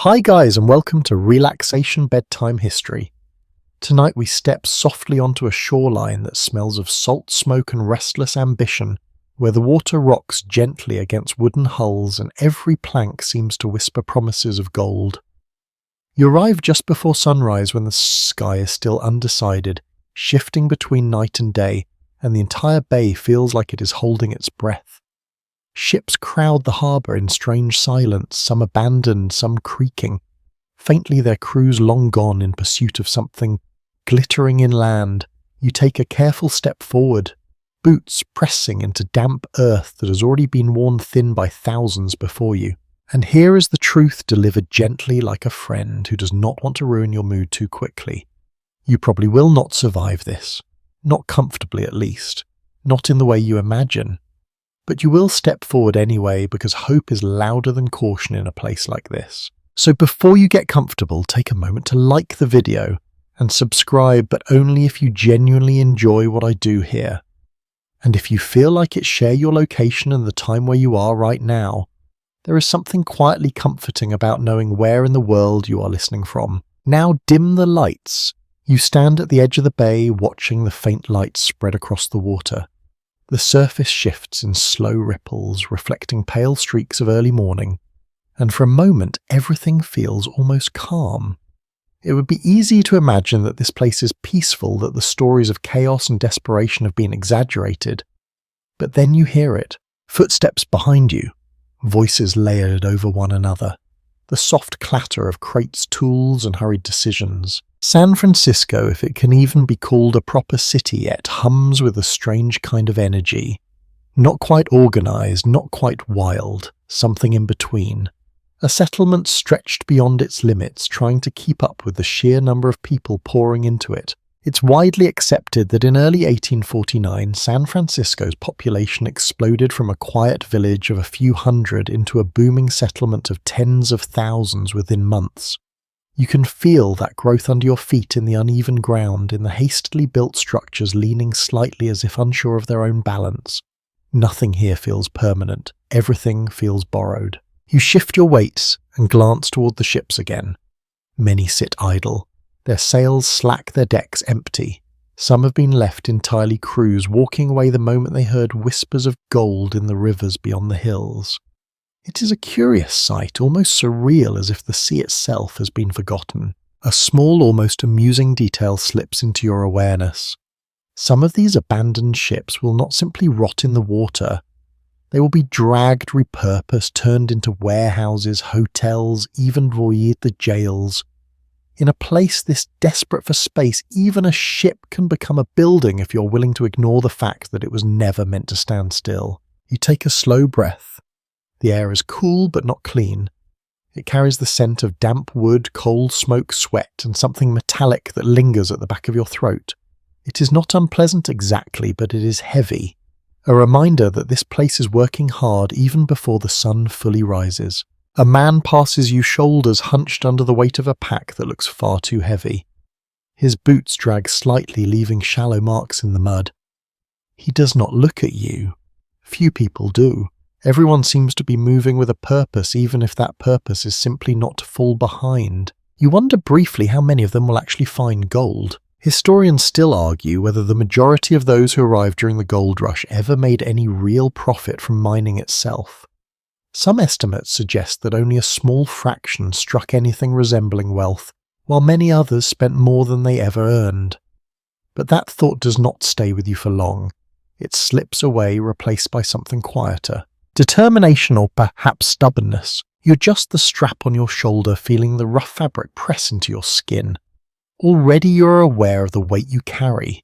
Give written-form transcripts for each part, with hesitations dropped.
Hi guys, and welcome to Relaxation Bedtime History. Tonight we step softly onto a shoreline that smells of salt smoke and restless ambition, where the water rocks gently against wooden hulls and every plank seems to whisper promises of gold. You arrive just before sunrise when the sky is still undecided, shifting between night and day, and the entire bay feels like it is holding its breath. Ships crowd the harbour in strange silence, some abandoned, some creaking. Faintly their crews long gone in pursuit of something glittering inland. You take a careful step forward, boots pressing into damp earth that has already been worn thin by thousands before you. And here is the truth delivered gently like a friend who does not want to ruin your mood too quickly. You probably will not survive this. Not comfortably at least. Not in the way you imagine. But you will step forward anyway because hope is louder than caution in a place like this. So before you get comfortable, take a moment to like the video and subscribe, but only if you genuinely enjoy what I do here. And if you feel like it, share your location and the time where you are right now. There is something quietly comforting about knowing where in the world you are listening from. Now dim the lights. You stand at the edge of the bay watching the faint light spread across the water. The surface shifts in slow ripples, reflecting pale streaks of early morning, and for a moment everything feels almost calm. It would be easy to imagine that this place is peaceful, that the stories of chaos and desperation have been exaggerated. But then you hear it, footsteps behind you, voices layered over one another, the soft clatter of crates, tools, and hurried decisions. San Francisco, if it can even be called a proper city yet, hums with a strange kind of energy. Not quite organized, not quite wild, something in between. A settlement stretched beyond its limits, trying to keep up with the sheer number of people pouring into it. It's widely accepted that in early 1849, San Francisco's population exploded from a quiet village of a few hundred into a booming settlement of tens of thousands within months. You can feel that growth under your feet in the uneven ground, in the hastily built structures leaning slightly as if unsure of their own balance. Nothing here feels permanent. Everything feels borrowed. You shift your weights and glance toward the ships again. Many sit idle. Their sails slack, their decks empty. Some have been left entirely crews, walking away the moment they heard whispers of gold in the rivers beyond the hills. It is a curious sight, almost surreal, as if the sea itself has been forgotten. A small, almost amusing detail slips into your awareness. Some of these abandoned ships will not simply rot in the water. They will be dragged, repurposed, turned into warehouses, hotels, even void the jails. In a place this desperate for space, even a ship can become a building if you're willing to ignore the fact that it was never meant to stand still. You take a slow breath. The air is cool but not clean. It carries the scent of damp wood, coal, smoke, sweat, and something metallic that lingers at the back of your throat. It is not unpleasant exactly, but it is heavy. A reminder that this place is working hard even before the sun fully rises. A man passes you, shoulders hunched under the weight of a pack that looks far too heavy. His boots drag slightly, leaving shallow marks in the mud. He does not look at you. Few people do. Everyone seems to be moving with a purpose, even if that purpose is simply not to fall behind. You wonder briefly how many of them will actually find gold. Historians still argue whether the majority of those who arrived during the gold rush ever made any real profit from mining itself. Some estimates suggest that only a small fraction struck anything resembling wealth, while many others spent more than they ever earned. But that thought does not stay with you for long. It slips away, replaced by something quieter. Determination, or perhaps stubbornness. You adjust the strap on your shoulder, feeling the rough fabric press into your skin. Already you're aware of the weight you carry.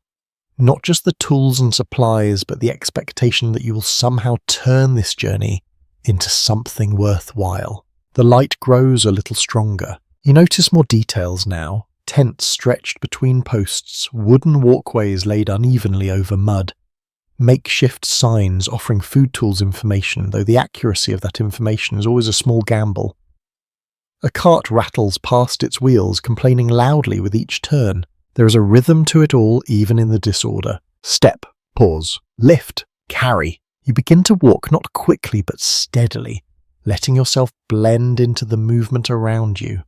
Not just the tools and supplies, but the expectation that you will somehow turn this journey into something worthwhile. The light grows a little stronger. You notice more details now. Tents stretched between posts, wooden walkways laid unevenly over mud. Makeshift signs offering food tools information, though the accuracy of that information is always a small gamble. A cart rattles past its wheels, complaining loudly with each turn. There is a rhythm to it all, even in the disorder. Step, pause, lift, carry. You begin to walk not quickly but steadily, letting yourself blend into the movement around you.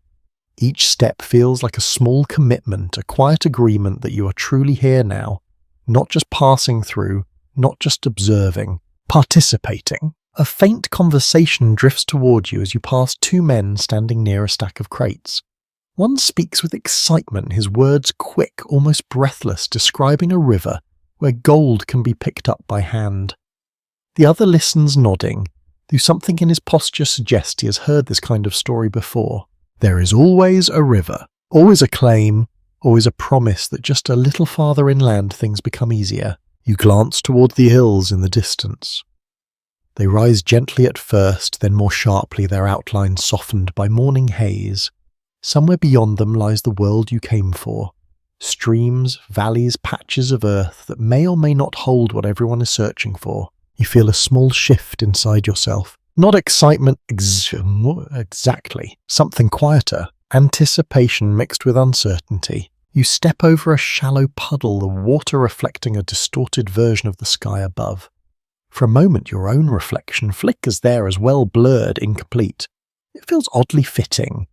Each step feels like a small commitment, a quiet agreement that you are truly here now, not just passing through, not just observing, participating. A faint conversation drifts toward you as you pass two men standing near a stack of crates. One speaks with excitement, his words quick, almost breathless, describing a river where gold can be picked up by hand. The other listens, nodding, though something in his posture suggests he has heard this kind of story before. There is always a river, always a claim, always a promise that just a little farther inland things become easier. You glance toward the hills in the distance. They rise gently at first, then more sharply, their outlines softened by morning haze. Somewhere beyond them lies the world you came for. Streams, valleys, patches of earth that may or may not hold what everyone is searching for. You feel a small shift inside yourself. Not excitement exactly, something quieter. Anticipation mixed with uncertainty. You step over a shallow puddle, the water reflecting a distorted version of the sky above. For a moment your own reflection flickers there as well, blurred, incomplete. It feels oddly fitting.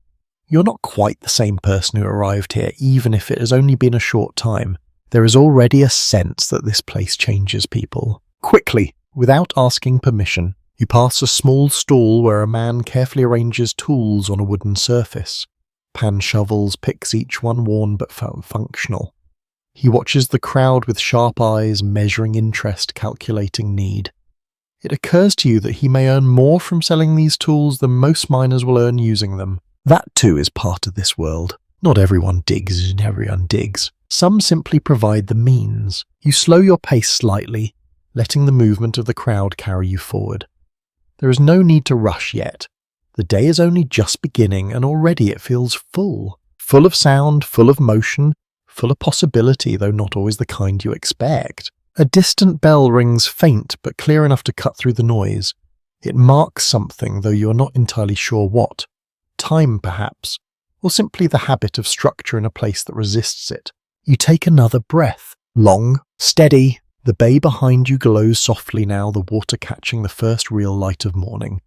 You're not quite the same person who arrived here, even if it has only been a short time. There is already a sense that this place changes people. Quickly, without asking permission, you pass a small stall where a man carefully arranges tools on a wooden surface. Pan shovels, picks, each one worn but functional. He watches the crowd with sharp eyes, measuring interest, calculating need. It occurs to you that he may earn more from selling these tools than most miners will earn using them. That too is part of this world. Not everyone digs and everyone digs. Some simply provide the means. You slow your pace slightly, letting the movement of the crowd carry you forward. There is no need to rush yet. The day is only just beginning and already it feels full. Full of sound, full of motion, full of possibility, though not always the kind you expect. A distant bell rings faint but clear enough to cut through the noise. It marks something, though you are not entirely sure what. Time, perhaps, or simply the habit of structure in a place that resists it. You take another breath. Long, steady. The bay behind you glows softly now, the water catching the first real light of morning.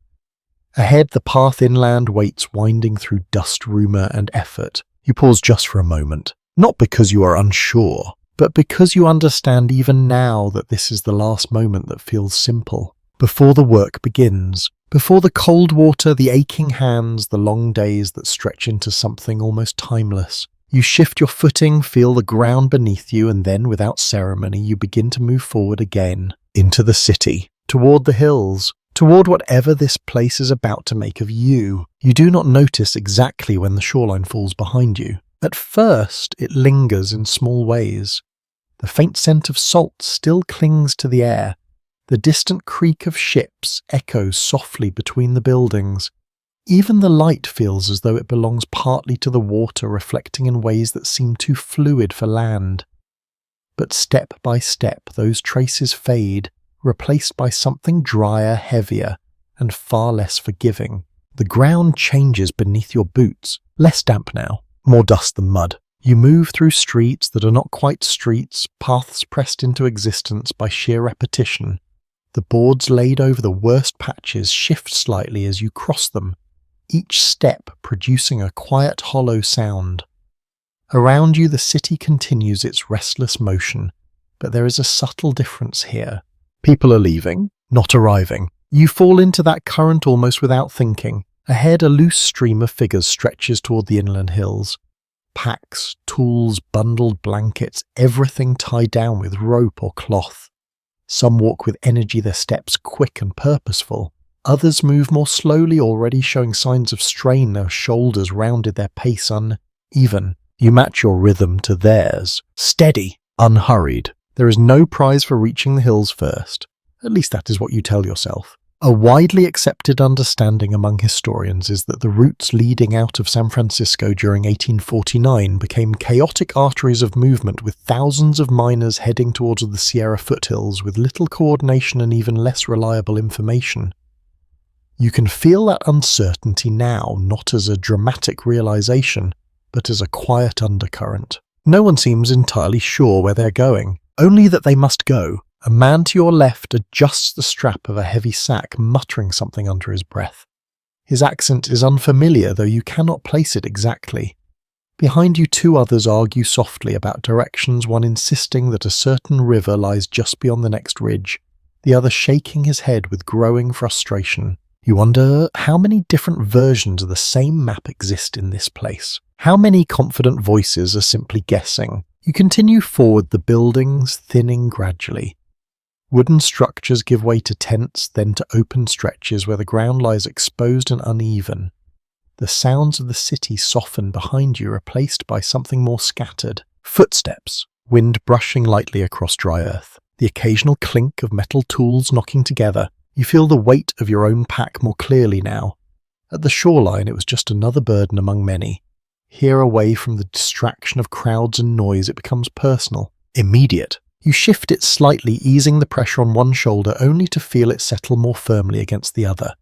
Ahead, the path inland waits, winding through dust, rumour and effort. You pause just for a moment, not because you are unsure, but because you understand even now that this is the last moment that feels simple. Before the work begins, before the cold water, the aching hands, the long days that stretch into something almost timeless. You shift your footing, feel the ground beneath you, and then, without ceremony, you begin to move forward again, into the city, toward the hills, toward whatever this place is about to make of you. You do not notice exactly when the shoreline falls behind you. At first, it lingers in small ways. The faint scent of salt still clings to the air. The distant creak of ships echoes softly between the buildings. Even the light feels as though it belongs partly to the water, reflecting in ways that seem too fluid for land. But step by step, those traces fade, replaced by something drier, heavier, and far less forgiving. The ground changes beneath your boots, less damp now, more dust than mud. You move through streets that are not quite streets, paths pressed into existence by sheer repetition. The boards laid over the worst patches shift slightly as you cross them, each step producing a quiet, hollow sound. Around you the city continues its restless motion, but there is a subtle difference here. People are leaving, not arriving. You fall into that current almost without thinking. Ahead, a loose stream of figures stretches toward the inland hills. Packs, tools, bundled blankets, everything tied down with rope or cloth. Some walk with energy, their steps quick and purposeful. Others move more slowly, already showing signs of strain, their shoulders rounded, their pace uneven. You match your rhythm to theirs. Steady, unhurried. There is no prize for reaching the hills first. At least that is what you tell yourself. A widely accepted understanding among historians is that the routes leading out of San Francisco during 1849 became chaotic arteries of movement, with thousands of miners heading towards the Sierra foothills with little coordination and even less reliable information. You can feel that uncertainty now, not as a dramatic realization, but as a quiet undercurrent. No one seems entirely sure where they're going, only that they must go. A man to your left adjusts the strap of a heavy sack, muttering something under his breath. His accent is unfamiliar, though you cannot place it exactly. Behind you, two others argue softly about directions, one insisting that a certain river lies just beyond the next ridge, the other shaking his head with growing frustration. You wonder how many different versions of the same map exist in this place. How many confident voices are simply guessing? You continue forward, the buildings thinning gradually. Wooden structures give way to tents, then to open stretches where the ground lies exposed and uneven. The sounds of the city soften behind you, replaced by something more scattered. Footsteps, wind brushing lightly across dry earth. The occasional clink of metal tools knocking together. You feel the weight of your own pack more clearly now. At the shoreline, it was just another burden among many. Here, away from the distraction of crowds and noise, it becomes personal, immediate. You shift it slightly, easing the pressure on one shoulder, only to feel it settle more firmly against the other.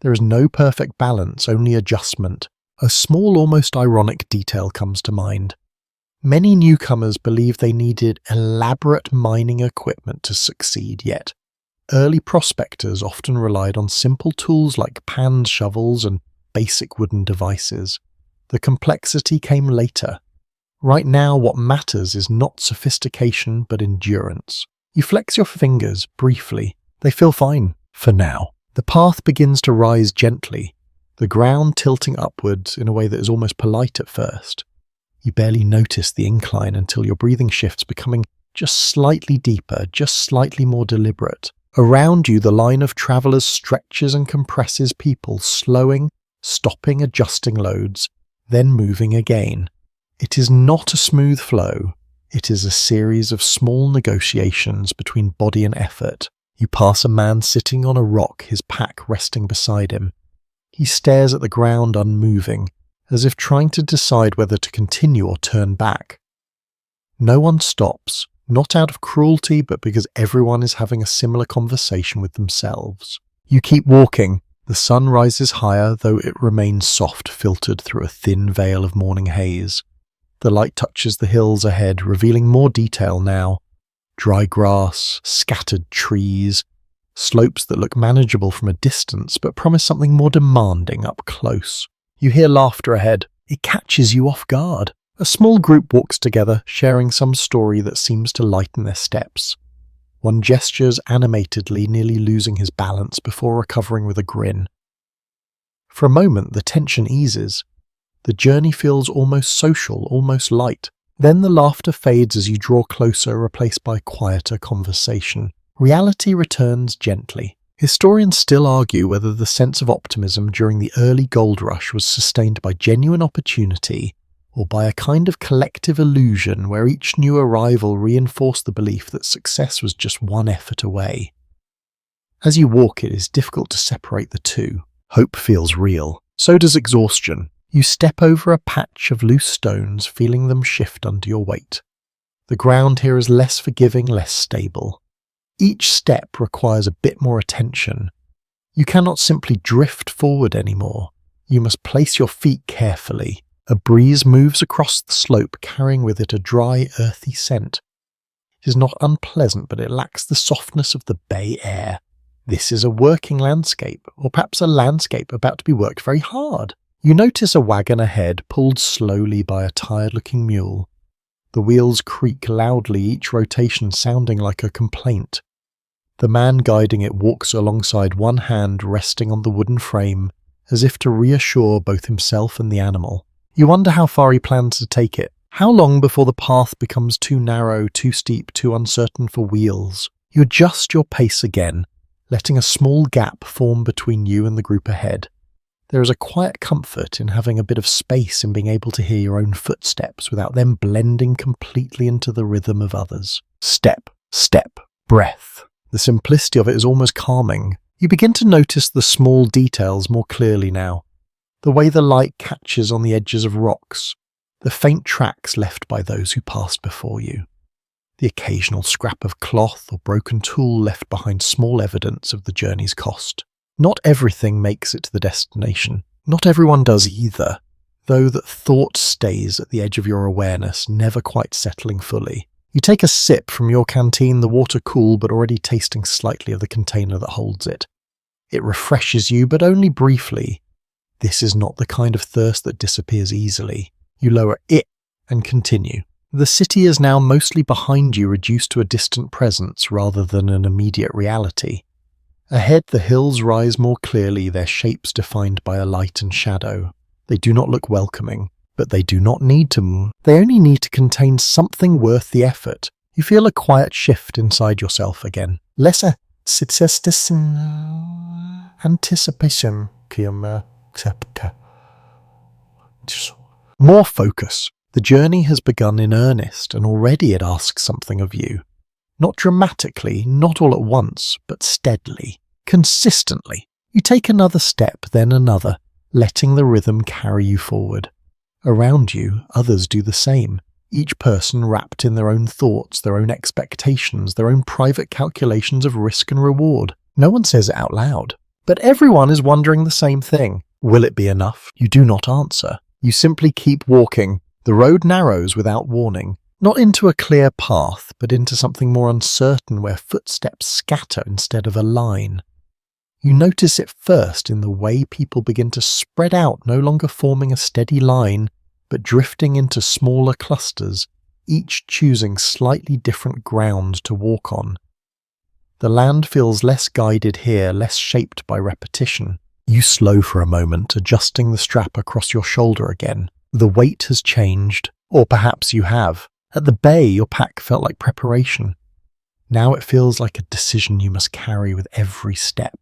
There is no perfect balance, only adjustment. A small, almost ironic detail comes to mind. Many newcomers believed they needed elaborate mining equipment to succeed, yet early prospectors often relied on simple tools like pans, shovels, and basic wooden devices. The complexity came later. Right now, what matters is not sophistication, but endurance. You flex your fingers briefly. They feel fine, for now. The path begins to rise gently, the ground tilting upwards in a way that is almost polite at first. You barely notice the incline until your breathing shifts, becoming just slightly deeper, just slightly more deliberate. Around you, the line of travelers stretches and compresses, people slowing, stopping, adjusting loads, then moving again. It is not a smooth flow. It is a series of small negotiations between body and effort. You pass a man sitting on a rock, his pack resting beside him. He stares at the ground unmoving, as if trying to decide whether to continue or turn back. No one stops, not out of cruelty, but because everyone is having a similar conversation with themselves. You keep walking. The sun rises higher, though it remains soft, filtered through a thin veil of morning haze. The light touches the hills ahead, revealing more detail now. Dry grass, scattered trees, slopes that look manageable from a distance but promise something more demanding up close. You hear laughter ahead. It catches you off guard. A small group walks together, sharing some story that seems to lighten their steps. One gestures animatedly, nearly losing his balance before recovering with a grin. For a moment, the tension eases. The journey feels almost social, almost light. Then the laughter fades as you draw closer, replaced by quieter conversation. Reality returns gently. Historians still argue whether the sense of optimism during the early gold rush was sustained by genuine opportunity or by a kind of collective illusion where each new arrival reinforced the belief that success was just one effort away. As you walk, it is difficult to separate the two. Hope feels real. So does exhaustion. You step over a patch of loose stones, feeling them shift under your weight. The ground here is less forgiving, less stable. Each step requires a bit more attention. You cannot simply drift forward anymore. You must place your feet carefully. A breeze moves across the slope, carrying with it a dry, earthy scent. It is not unpleasant, but it lacks the softness of the bay air. This is a working landscape, or perhaps a landscape about to be worked very hard. You notice a wagon ahead, pulled slowly by a tired-looking mule. The wheels creak loudly, each rotation sounding like a complaint. The man guiding it walks alongside, one hand resting on the wooden frame, as if to reassure both himself and the animal. You wonder how far he plans to take it. How long before the path becomes too narrow, too steep, too uncertain for wheels? You adjust your pace again, letting a small gap form between you and the group ahead. There is a quiet comfort in having a bit of space, in being able to hear your own footsteps without them blending completely into the rhythm of others. Step, step, breath. The simplicity of it is almost calming. You begin to notice the small details more clearly now. The way the light catches on the edges of rocks, the faint tracks left by those who passed before you. The occasional scrap of cloth or broken tool left behind, small evidence of the journey's cost. Not everything makes it to the destination. Not everyone does either, though that thought stays at the edge of your awareness, never quite settling fully. You take a sip from your canteen, the water cool but already tasting slightly of the container that holds it. It refreshes you, but only briefly. This is not the kind of thirst that disappears easily. You lower it and continue. The city is now mostly behind you, reduced to a distant presence rather than an immediate reality. Ahead, the hills rise more clearly, their shapes defined by a light and shadow. They do not look welcoming, but they do not need to. They only need to contain something worth the effort. You feel a quiet shift inside yourself again. Less anticipation. More focus. The journey has begun in earnest, and already it asks something of you. Not dramatically, not all at once, but steadily, consistently. You take another step, then another, letting the rhythm carry you forward. Around you, others do the same, each person wrapped in their own thoughts, their own expectations, their own private calculations of risk and reward. No one says it out loud, but everyone is wondering the same thing. Will it be enough? You do not answer. You simply keep walking. The road narrows without warning, not into a clear path, but into something more uncertain where footsteps scatter instead of a line. You notice it first in the way people begin to spread out, no longer forming a steady line, but drifting into smaller clusters, each choosing slightly different ground to walk on. The land feels less guided here, less shaped by repetition. You slow for a moment, adjusting the strap across your shoulder again. The weight has changed, or perhaps you have. At the bay, your pack felt like preparation. Now it feels like a decision you must carry with every step.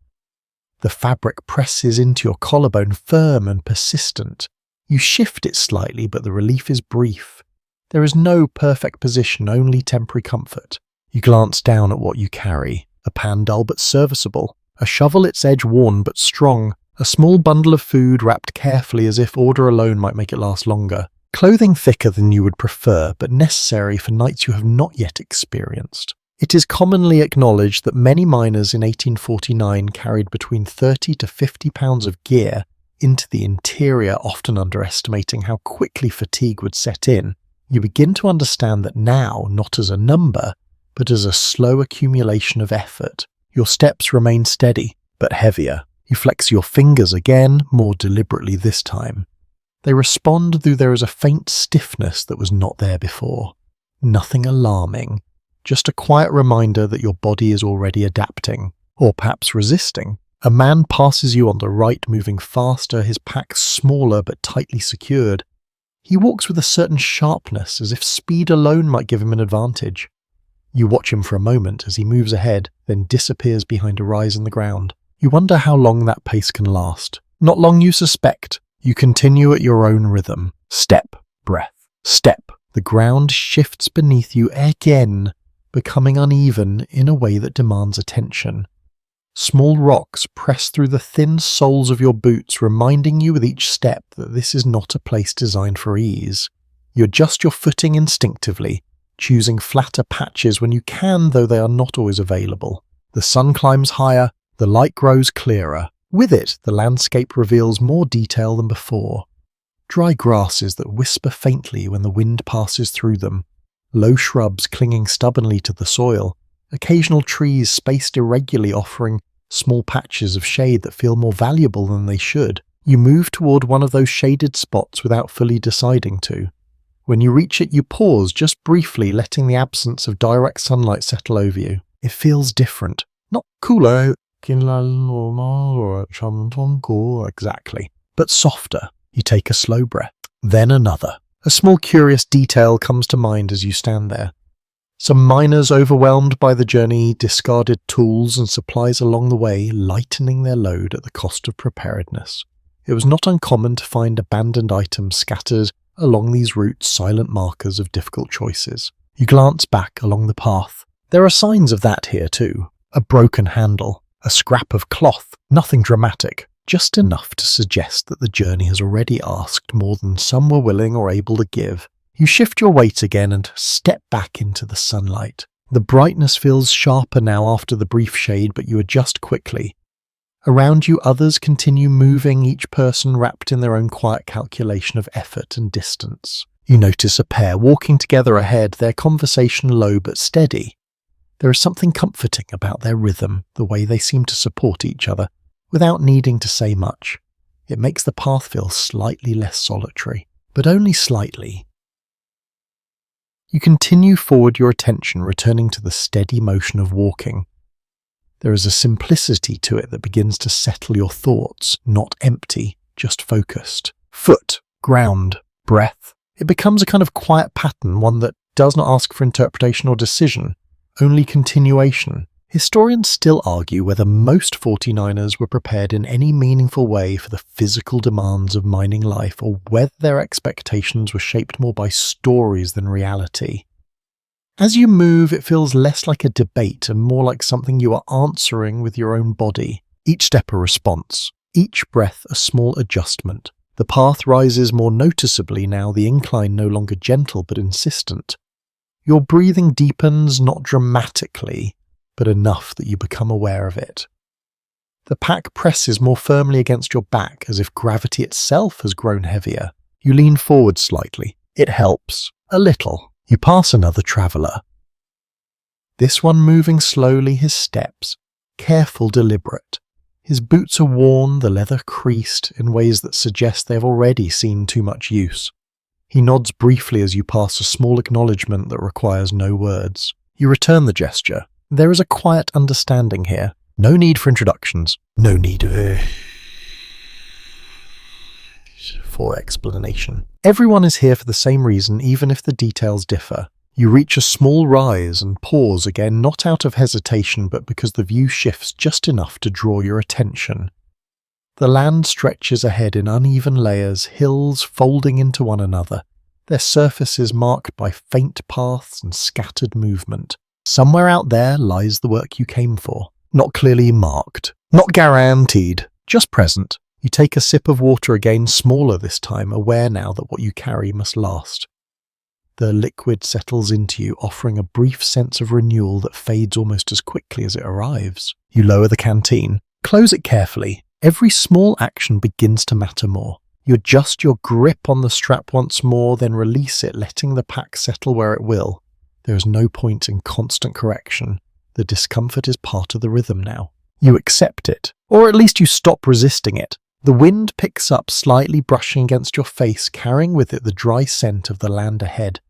The fabric presses into your collarbone, firm and persistent. You shift it slightly, but the relief is brief. There is no perfect position, only temporary comfort. You glance down at what you carry. A pan dull but serviceable. A shovel, its edge worn but strong. A small bundle of food wrapped carefully as if order alone might make it last longer. Clothing thicker than you would prefer, but necessary for nights you have not yet experienced. It is commonly acknowledged that many miners in 1849 carried between 30 to 50 pounds of gear into the interior, often underestimating how quickly fatigue would set in. You begin to understand that now, not as a number, but as a slow accumulation of effort. Your steps remain steady, but heavier. You flex your fingers again, more deliberately this time. They respond, though there is a faint stiffness that was not there before. Nothing alarming, just a quiet reminder that your body is already adapting, or perhaps resisting. A man passes you on the right, moving faster, his pack smaller but tightly secured. He walks with a certain sharpness, as if speed alone might give him an advantage. You watch him for a moment as he moves ahead, then disappears behind a rise in the ground. You wonder how long that pace can last. Not long, you suspect. You continue at your own rhythm. Step, breath, step. The ground shifts beneath you again, becoming uneven in a way that demands attention. Small rocks press through the thin soles of your boots, reminding you with each step that this is not a place designed for ease. You adjust your footing instinctively, choosing flatter patches when you can, though they are not always available. The sun climbs higher, the light grows clearer. With it, the landscape reveals more detail than before. Dry grasses that whisper faintly when the wind passes through them, low shrubs clinging stubbornly to the soil, occasional trees spaced irregularly offering small patches of shade that feel more valuable than they should. You move toward one of those shaded spots without fully deciding to. When you reach it, you pause just briefly, letting the absence of direct sunlight settle over you. It feels different. Not cooler, exactly, but softer. You take a slow breath, then another. A small curious detail comes to mind as you stand there. Some miners, overwhelmed by the journey, discarded tools and supplies along the way, lightening their load at the cost of preparedness. It was not uncommon to find abandoned items scattered along these routes, silent markers of difficult choices. You glance back along the path. There are signs of that here too. A broken handle, a scrap of cloth, nothing dramatic, just enough to suggest that the journey has already asked more than some were willing or able to give. You shift your weight again and step back into the sunlight. The brightness feels sharper now after the brief shade, but you adjust quickly. Around you, others continue moving, each person wrapped in their own quiet calculation of effort and distance. You notice a pair walking together ahead, their conversation low but steady. There is something comforting about their rhythm, the way they seem to support each other, without needing to say much. It makes the path feel slightly less solitary, but only slightly. You continue forward, your attention returning to the steady motion of walking. There is a simplicity to it that begins to settle your thoughts, not empty, just focused. Foot, ground, breath. It becomes a kind of quiet pattern, one that does not ask for interpretation or decision, only continuation. Historians still argue whether most 49ers were prepared in any meaningful way for the physical demands of mining life, or whether their expectations were shaped more by stories than reality. As you move, it feels less like a debate and more like something you are answering with your own body. Each step a response, each breath a small adjustment. The path rises more noticeably now, the incline no longer gentle but insistent. Your breathing deepens, not dramatically, but enough that you become aware of it. The pack presses more firmly against your back, as if gravity itself has grown heavier. You lean forward slightly. It helps. A little. You pass another traveller. This one moving slowly, his steps, careful, deliberate. His boots are worn, the leather creased, in ways that suggest they have already seen too much use. He nods briefly as you pass, a small acknowledgement that requires no words. You return the gesture. There is a quiet understanding here. No need for introductions. No need for explanation. Everyone is here for the same reason, even if the details differ. You reach a small rise and pause again, not out of hesitation, but because the view shifts just enough to draw your attention. The land stretches ahead in uneven layers, hills folding into one another, their surfaces marked by faint paths and scattered movement. Somewhere out there lies the work you came for. Not clearly marked, not guaranteed, just present. You take a sip of water again, smaller this time, aware now that what you carry must last. The liquid settles into you, offering a brief sense of renewal that fades almost as quickly as it arrives. You lower the canteen, close it carefully. Every small action begins to matter more. You adjust your grip on the strap once more, then release it, letting the pack settle where it will. There is no point in constant correction. The discomfort is part of the rhythm now. You accept it, or at least you stop resisting it. The wind picks up, slightly brushing against your face, carrying with it the dry scent of the land ahead.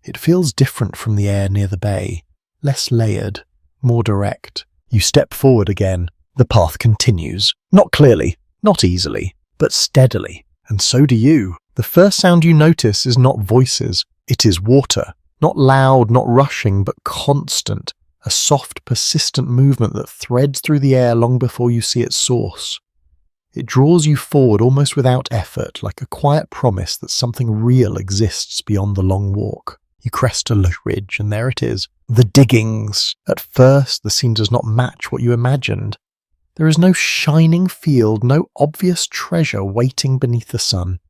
It feels different from the air near the bay, less layered, more direct. You step forward again. The path continues. Not clearly, not easily, but steadily. And so do you. The first sound you notice is not voices, it is water. Not loud, not rushing, but constant, a soft, persistent movement that threads through the air long before you see its source. It draws you forward almost without effort, like a quiet promise that something real exists beyond the long walk. You crest a low ridge, and there it is. The diggings. At first, the scene does not match what you imagined. There is no shining field, no obvious treasure waiting beneath the sun.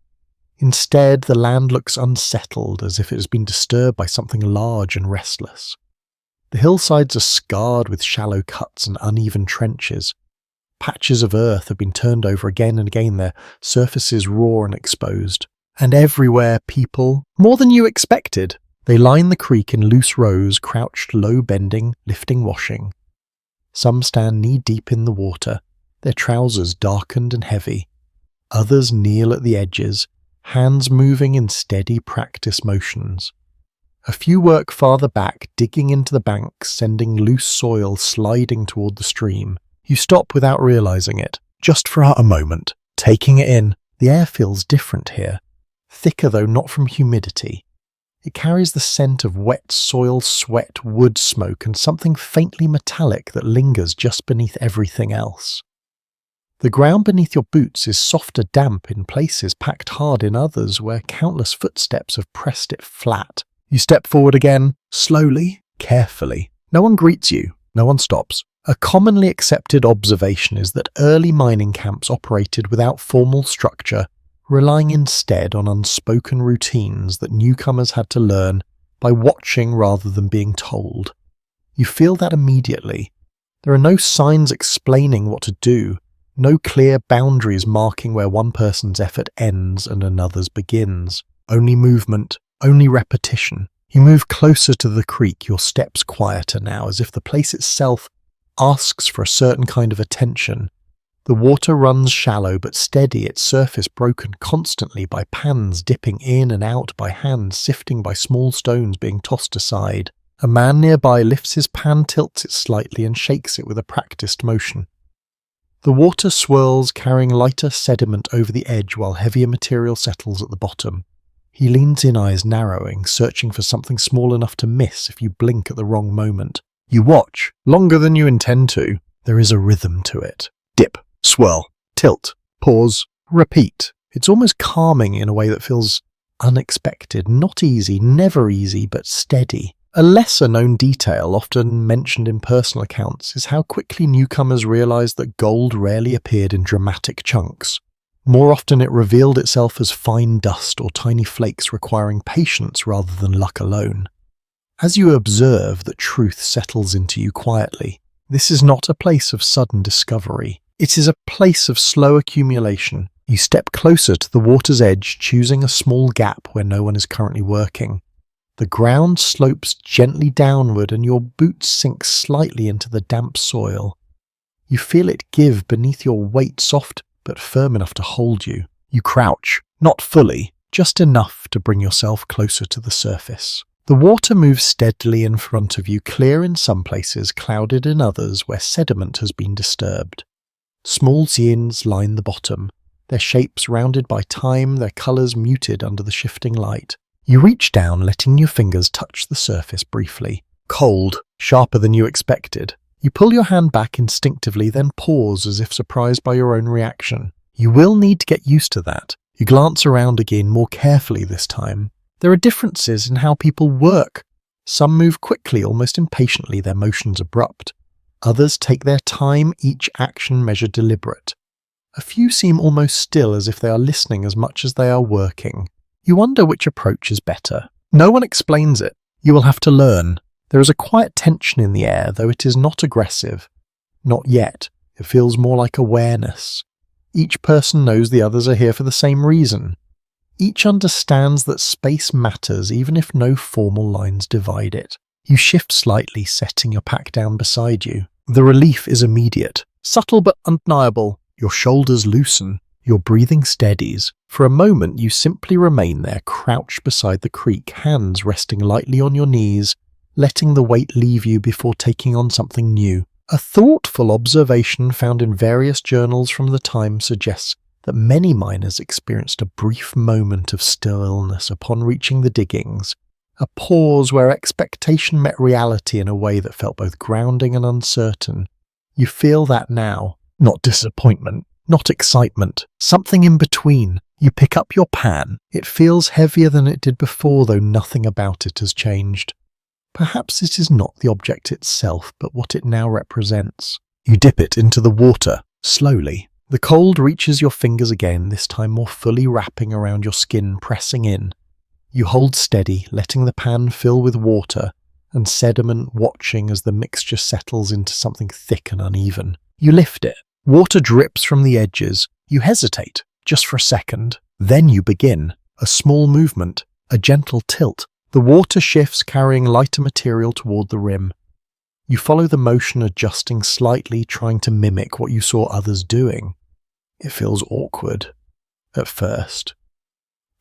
Instead, the land looks unsettled, as if it has been disturbed by something large and restless. The hillsides are scarred with shallow cuts and uneven trenches. Patches of earth have been turned over again and again, their surfaces raw and exposed. And everywhere people, more than you expected. They line the creek in loose rows, crouched low, bending, lifting, washing. Some stand knee-deep in the water, their trousers darkened and heavy. Others kneel at the edges, hands moving in steady practice motions. A few work farther back, digging into the banks, sending loose soil sliding toward the stream. You stop without realizing it, just for a moment, taking it in. The air feels different here, thicker though not from humidity. It carries the scent of wet soil, sweat, wood smoke, and something faintly metallic that lingers just beneath everything else. The ground beneath your boots is softer, damp in places, packed hard in others, where countless footsteps have pressed it flat. You step forward again, slowly, carefully. No one greets you, no one stops. A commonly accepted observation is that early mining camps operated without formal structure, relying instead on unspoken routines that newcomers had to learn by watching rather than being told. You feel that immediately. There are no signs explaining what to do, no clear boundaries marking where one person's effort ends and another's begins. Only movement, only repetition. You move closer to the creek, your steps quieter now, as if the place itself asks for a certain kind of attention, The water runs shallow but steady, its surface broken constantly by pans dipping in and out, by hands sifting by small stones being tossed aside. A man nearby lifts his pan, tilts it slightly, and shakes it with a practiced motion. The water swirls, carrying lighter sediment over the edge while heavier material settles at the bottom. He leans in, eyes narrowing, searching for something small enough to miss if you blink at the wrong moment. You watch, longer than you intend to. There is a rhythm to it. Dip, swirl, tilt, pause, repeat. It's almost calming in a way that feels unexpected, not easy, never easy, but steady. A lesser-known detail, often mentioned in personal accounts, is how quickly newcomers realised that gold rarely appeared in dramatic chunks. More often it revealed itself as fine dust or tiny flakes requiring patience rather than luck alone. As you observe that truth settles into you quietly, this is not a place of sudden discovery. It is a place of slow accumulation. You step closer to the water's edge, choosing a small gap where no one is currently working. The ground slopes gently downward and your boots sink slightly into the damp soil. You feel it give beneath your weight, soft but firm enough to hold you. You crouch, not fully, just enough to bring yourself closer to the surface. The water moves steadily in front of you, clear in some places, clouded in others where sediment has been disturbed. Small zines line the bottom, their shapes rounded by time, their colours muted under the shifting light. You reach down, letting your fingers touch the surface briefly. Cold, sharper than you expected. You pull your hand back instinctively, then pause as if surprised by your own reaction. You will need to get used to that. You glance around again, more carefully this time. There are differences in how people work. Some move quickly, almost impatiently, their motions abrupt. Others take their time, each action measured deliberate. A few seem almost still, as if they are listening as much as they are working. You wonder which approach is better. No one explains it. You will have to learn. There is a quiet tension in the air, though it is not aggressive. Not yet. It feels more like awareness. Each person knows the others are here for the same reason. Each understands that space matters, even if no formal lines divide it. You shift slightly, setting your pack down beside you. The relief is immediate, subtle but undeniable. Your shoulders loosen. Your breathing steadies. For a moment you simply remain there, crouched beside the creek, hands resting lightly on your knees, letting the weight leave you before taking on something new. A thoughtful observation found in various journals from the time suggests that many miners experienced a brief moment of stillness upon reaching the diggings, a pause where expectation met reality in a way that felt both grounding and uncertain. You feel that now, not disappointment. Not excitement, something in between. You pick up your pan. It feels heavier than it did before, though nothing about it has changed. Perhaps it is not the object itself, but what it now represents. You dip it into the water, slowly. The cold reaches your fingers again, this time more fully wrapping around your skin, pressing in. You hold steady, letting the pan fill with water and sediment, watching as the mixture settles into something thick and uneven. You lift it. Water drips from the edges. You hesitate, just for a second. Then you begin. A small movement, a gentle tilt. The water shifts, carrying lighter material toward the rim. You follow the motion, adjusting slightly, trying to mimic what you saw others doing. It feels awkward, at first.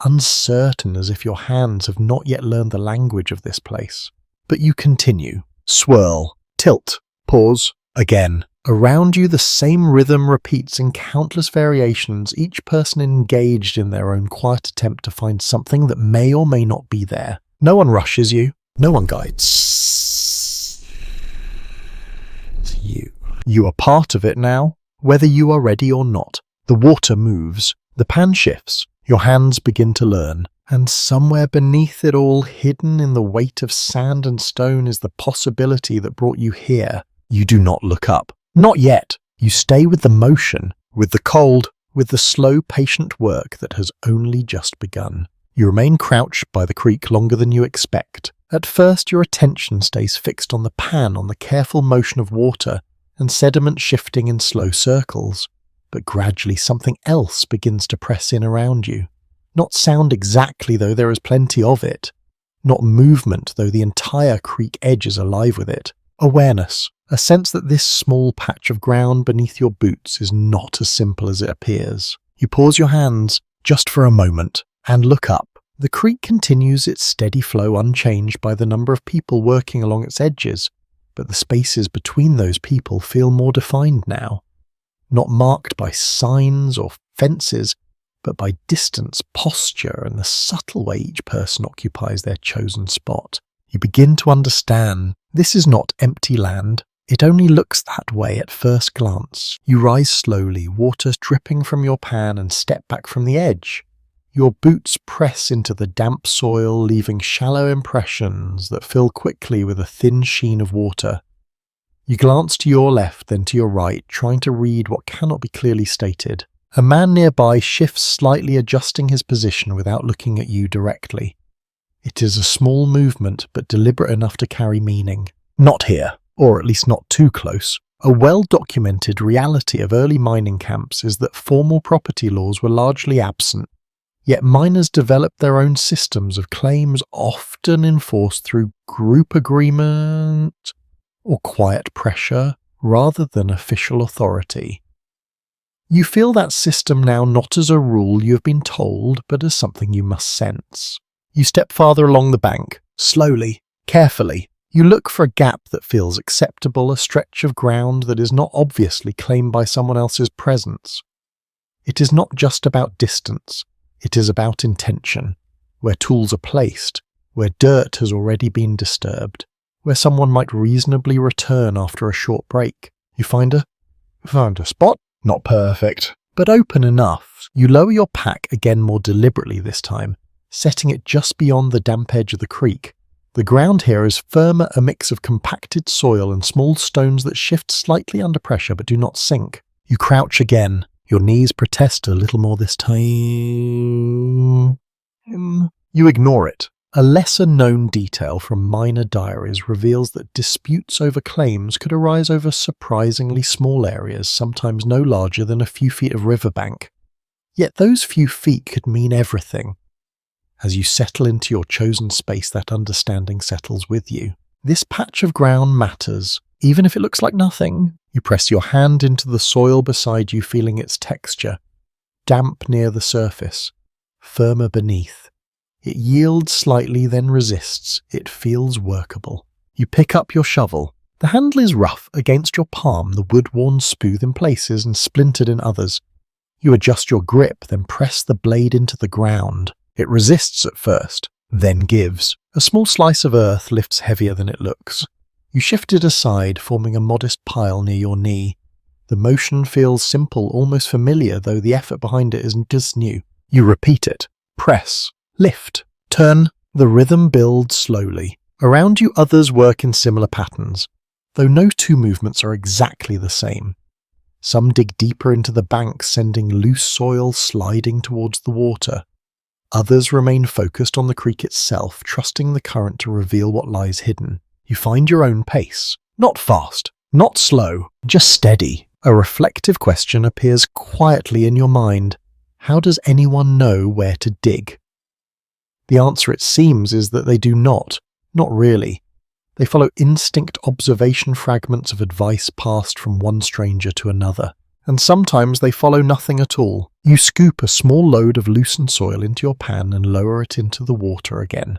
Uncertain, as if your hands have not yet learned the language of this place. But you continue. Swirl, tilt, pause, again. Around you the same rhythm repeats in countless variations, each person engaged in their own quiet attempt to find something that may or may not be there. No one rushes you, no one guides you. You are part of it now, whether you are ready or not. The water moves, the pan shifts, your hands begin to learn, and somewhere beneath it all, hidden in the weight of sand and stone, is the possibility that brought you here. You do not look up. Not yet. You stay with the motion, with the cold, with the slow, patient work that has only just begun. You remain crouched by the creek longer than you expect. At first, your attention stays fixed on the pan, on the careful motion of water and sediment shifting in slow circles. But gradually something else begins to press in around you. Not sound exactly, though there is plenty of it. Not movement, though the entire creek edge is alive with it. Awareness. a sense that this small patch of ground beneath your boots is not as simple as it appears. You pause your hands just for a moment and look up. The creek continues its steady flow unchanged by the number of people working along its edges, but the spaces between those people feel more defined now. Not marked by signs or fences, but by distance, posture, and the subtle way each person occupies their chosen spot. You begin to understand this is not empty land. It only looks that way at first glance. You rise slowly, water dripping from your pan, and step back from the edge. Your boots press into the damp soil, leaving shallow impressions that fill quickly with a thin sheen of water. You glance to your left, then to your right, trying to read what cannot be clearly stated. A man nearby shifts slightly, adjusting his position without looking at you directly. It is a small movement, but deliberate enough to carry meaning. Not here, or at least not too close. A well-documented reality of early mining camps is that formal property laws were largely absent. Yet miners developed their own systems of claims, often enforced through group agreement or quiet pressure rather than official authority. You feel that system now not as a rule you have been told, but as something you must sense. You step farther along the bank, slowly, carefully. You look for a gap that feels acceptable, a stretch of ground that is not obviously claimed by someone else's presence. It is not just about distance. It is about intention, where tools are placed, where dirt has already been disturbed, where someone might reasonably return after a short break. You find a spot, not perfect, but open enough. You lower your pack again more deliberately this time, setting it just beyond the damp edge of the creek. The ground here is firmer, a mix of compacted soil and small stones that shift slightly under pressure but do not sink. You crouch again. Your knees protest a little more this time. You ignore it. A lesser-known detail from miner diaries reveals that disputes over claims could arise over surprisingly small areas, sometimes no larger than a few feet of riverbank. Yet those few feet could mean everything. As you settle into your chosen space, that understanding settles with you. This patch of ground matters, even if it looks like nothing. You press your hand into the soil beside you, feeling its texture. Damp near the surface, firmer beneath. It yields slightly, then resists. It feels workable. You pick up your shovel. The handle is rough against your palm, the wood worn smooth in places and splintered in others. You adjust your grip, then press the blade into the ground. It resists at first, then gives. A small slice of earth lifts heavier than it looks. You shift it aside, forming a modest pile near your knee. The motion feels simple, almost familiar, though the effort behind it isn't just new. You repeat it. Press. Lift. Turn. The rhythm builds slowly. Around you others work in similar patterns, though no two movements are exactly the same. Some dig deeper into the bank, sending loose soil sliding towards the water. Others remain focused on the creek itself, trusting the current to reveal what lies hidden. You find your own pace. Not fast, not slow, just steady. A reflective question appears quietly in your mind. How does anyone know where to dig? The answer, it seems, is that they do not. Not really. They follow instinct observation fragments of advice passed from one stranger to another. And sometimes they follow nothing at all. You scoop a small load of loosened soil into your pan and lower it into the water again.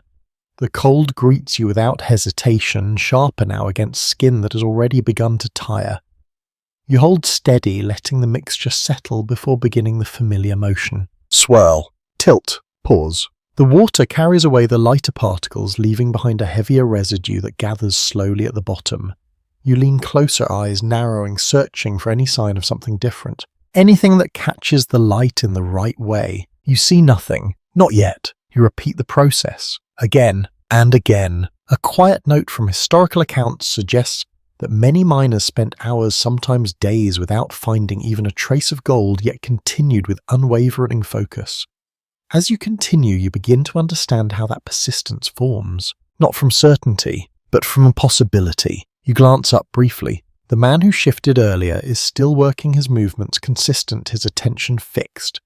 The cold greets you without hesitation, sharper now against skin that has already begun to tire. You hold steady, letting the mixture settle before beginning the familiar motion. Swirl. Tilt. Pause. The water carries away the lighter particles, leaving behind a heavier residue that gathers slowly at the bottom. You lean closer, eyes narrowing, searching for any sign of something different. Anything that catches the light in the right way. You see nothing. Not yet. You repeat the process. Again and again. A quiet note from historical accounts suggests that many miners spent hours, sometimes days, without finding even a trace of gold, yet continued with unwavering focus. As you continue, you begin to understand how that persistence forms. Not from certainty, but from a possibility. You glance up briefly. The man who shifted earlier is still working his movements consistent, his attention fixed.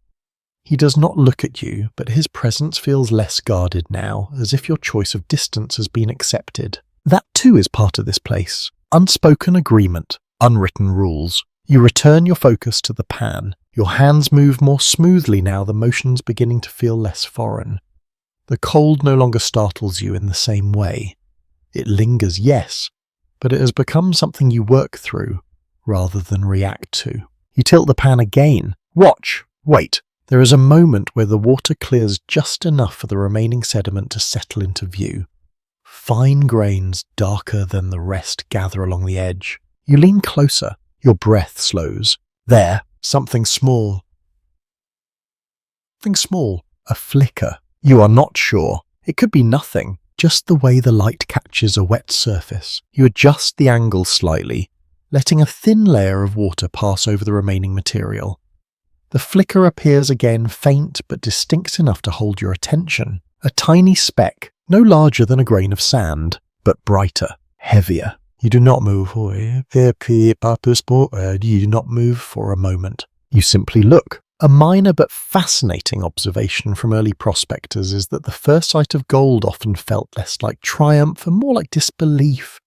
He does not look at you, but his presence feels less guarded now, as if your choice of distance has been accepted. That too is part of this place. Unspoken agreement, unwritten rules. You return your focus to the pan. Your hands move more smoothly now, the motion's beginning to feel less foreign. The cold no longer startles you in the same way. It lingers, yes, but it has become something you work through rather than react to. You tilt the pan again. Watch. Wait. There is a moment where the water clears just enough for the remaining sediment to settle into view. Fine grains, darker than the rest, gather along the edge. You lean closer. Your breath slows. There, something small. Something small. A flicker. You are not sure. It could be nothing. Just the way the light catches a wet surface. You adjust the angle slightly, letting a thin layer of water pass over the remaining material. The flicker appears again, faint but distinct enough to hold your attention. A tiny speck, no larger than a grain of sand, but brighter, heavier. You do not move. You do not move for a moment. You simply look. A minor but fascinating observation from early prospectors is that the first sight of gold often felt less like triumph and more like disbelief,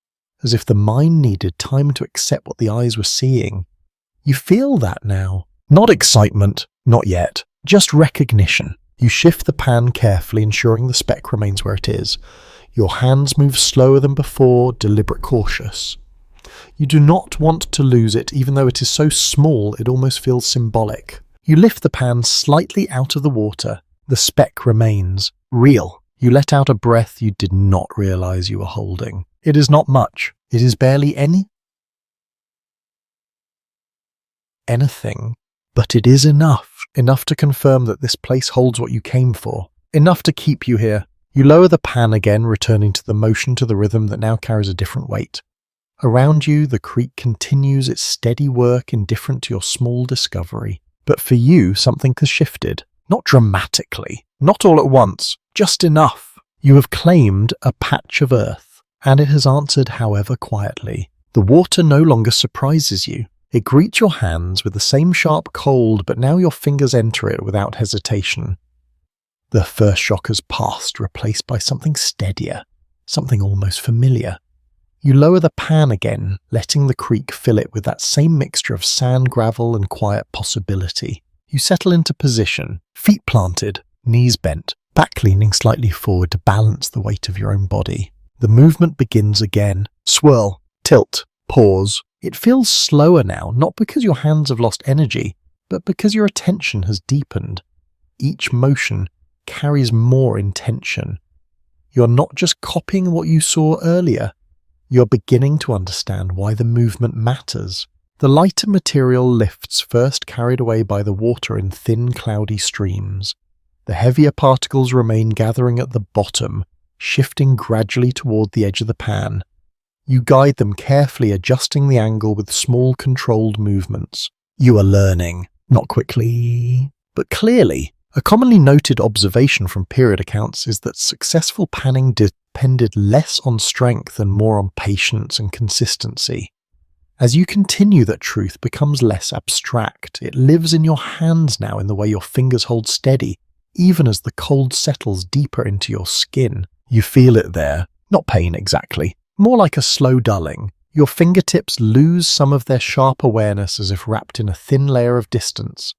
as if the mind needed time to accept what the eyes were seeing. You feel that now. Not excitement, not yet, just recognition. You shift the pan carefully, ensuring the speck remains where it is. Your hands move slower than before, deliberate, cautious. You do not want to lose it, even though it is so small it almost feels symbolic. You lift the pan slightly out of the water. The speck remains. Real. You let out a breath you did not realize you were holding. It is not much. It is barely anything. But it is enough. Enough to confirm that this place holds what you came for. Enough to keep you here. You lower the pan again, returning to the motion, to the rhythm that now carries a different weight. Around you, the creek continues its steady work, indifferent to your small discovery. But for you, something has shifted. Not dramatically. Not all at once. Just enough. You have claimed a patch of earth, and it has answered, however quietly. The water no longer surprises you. It greets your hands with the same sharp cold, but now your fingers enter it without hesitation. The first shock has passed, replaced by something steadier, something almost familiar. You lower the pan again, letting the creek fill it with that same mixture of sand, gravel, and quiet possibility. You settle into position, feet planted, knees bent, back leaning slightly forward to balance the weight of your own body. The movement begins again. Swirl, tilt, pause. It feels slower now, not because your hands have lost energy, but because your attention has deepened. Each motion carries more intention. You're not just copying what you saw earlier. You're beginning to understand why the movement matters. The lighter material lifts, first carried away by the water in thin, cloudy streams. The heavier particles remain, gathering at the bottom, shifting gradually toward the edge of the pan. You guide them carefully, adjusting the angle with small, controlled movements. You are learning, not quickly, but clearly. A commonly noted observation from period accounts is that successful panning depended less on strength and more on patience and consistency. As you continue, that truth becomes less abstract. It lives in your hands now, in the way your fingers hold steady, even as the cold settles deeper into your skin. You feel it there. Not pain exactly, more like a slow dulling. Your fingertips lose some of their sharp awareness, as if wrapped in a thin layer of distance.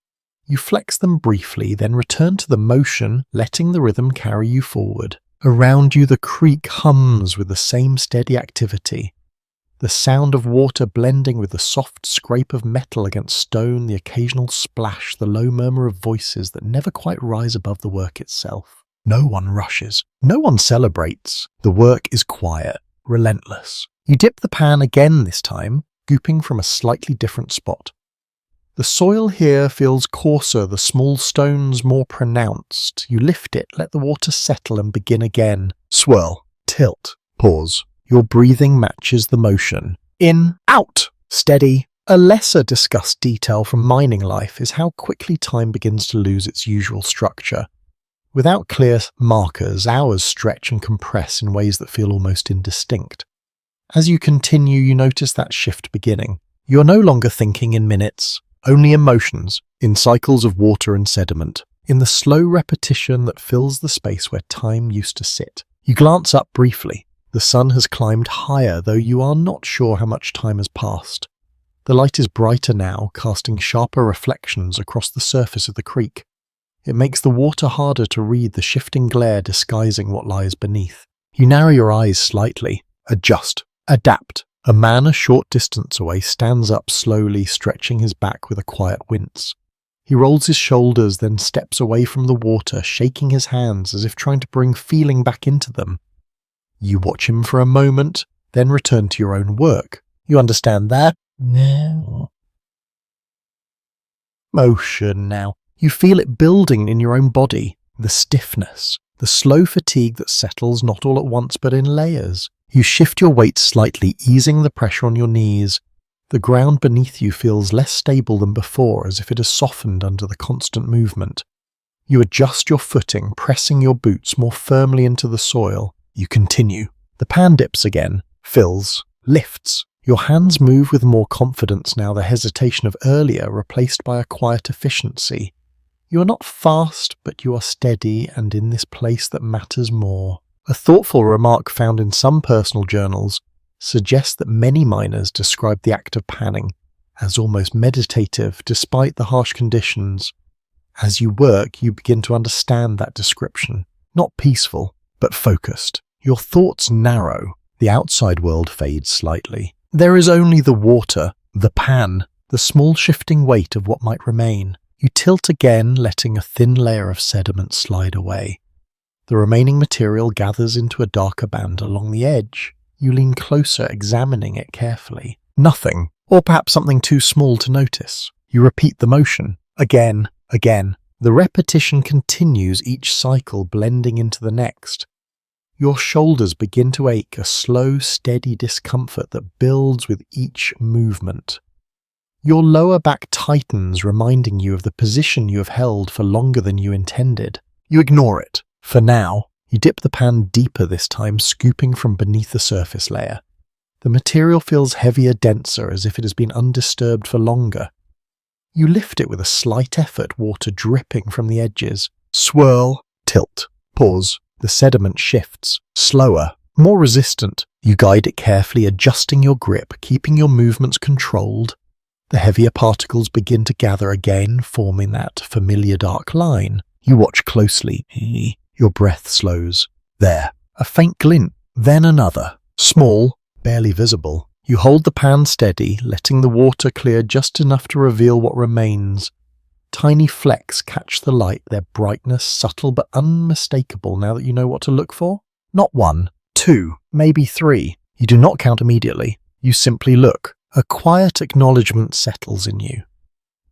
You flex them briefly, then return to the motion, letting the rhythm carry you forward. Around you, the creek hums with the same steady activity. The sound of water blending with the soft scrape of metal against stone, the occasional splash, the low murmur of voices that never quite rise above the work itself. No one rushes. No one celebrates. The work is quiet, relentless. You dip the pan again this time, scooping from a slightly different spot. The soil here feels coarser, the small stones more pronounced. You lift it, let the water settle, and begin again. Swirl, tilt, pause. Your breathing matches the motion. In, out, steady. A lesser discussed detail from mining life is how quickly time begins to lose its usual structure. Without clear markers, hours stretch and compress in ways that feel almost indistinct. As you continue, you notice that shift beginning. You're no longer thinking in minutes. Only emotions, in cycles of water and sediment, in the slow repetition that fills the space where time used to sit. You glance up briefly. The sun has climbed higher, though you are not sure how much time has passed. The light is brighter now, casting sharper reflections across the surface of the creek. It makes the water harder to read, the shifting glare disguising what lies beneath. You narrow your eyes slightly, adjust, adapt. A man a short distance away stands up slowly, stretching his back with a quiet wince. He rolls his shoulders, then steps away from the water, shaking his hands as if trying to bring feeling back into them. You watch him for a moment, then return to your own work. You understand that? No. Motion now. You feel it building in your own body. The stiffness, the slow fatigue that settles not all at once but in layers. You shift your weight slightly, easing the pressure on your knees. The ground beneath you feels less stable than before, as if it has softened under the constant movement. You adjust your footing, pressing your boots more firmly into the soil. You continue. The pan dips again, fills, lifts. Your hands move with more confidence now, the hesitation of earlier replaced by a quiet efficiency. You are not fast, but you are steady and in this place that matters more. A thoughtful remark found in some personal journals suggests that many miners describe the act of panning as almost meditative despite the harsh conditions. As you work, you begin to understand that description. Not peaceful, but focused. Your thoughts narrow. The outside world fades slightly. There is only the water, the pan, the small shifting weight of what might remain. You tilt again, letting a thin layer of sediment slide away. The remaining material gathers into a darker band along the edge. You lean closer, examining it carefully. Nothing, or perhaps something too small to notice. You repeat the motion. Again. The repetition continues, each cycle blending into the next. Your shoulders begin to ache, a slow, steady discomfort that builds with each movement. Your lower back tightens, reminding you of the position you have held for longer than you intended. You ignore it. For now, you dip the pan deeper this time, scooping from beneath the surface layer. The material feels heavier, denser, as if it has been undisturbed for longer. You lift it with a slight effort, water dripping from the edges. Swirl, tilt, pause. The sediment shifts, slower, more resistant. You guide it carefully, adjusting your grip, keeping your movements controlled. The heavier particles begin to gather again, forming that familiar dark line. You watch closely. Your breath slows. There, a faint glint, then another. Small, barely visible. You hold the pan steady, letting the water clear just enough to reveal what remains. Tiny flecks catch the light, their brightness subtle but unmistakable now that you know what to look for. Not 1, 2, maybe 3. You do not count immediately. You simply look. A quiet acknowledgement settles in you.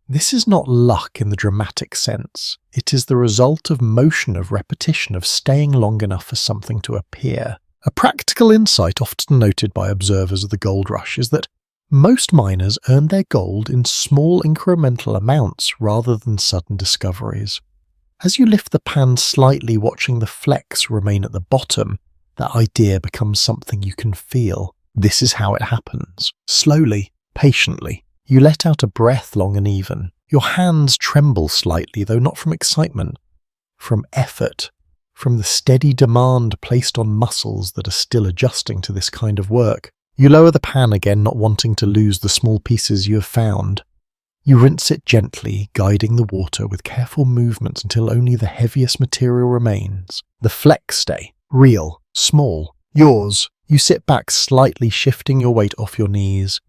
This is not luck in the dramatic sense. It is the result of motion, of repetition, of staying long enough for something to appear. A practical insight often noted by observers of the gold rush is that most miners earn their gold in small incremental amounts rather than sudden discoveries. As you lift the pan slightly, watching the flecks remain at the bottom, that idea becomes something you can feel. This is how it happens. Slowly, patiently. You let out a breath long and even. Your hands tremble slightly, though not from excitement, from effort, from the steady demand placed on muscles that are still adjusting to this kind of work. You lower the pan again, not wanting to lose the small pieces you have found. You rinse it gently, guiding the water with careful movements until only the heaviest material remains. The flecks stay, real, small, yours. You sit back slightly, shifting your weight off your knees.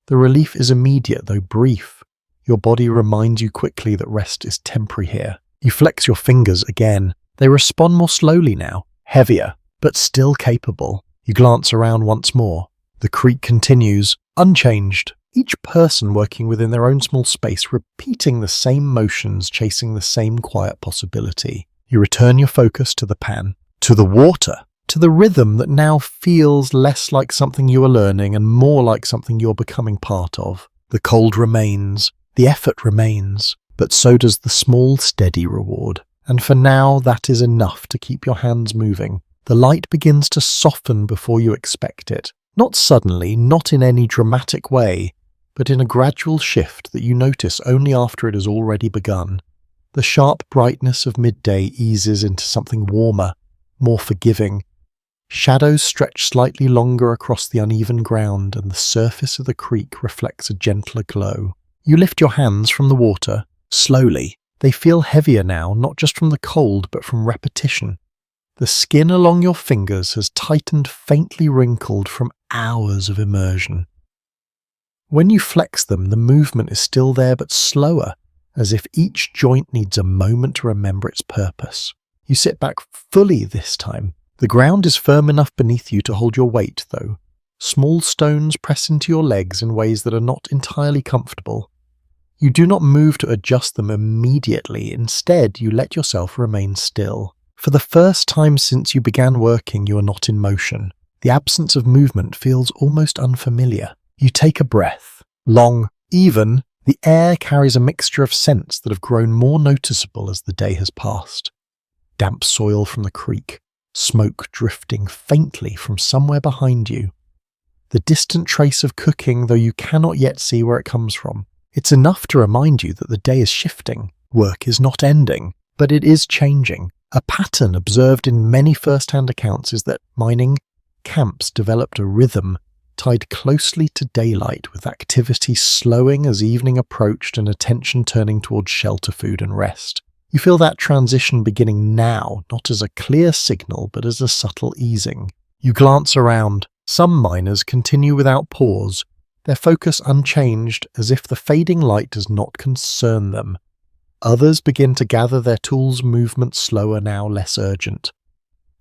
The relief is immediate, though brief. Your body reminds you quickly that rest is temporary here. You flex your fingers again. They respond more slowly now, heavier, but still capable. You glance around once more. The creek continues, unchanged. Each person working within their own small space, repeating the same motions, chasing the same quiet possibility. You return your focus to the pan, to the water, to the rhythm that now feels less like something you are learning and more like something you're becoming part of. The cold remains, the effort remains, but so does the small, steady reward. And for now, that is enough to keep your hands moving. The light begins to soften before you expect it. Not suddenly, not in any dramatic way, but in a gradual shift that you notice only after it has already begun. The sharp brightness of midday eases into something warmer, more forgiving. Shadows stretch slightly longer across the uneven ground, and the surface of the creek reflects a gentler glow. You lift your hands from the water, slowly. They feel heavier now, not just from the cold, but from repetition. The skin along your fingers has tightened, faintly wrinkled from hours of immersion. When you flex them, the movement is still there but slower, as if each joint needs a moment to remember its purpose. You sit back fully this time. The ground is firm enough beneath you to hold your weight, though. Small stones press into your legs in ways that are not entirely comfortable. You do not move to adjust them immediately. Instead, you let yourself remain still. For the first time since you began working, you are not in motion. The absence of movement feels almost unfamiliar. You take a breath. Long, even, the air carries a mixture of scents that have grown more noticeable as the day has passed. Damp soil from the creek, smoke drifting faintly from somewhere behind you. The distant trace of cooking, though you cannot yet see where it comes from. It's enough to remind you that the day is shifting. Work is not ending, but it is changing. A pattern observed in many first-hand accounts is that mining camps developed a rhythm tied closely to daylight, with activity slowing as evening approached and attention turning towards shelter, food and rest. You feel that transition beginning now, not as a clear signal, but as a subtle easing. You glance around. Some miners continue without pause, their focus unchanged, as if the fading light does not concern them. Others begin to gather their tools, movement slower now, less urgent.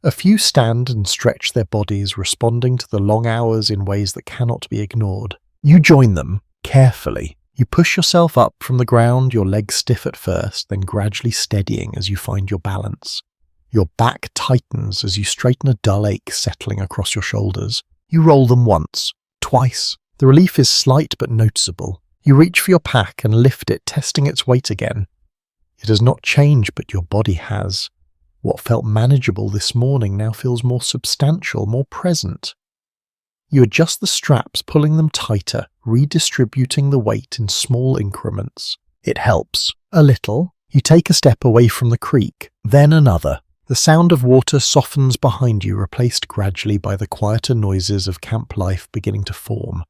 A few stand and stretch their bodies, responding to the long hours in ways that cannot be ignored. You join them, carefully. You push yourself up from the ground, your legs stiff at first, then gradually steadying as you find your balance. Your back tightens as you straighten a dull ache settling across your shoulders. You roll them once, twice. The relief is slight but noticeable. You reach for your pack and lift it, testing its weight again. It has not changed, but your body has. What felt manageable this morning now feels more substantial, more present. You adjust the straps, pulling them tighter, redistributing the weight in small increments. It helps. A little. You take a step away from the creek, then another. The sound of water softens behind you, replaced gradually by the quieter noises of camp life beginning to form.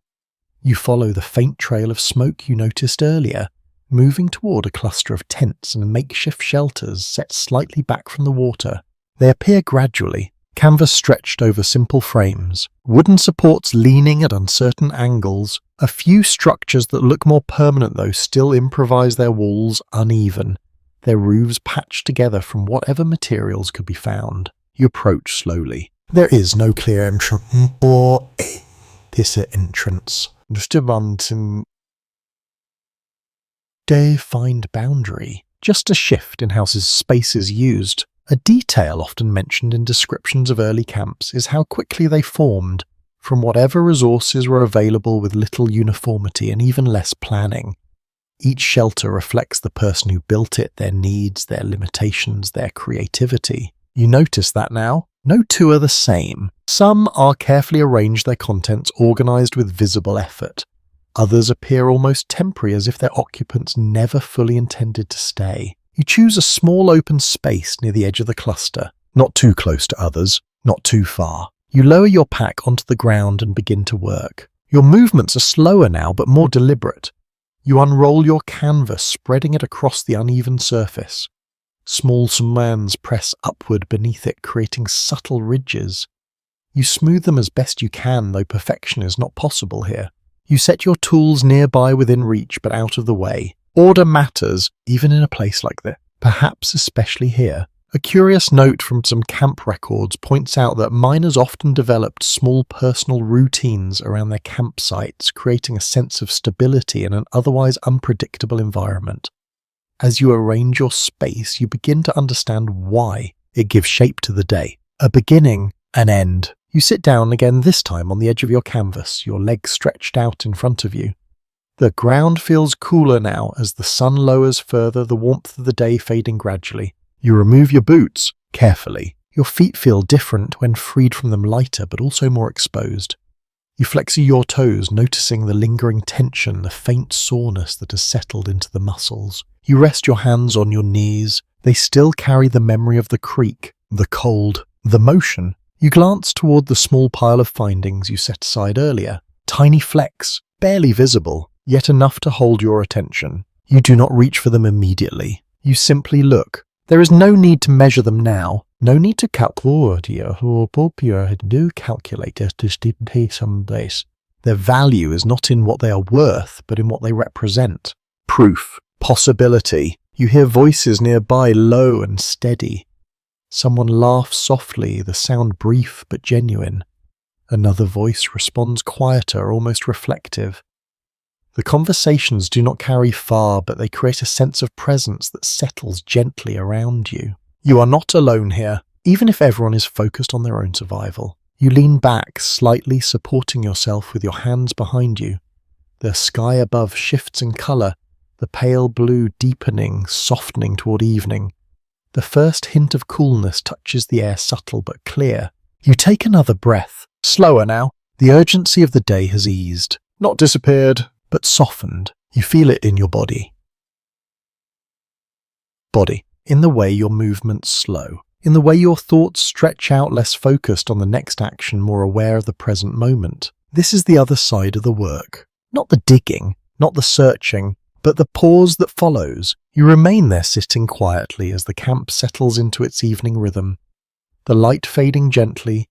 You follow the faint trail of smoke you noticed earlier, moving toward a cluster of tents and makeshift shelters set slightly back from the water. They appear gradually, canvas stretched over simple frames, wooden supports leaning at uncertain angles. A few structures that look more permanent, though, still improvise, their walls uneven, their roofs patched together from whatever materials could be found. You approach slowly. There is no clear entrance or this entrance. Just a defined boundary, just a shift in how space is used. A detail often mentioned in descriptions of early camps is how quickly they formed from whatever resources were available, with little uniformity and even less planning. Each shelter reflects the person who built it, their needs, their limitations, their creativity. You notice that now? No two are the same. Some are carefully arranged, their contents organized with visible effort. Others appear almost temporary, as if their occupants never fully intended to stay. You choose a small open space near the edge of the cluster, not too close to others, not too far. You lower your pack onto the ground and begin to work. Your movements are slower now, but more deliberate. You unroll your canvas, spreading it across the uneven surface. Small strands press upward beneath it, creating subtle ridges. You smooth them as best you can, though perfection is not possible here. You set your tools nearby, within reach, but out of the way. Order matters, even in a place like this, perhaps especially here. A curious note from some camp records points out that miners often developed small personal routines around their campsites, creating a sense of stability in an otherwise unpredictable environment. As you arrange your space, you begin to understand why. It gives shape to the day. A beginning, an end. You sit down again, this time on the edge of your canvas, your legs stretched out in front of you. The ground feels cooler now as the sun lowers further, the warmth of the day fading gradually. You remove your boots, carefully. Your feet feel different when freed from them, lighter but also more exposed. You flex your toes, noticing the lingering tension, the faint soreness that has settled into the muscles. You rest your hands on your knees. They still carry the memory of the creek, the cold, the motion. You glance toward the small pile of findings you set aside earlier. Tiny flecks, barely visible, yet enough to hold your attention. You do not reach for them immediately. You simply look. There is no need to measure them now. No need to calculate someplace. Their value is not in what they are worth, but in what they represent. Proof. Possibility. You hear voices nearby, low and steady. Someone laughs softly, the sound brief but genuine. Another voice responds quieter, almost reflective. The conversations do not carry far, but they create a sense of presence that settles gently around you. You are not alone here, even if everyone is focused on their own survival. You lean back, slightly supporting yourself with your hands behind you. The sky above shifts in colour, the pale blue deepening, softening toward evening. The first hint of coolness touches the air, subtle but clear. You take another breath, slower now. The urgency of the day has eased, not disappeared, but softened. You feel it in your body. In the way your movements slow. In the way your thoughts stretch out, less focused on the next action, more aware of the present moment. This is the other side of the work. Not the digging, not the searching, but the pause that follows. You remain there sitting quietly as the camp settles into its evening rhythm. The light fading gently,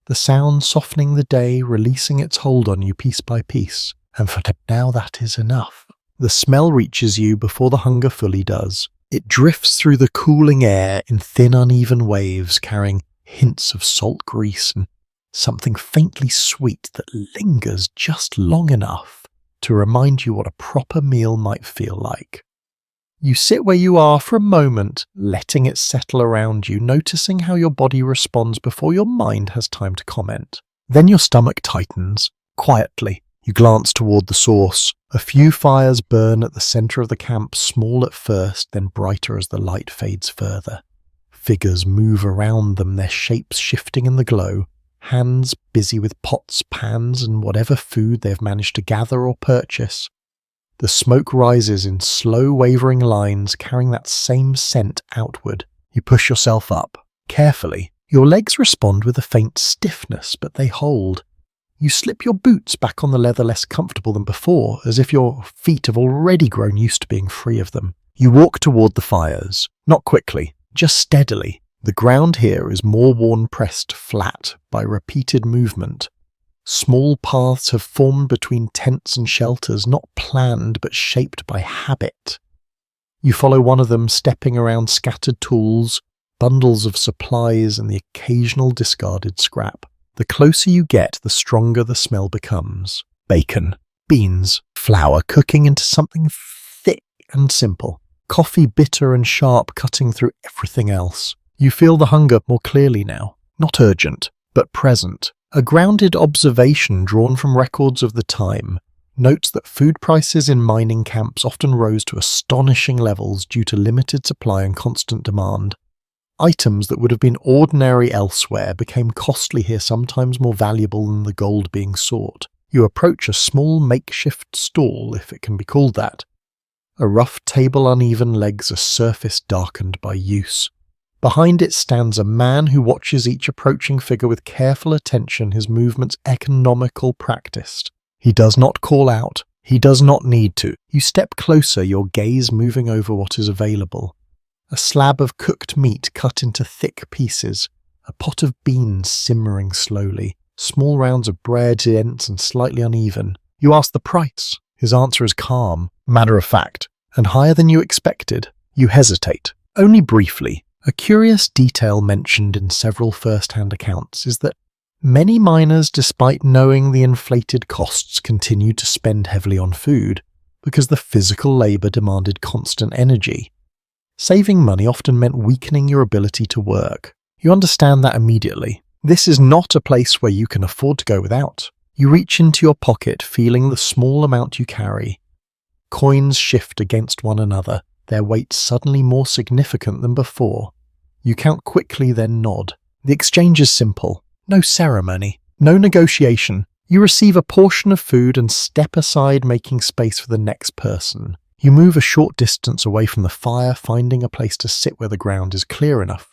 the sound softening the day, releasing its hold on you piece by piece. And for now that is enough. The smell reaches you before the hunger fully does. It drifts through the cooling air in thin uneven waves, carrying hints of salt grease and something faintly sweet that lingers just long enough to remind you what a proper meal might feel like. You sit where you are for a moment, letting it settle around you, noticing how your body responds before your mind has time to comment. Then your stomach tightens, quietly. You glance toward the source. A few fires burn at the center of the camp, small at first, then brighter as the light fades further. Figures move around them, their shapes shifting in the glow. Hands busy with pots, pans, and whatever food they've managed to gather or purchase. The smoke rises in slow, wavering lines, carrying that same scent outward. You push yourself up. Carefully. Your legs respond with a faint stiffness, but they hold. You slip your boots back on the leather, less comfortable than before, as if your feet have already grown used to being free of them. You walk toward the fires. Not quickly, just steadily. The ground here is more worn-pressed flat by repeated movement. Small paths have formed between tents and shelters, not planned but shaped by habit. You follow one of them, stepping around scattered tools, bundles of supplies, and the occasional discarded scrap. The closer you get, the stronger the smell becomes. Bacon, beans, flour cooking into something thick and simple. Coffee bitter and sharp, cutting through everything else. You feel the hunger more clearly now. Not urgent, but present. A grounded observation drawn from records of the time notes that food prices in mining camps often rose to astonishing levels due to limited supply and constant demand. Items that would have been ordinary elsewhere became costly here, sometimes more valuable than the gold being sought. You approach a small makeshift stall, if it can be called that. A rough table, uneven legs, a surface darkened by use. Behind it stands a man who watches each approaching figure with careful attention, his movements economical, practiced. He does not call out. He does not need to. You step closer, your gaze moving over what is available. A slab of cooked meat cut into thick pieces, a pot of beans simmering slowly, small rounds of bread, dense and slightly uneven. You ask the price. His answer is calm, matter of fact, and higher than you expected. You hesitate, only briefly. A curious detail mentioned in several first-hand accounts is that many miners, despite knowing the inflated costs, continued to spend heavily on food because the physical labour demanded constant energy. Saving money often meant weakening your ability to work. You understand that immediately. This is not a place where you can afford to go without. You reach into your pocket, feeling the small amount you carry. Coins shift against one another, their weight suddenly more significant than before. You count quickly, then nod. The exchange is simple. No ceremony. No negotiation. You receive a portion of food and step aside, making space for the next person. You move a short distance away from the fire, finding a place to sit where the ground is clear enough.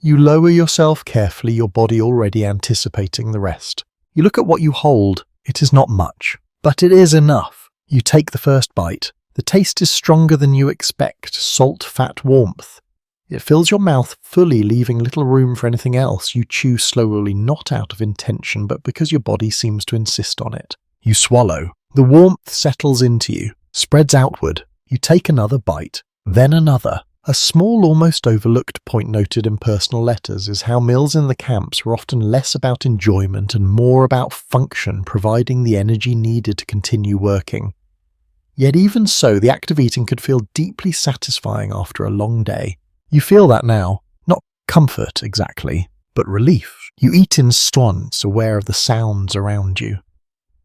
You lower yourself carefully, your body already anticipating the rest. You look at what you hold. It is not much, but it is enough. You take the first bite. The taste is stronger than you expect, salt, fat, warmth. It fills your mouth fully, leaving little room for anything else. You chew slowly, not out of intention, but because your body seems to insist on it. You swallow. The warmth settles into you, spreads outward. You take another bite, then another. A small, almost overlooked point noted in personal letters is how meals in the camps were often less about enjoyment and more about function, providing the energy needed to continue working. Yet even so, the act of eating could feel deeply satisfying after a long day. You feel that now. Not comfort, exactly, but relief. You eat in stillness, aware of the sounds around you.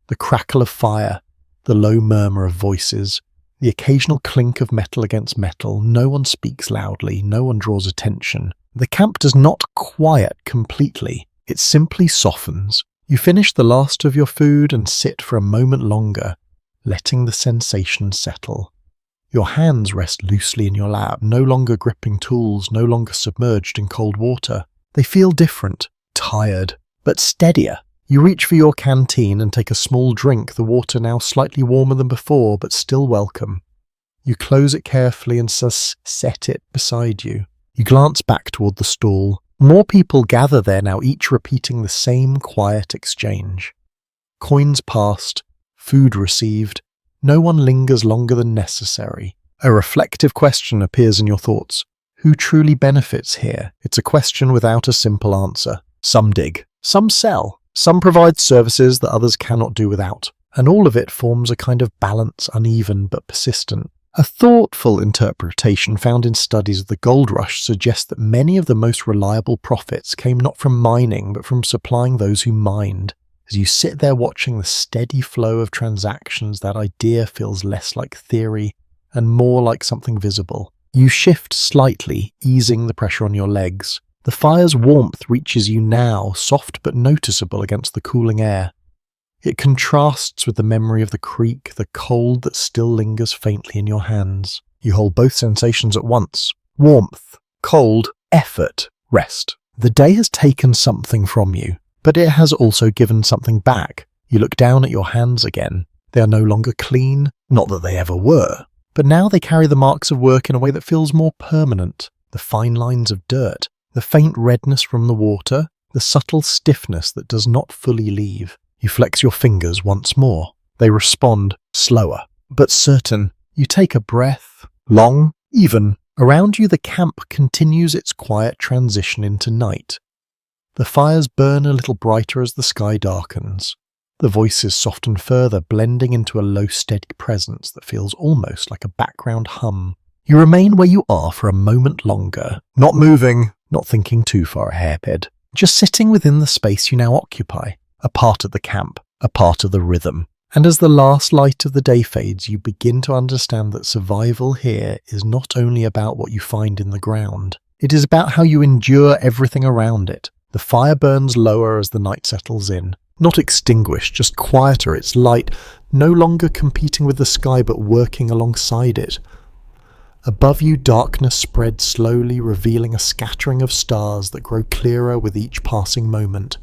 The crackle of fire, the low murmur of voices, the occasional clink of metal against metal. No one speaks loudly, no one draws attention. The camp does not quiet completely, it simply softens. You finish the last of your food and sit for a moment longer, letting the sensation settle. Your hands rest loosely in your lap, no longer gripping tools, no longer submerged in cold water. They feel different, tired, but steadier. You reach for your canteen and take a small drink, the water now slightly warmer than before, but still welcome. You close it carefully and set it beside you. You glance back toward the stall. More people gather there now, each repeating the same quiet exchange. Coins passed, food received. No one lingers longer than necessary. A reflective question appears in your thoughts. Who truly benefits here? It's a question without a simple answer. Some dig, some sell, some provide services that others cannot do without, and all of it forms a kind of balance, uneven but persistent. A thoughtful interpretation found in studies of the gold rush suggests that many of the most reliable profits came not from mining but from supplying those who mined. As you sit there watching the steady flow of transactions, that idea feels less like theory and more like something visible. You shift slightly, easing the pressure on your legs. The fire's warmth reaches you now, soft but noticeable against the cooling air. It contrasts with the memory of the creek, the cold that still lingers faintly in your hands. You hold both sensations at once. Warmth, cold, effort, rest. The day has taken something from you, but it has also given something back. You look down at your hands again. They are no longer clean, not that they ever were, but now they carry the marks of work in a way that feels more permanent. The fine lines of dirt, the faint redness from the water, the subtle stiffness that does not fully leave. You flex your fingers once more. They respond, slower, but certain. You take a breath, long, even. Around you the camp continues its quiet transition into night. The fires burn a little brighter as the sky darkens. The voices soften further, blending into a low, steady presence that feels almost like a background hum. You remain where you are for a moment longer, not moving, not thinking too far ahead, just sitting within the space you now occupy, a part of the camp, a part of the rhythm. And as the last light of the day fades, you begin to understand that survival here is not only about what you find in the ground, it is about how you endure everything around it. The fire burns lower as the night settles in. Not extinguished, just quieter, its light no longer competing with the sky but working alongside it. Above you darkness spreads slowly, revealing a scattering of stars that grow clearer with each passing moment.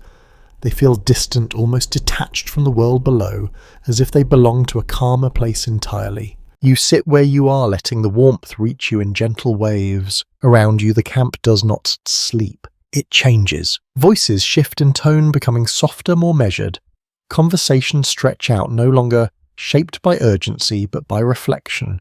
They feel distant, almost detached from the world below, as if they belong to a calmer place entirely. You sit where you are, letting the warmth reach you in gentle waves. Around you the camp does not sleep. It changes. Voices shift in tone, becoming softer, more measured. Conversations stretch out, no longer shaped by urgency, but by reflection.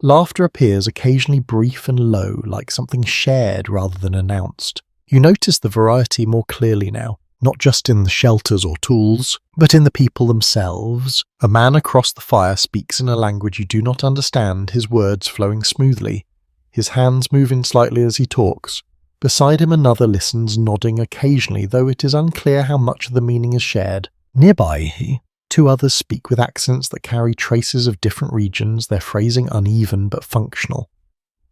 Laughter appears, occasionally brief and low, like something shared rather than announced. You notice the variety more clearly now, not just in the shelters or tools, but in the people themselves. A man across the fire speaks in a language you do not understand, his words flowing smoothly. His hands move in slightly as he talks. Beside him another listens, nodding occasionally, though it is unclear how much of the meaning is shared. Nearby, two others speak with accents that carry traces of different regions, their phrasing uneven but functional.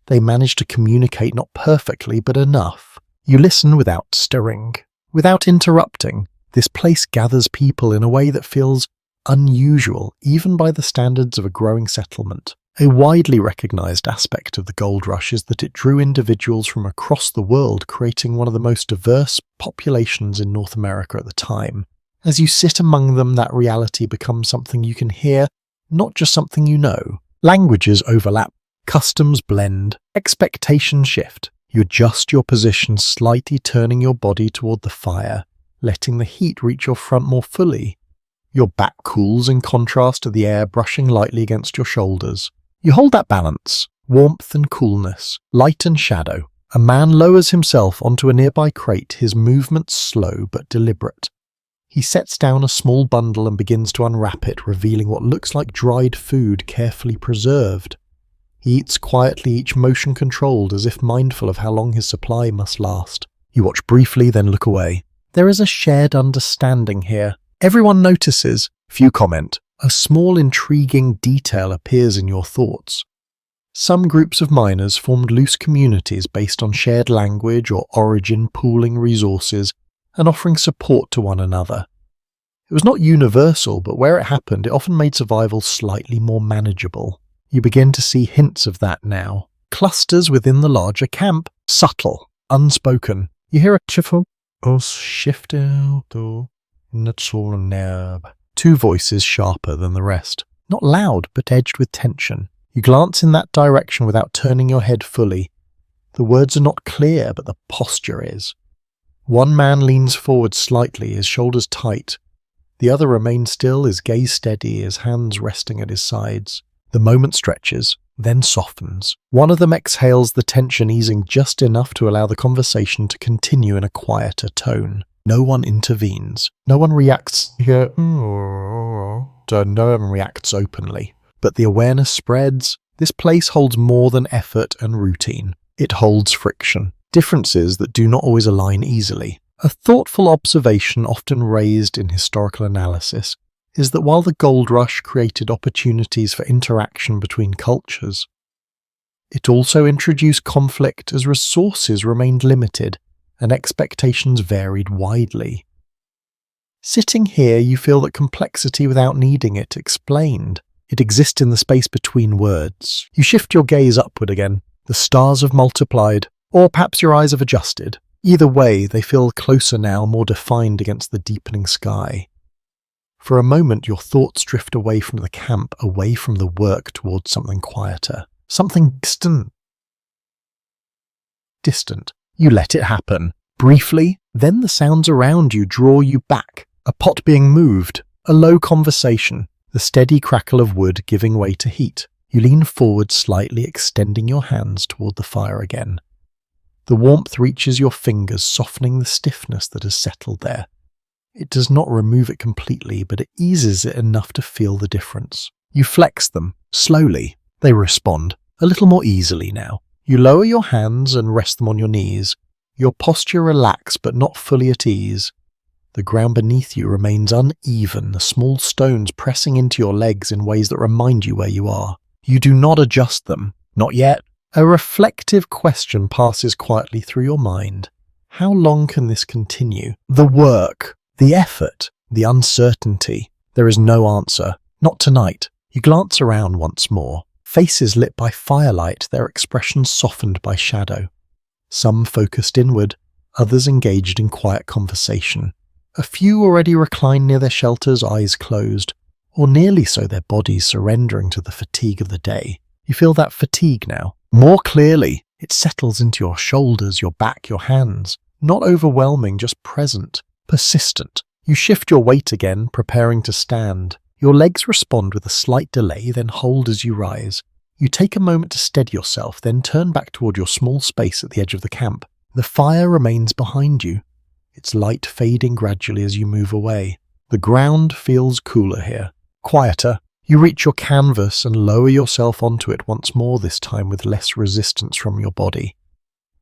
They manage to communicate not perfectly, but enough. You listen without stirring, without interrupting. This place gathers people in a way that feels unusual, even by the standards of a growing settlement. A widely recognized aspect of the gold rush is that it drew individuals from across the world, creating one of the most diverse populations in North America at the time. As you sit among them, that reality becomes something you can hear, not just something you know. Languages overlap, customs blend, expectations shift. You adjust your position slightly, turning your body toward the fire, letting the heat reach your front more fully. Your back cools in contrast to the air brushing lightly against your shoulders. You hold that balance, warmth and coolness, light and shadow. A man lowers himself onto a nearby crate, his movements slow but deliberate. He sets down a small bundle and begins to unwrap it, revealing what looks like dried food carefully preserved. He eats quietly, each motion controlled, as if mindful of how long his supply must last. You watch briefly, then look away. There is a shared understanding here. Everyone notices, few comment. A small intriguing detail appears in your thoughts. Some groups of miners formed loose communities based on shared language or origin, pooling resources and offering support to one another. It was not universal, but where it happened, it often made survival slightly more manageable. You begin to see hints of that now. Clusters within the larger camp, subtle, unspoken. You hear a chiffle, shift out, two voices sharper than the rest. Not loud, but edged with tension. You glance in that direction without turning your head fully. The words are not clear, but the posture is. One man leans forward slightly, his shoulders tight. The other remains still, his gaze steady, his hands resting at his sides. The moment stretches, then softens. One of them exhales, the tension easing just enough to allow the conversation to continue in a quieter tone. No one intervenes. No one reacts here. No one reacts openly. But the awareness spreads. This place holds more than effort and routine. It holds friction. Differences that do not always align easily. A thoughtful observation often raised in historical analysis is that while the gold rush created opportunities for interaction between cultures, it also introduced conflict as resources remained limited and expectations varied widely. Sitting here, you feel that complexity without needing it explained. It exists in the space between words. You shift your gaze upward again. The stars have multiplied, or perhaps your eyes have adjusted. Either way, they feel closer now, more defined against the deepening sky. For a moment, your thoughts drift away from the camp, away from the work towards something quieter, something distant. You let it happen. Briefly, then the sounds around you draw you back. A pot being moved, a low conversation, the steady crackle of wood giving way to heat. You lean forward slightly, extending your hands toward the fire again. The warmth reaches your fingers, softening the stiffness that has settled there. It does not remove it completely, but it eases it enough to feel the difference. You flex them, slowly. They respond, a little more easily now. You lower your hands and rest them on your knees. Your posture relaxed but not fully at ease. The ground beneath you remains uneven, the small stones pressing into your legs in ways that remind you where you are. You do not adjust them. Not yet. A reflective question passes quietly through your mind. How long can this continue? The work, the effort, the uncertainty. There is no answer. Not tonight. You glance around once more. Faces lit by firelight, their expressions softened by shadow. Some focused inward, others engaged in quiet conversation. A few already reclined near their shelters, eyes closed, or nearly so, their bodies surrendering to the fatigue of the day. You feel that fatigue now. More clearly, it settles into your shoulders, your back, your hands. Not overwhelming, just present, persistent. You shift your weight again, preparing to stand. Your legs respond with a slight delay, then hold as you rise. You take a moment to steady yourself, then turn back toward your small space at the edge of the camp. The fire remains behind you, its light fading gradually as you move away. The ground feels cooler here, quieter. You reach your canvas and lower yourself onto it once more, this time with less resistance from your body.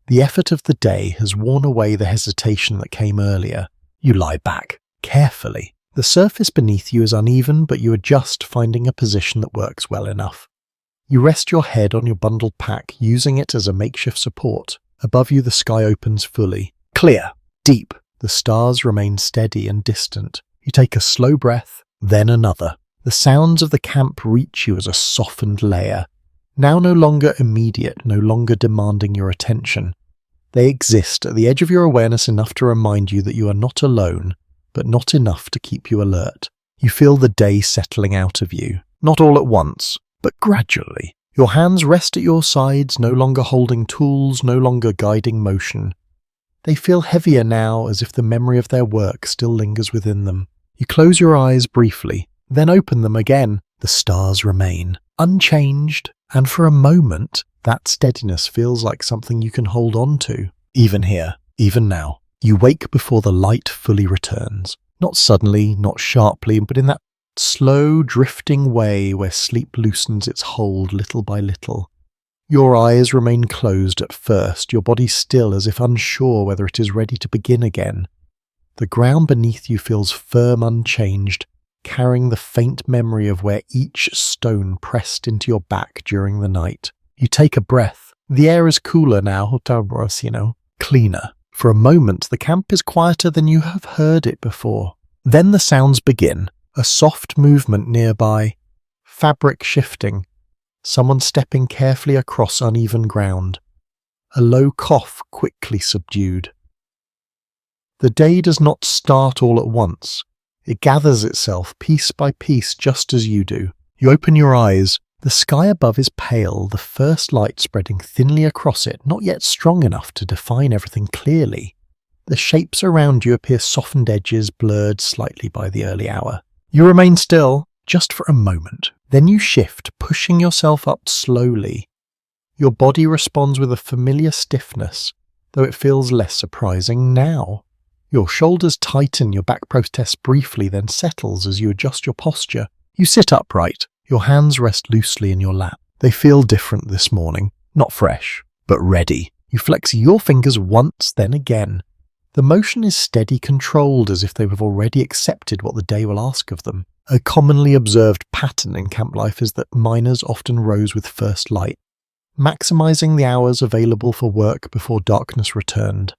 The effort of the day has worn away the hesitation that came earlier. You lie back, carefully. The surface beneath you is uneven, but you adjust, finding a position that works well enough. You rest your head on your bundled pack, using it as a makeshift support. Above you the sky opens fully. Clear, deep. The stars remain steady and distant. You take a slow breath, then another. The sounds of the camp reach you as a softened layer. now no longer immediate, no longer demanding your attention. They exist at the edge of your awareness enough to remind you that you are not alone, but not enough to keep you alert. You feel the day settling out of you, not all at once, but gradually. Your hands rest at your sides, no longer holding tools, no longer guiding motion. They feel heavier now, as if the memory of their work still lingers within them. You close your eyes briefly, then open them again. The stars remain, unchanged, and for a moment, that steadiness feels like something you can hold on to. Even here, even now. You wake before the light fully returns. Not suddenly, not sharply, but in that slow, drifting way where sleep loosens its hold little by little. Your eyes remain closed at first, your body still as if unsure whether it is ready to begin again. The ground beneath you feels firm, unchanged, carrying the faint memory of where each stone pressed into your back during the night. You take a breath. The air is cooler now, cleaner. For a moment, the camp is quieter than you have heard it before. Then the sounds begin. A soft movement nearby, fabric shifting, someone stepping carefully across uneven ground, a low cough quickly subdued. The day does not start all at once. It gathers itself piece by piece just as you do. You open your eyes. The sky above is pale, the first light spreading thinly across it, not yet strong enough to define everything clearly. The shapes around you appear softened edges, blurred slightly by the early hour. You remain still, just for a moment. Then you shift, pushing yourself up slowly. Your body responds with a familiar stiffness, though it feels less surprising now. Your shoulders tighten, your back protests briefly, then settles as you adjust your posture. You sit upright. Your hands rest loosely in your lap. They feel different this morning, not fresh, but ready. You flex your fingers once, then again. The motion is steady, controlled, as if they have already accepted what the day will ask of them. A commonly observed pattern in camp life is that miners often rose with first light, maximizing the hours available for work before darkness returned.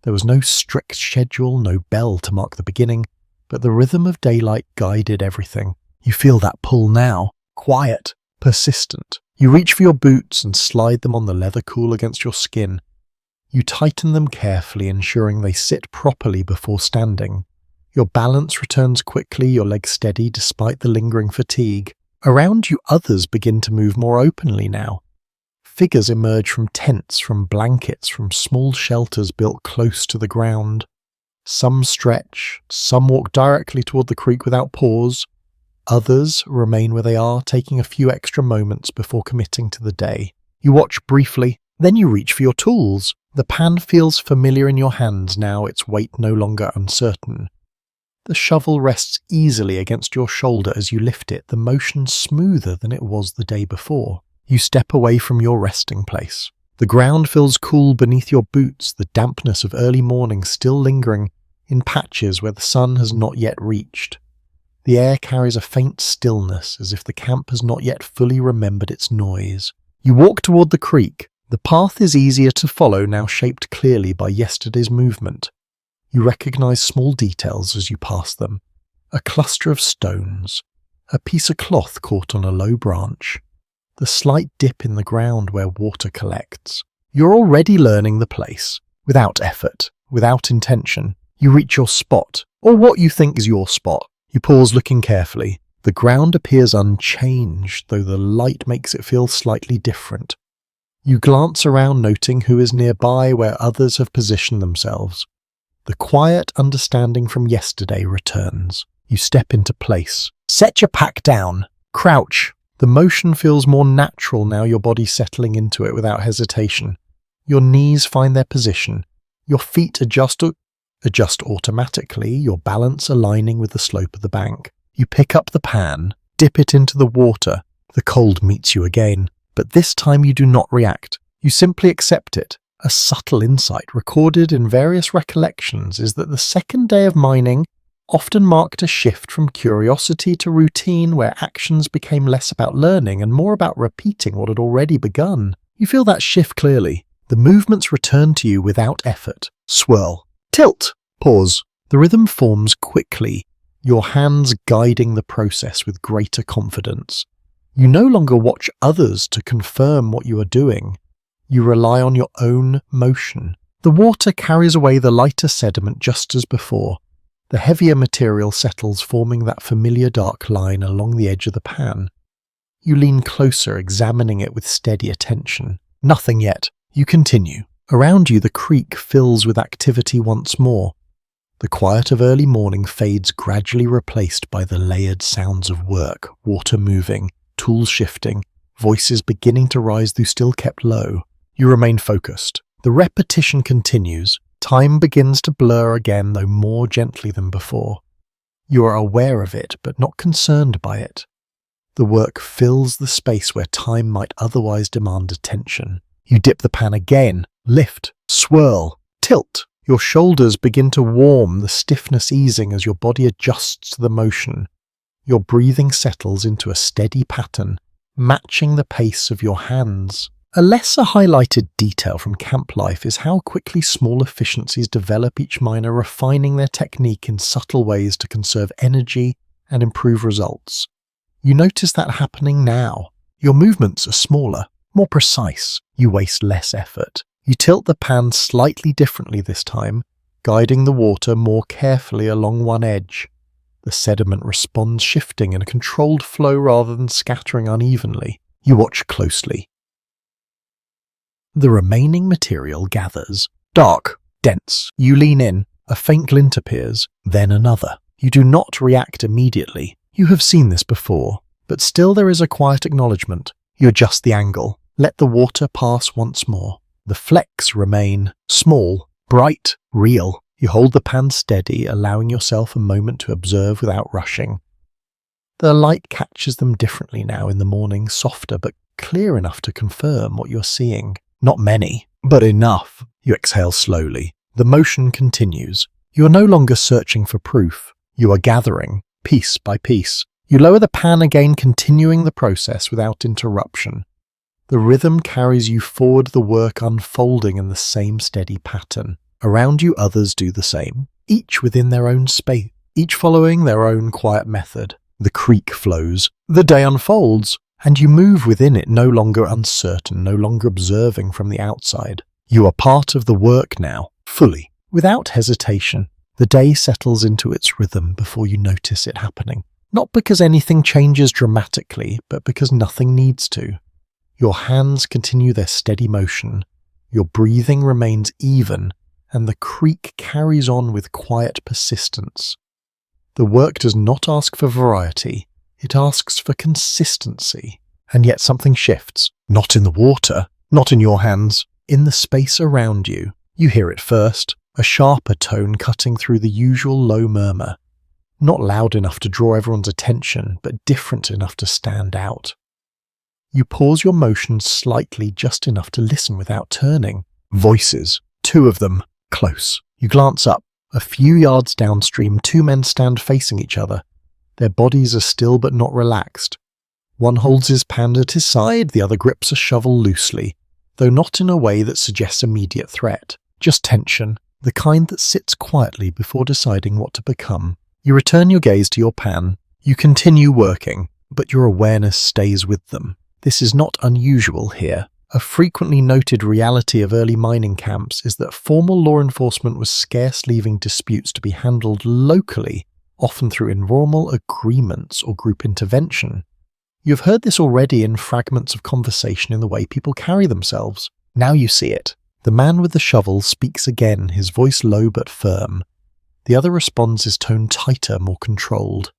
There was no strict schedule, no bell to mark the beginning, but the rhythm of daylight guided everything. You feel that pull now, quiet, persistent. You reach for your boots and slide them on the leather cool against your skin. You tighten them carefully, ensuring they sit properly before standing. Your balance returns quickly, your legs steady despite the lingering fatigue. Around you, others begin to move more openly now. Figures emerge from tents, from blankets, from small shelters built close to the ground. Some stretch, some walk directly toward the creek without pause. Others remain where they are, taking a few extra moments before committing to the day. You watch briefly, then you reach for your tools. The pan feels familiar in your hands now, its weight no longer uncertain. The shovel rests easily against your shoulder as you lift it, the motion smoother than it was the day before. You step away from your resting place. The ground feels cool beneath your boots, the dampness of early morning still lingering in patches where the sun has not yet reached. The air carries a faint stillness, as if the camp has not yet fully remembered its noise. You walk toward the creek. The path is easier to follow, now shaped clearly by yesterday's movement. You recognize small details as you pass them. A cluster of stones, a piece of cloth caught on a low branch, the slight dip in the ground where water collects. You're already learning the place. Without effort, without intention, you reach your spot, or what you think is your spot. You pause, looking carefully. The ground appears unchanged, though the light makes it feel slightly different. You glance around, noting who is nearby, where others have positioned themselves. The quiet understanding from yesterday returns. You step into place. Set your pack down. Crouch. The motion feels more natural now, your body settling into it without hesitation. Your knees find their position. Your feet adjust automatically, your balance aligning with the slope of the bank. You pick up the pan, dip it into the water. The cold meets you again, but this time you do not react. You simply accept it. A subtle insight recorded in various recollections is that the second day of mining often marked a shift from curiosity to routine, where actions became less about learning and more about repeating what had already begun. You feel that shift clearly. The movements return to you without effort. Swirl. Tilt. Pause. The rhythm forms quickly, your hands guiding the process with greater confidence. You no longer watch others to confirm what you are doing. You rely on your own motion. The water carries away the lighter sediment just as before. The heavier material settles, forming that familiar dark line along the edge of the pan. You lean closer, examining it with steady attention. Nothing yet. You continue. Around you, the creek fills with activity once more. The quiet of early morning fades, gradually replaced by the layered sounds of work, water moving, tools shifting, voices beginning to rise though still kept low. You remain focused. The repetition continues. Time begins to blur again, though more gently than before. You are aware of it, but not concerned by it. The work fills the space where time might otherwise demand attention. You dip the pan again, lift, swirl, tilt. Your shoulders begin to warm, the stiffness easing as your body adjusts to the motion. Your breathing settles into a steady pattern, matching the pace of your hands. A lesser highlighted detail from camp life is how quickly small efficiencies develop, each miner refining their technique in subtle ways to conserve energy and improve results. You notice that happening now. Your movements are smaller, more precise. You waste less effort. You tilt the pan slightly differently this time, guiding the water more carefully along one edge. The sediment responds, shifting in a controlled flow rather than scattering unevenly. You watch closely. The remaining material gathers. Dark, dense. You lean in. A faint glint appears, then another. You do not react immediately. You have seen this before, but still there is a quiet acknowledgement. You adjust the angle. Let the water pass once more. The flecks remain small, bright, real. You hold the pan steady, allowing yourself a moment to observe without rushing. The light catches them differently now in the morning, softer but clear enough to confirm what you're seeing. Not many, but enough. You exhale slowly. The motion continues. You are no longer searching for proof. You are gathering, piece by piece. You lower the pan again, continuing the process without interruption. The rhythm carries you forward, the work unfolding in the same steady pattern. Around you, others do the same, each within their own space, each following their own quiet method. The creek flows. The day unfolds. And you move within it, no longer uncertain, no longer observing from the outside. You are part of the work now, fully, without hesitation. The day settles into its rhythm before you notice it happening. Not because anything changes dramatically, but because nothing needs to. Your hands continue their steady motion. Your breathing remains even, and the creek carries on with quiet persistence. The work does not ask for variety. It asks for consistency, and yet something shifts. Not in the water, not in your hands, in the space around you. You hear it first, a sharper tone cutting through the usual low murmur. Not loud enough to draw everyone's attention, but different enough to stand out. You pause your motion slightly, just enough to listen without turning. Voices, 2 of them, close. You glance up. A few yards downstream, 2 men stand facing each other. Their bodies are still but not relaxed. One holds his pan at his side, the other grips a shovel loosely, though not in a way that suggests immediate threat. Just tension, the kind that sits quietly before deciding what to become. You return your gaze to your pan. You continue working, but your awareness stays with them. This is not unusual here. A frequently noted reality of early mining camps is that formal law enforcement was scarce, leaving disputes to be handled locally, often through informal agreements or group intervention. You've heard this already in fragments of conversation in the way people carry themselves. Now you see it. The man with the shovel speaks again, his voice low but firm. The other responds, his tone tighter, more controlled.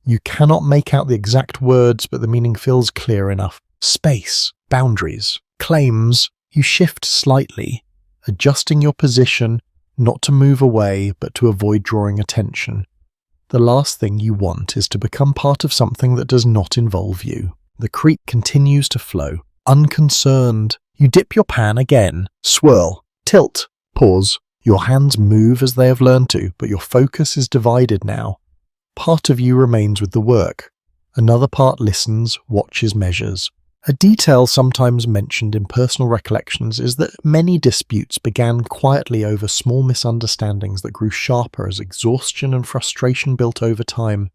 You cannot make out the exact words, but the meaning feels clear enough. Space, boundaries, claims. You shift slightly, adjusting your position, not to move away, but to avoid drawing attention. The last thing you want is to become part of something that does not involve you. The creek continues to flow, unconcerned. You dip your pan again, swirl, tilt, pause. Your hands move as they have learned to, but your focus is divided now. Part of you remains with the work. Another part listens, watches, measures. A detail sometimes mentioned in personal recollections is that many disputes began quietly over small misunderstandings that grew sharper as exhaustion and frustration built over time.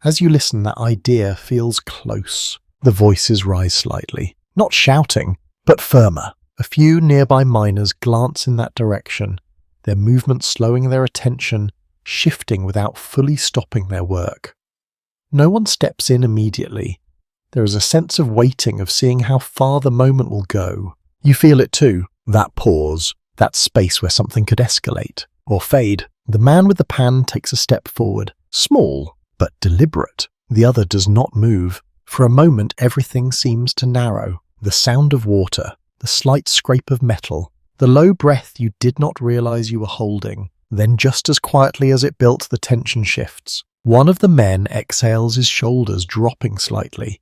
As you listen, that idea feels close. The voices rise slightly, not shouting, but firmer. A few nearby miners glance in that direction, their movements slowing their attention, shifting without fully stopping their work. No one steps in immediately. There is a sense of waiting, of seeing how far the moment will go. You feel it too, that pause, that space where something could escalate or fade. The man with the pan takes a step forward, small but deliberate. The other does not move. For a moment everything seems to narrow. The sound of water, the slight scrape of metal, the low breath you did not realize you were holding. Then just as quietly as it built, the tension shifts. One of the men exhales, his shoulders dropping slightly.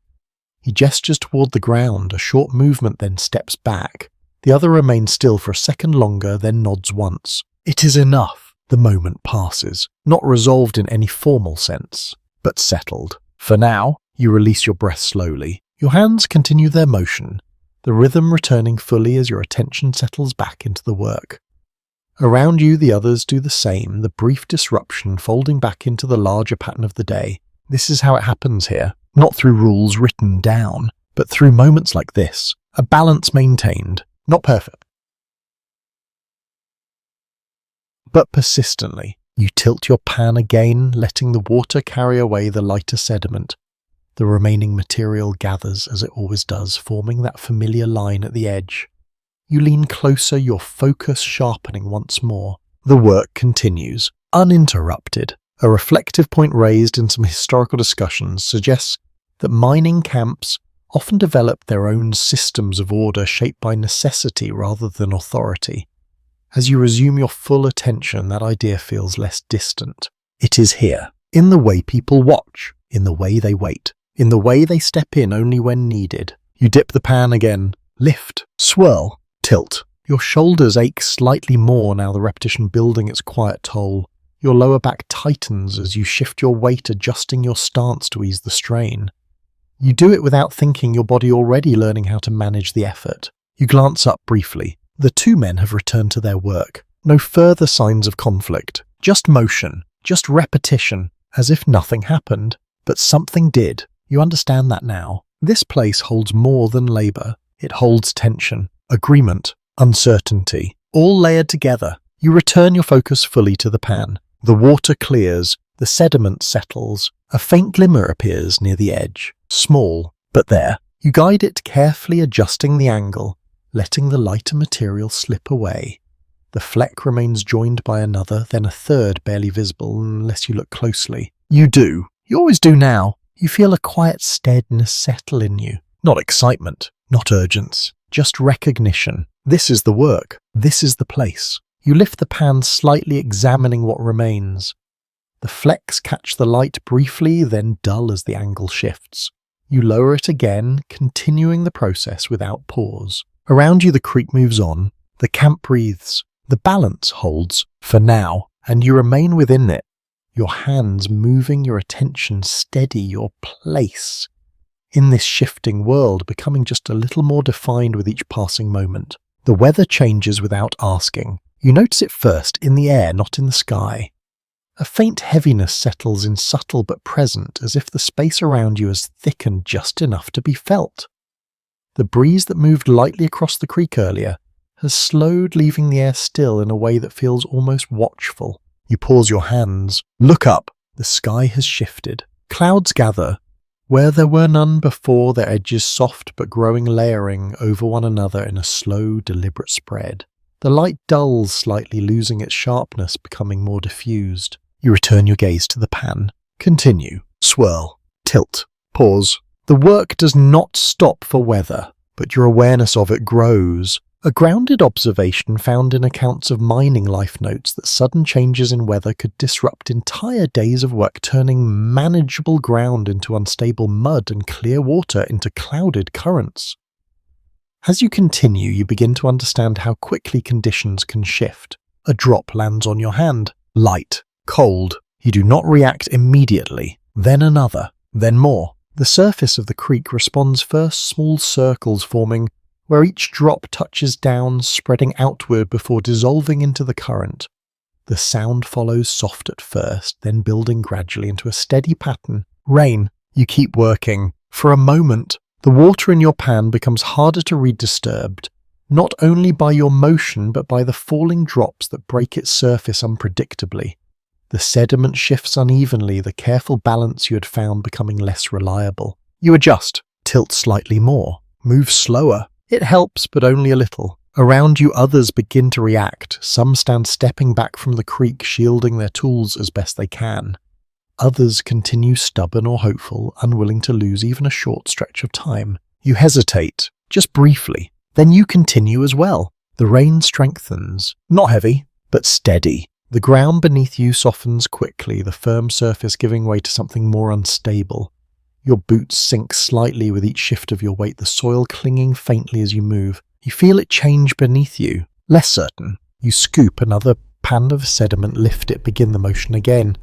He gestures toward the ground, a short movement, then steps back. The other remains still for a second longer, then nods once. It is enough. The moment passes, not resolved in any formal sense, but settled. For now, you release your breath slowly. Your hands continue their motion, the rhythm returning fully as your attention settles back into the work. Around you, the others do the same, the brief disruption folding back into the larger pattern of the day. This is how it happens here, not through rules written down, but through moments like this, a balance maintained, not perfect, but persistently. You tilt your pan again, letting the water carry away the lighter sediment. The remaining material gathers as it always does, forming that familiar line at the edge. You lean closer, your focus sharpening once more. The work continues, uninterrupted. A reflective point raised in some historical discussions suggests that mining camps often developed their own systems of order shaped by necessity rather than authority. As you resume your full attention, that idea feels less distant. It is here, in the way people watch, in the way they wait, in the way they step in only when needed. You dip the pan again, lift, swirl, tilt. Your shoulders ache slightly more now, the repetition building its quiet toll. Your lower back tightens as you shift your weight, adjusting your stance to ease the strain. You do it without thinking, your body already learning how to manage the effort. You glance up briefly. The two men have returned to their work. No further signs of conflict. Just motion. Just repetition. As if nothing happened. But something did. You understand that now. This place holds more than labor. It holds tension, agreement, uncertainty, all layered together. You return your focus fully to the pan. The water clears. The sediment settles. A faint glimmer appears near the edge. Small, but there. You guide it carefully, adjusting the angle, letting the lighter material slip away. The fleck remains joined by another, then a third barely visible unless you look closely. You do. You always do now. You feel a quiet steadiness settle in you. Not excitement, not urgency, just recognition. This is the work. This is the place. You lift the pan slightly, examining what remains. The flecks catch the light briefly, then dull as the angle shifts. You lower it again, continuing the process without pause. Around you the creek moves on. The camp breathes. The balance holds, for now, and you remain within it. Your hands moving, your attention steady, your place in this shifting world becoming just a little more defined with each passing moment. The weather changes without asking. You notice it first in the air, not in the sky. A faint heaviness settles in, subtle but present, as if the space around you has thickened just enough to be felt. The breeze that moved lightly across the creek earlier has slowed, leaving the air still in a way that feels almost watchful. You pause your hands. Look up. The sky has shifted. Clouds gather. Where there were none before, their edges soft but growing, layering over one another in a slow, deliberate spread. The light dulls slightly, losing its sharpness, becoming more diffused. You return your gaze to the pan. Continue. Swirl. Tilt. Pause. The work does not stop for weather, but your awareness of it grows. A grounded observation found in accounts of mining life notes that sudden changes in weather could disrupt entire days of work, turning manageable ground into unstable mud and clear water into clouded currents. As you continue, you begin to understand how quickly conditions can shift. A drop lands on your hand. Light. Cold. You do not react immediately. Then another. Then more. The surface of the creek responds first, small circles forming where each drop touches down, spreading outward before dissolving into the current. The sound follows, soft at first, then building gradually into a steady pattern. Rain. You keep working. For a moment, The water in your pan becomes harder to read disturbed, not only by your motion but by the falling drops that break its surface unpredictably. The sediment shifts unevenly, the careful balance you had found becoming less reliable. You adjust, tilt slightly more, move slower. It helps, but only a little. Around you others begin to react. Some stand stepping back from the creek, shielding their tools as best they can. Others continue stubborn or hopeful, unwilling to lose even a short stretch of time. You hesitate, just briefly. Then you continue as well. The rain strengthens, not heavy, but steady. The ground beneath you softens quickly, the firm surface giving way to something more unstable. Your boots sink slightly with each shift of your weight, the soil clinging faintly as you move. You feel it change beneath you, less certain. You scoop another pan of sediment, lift it, begin the motion again.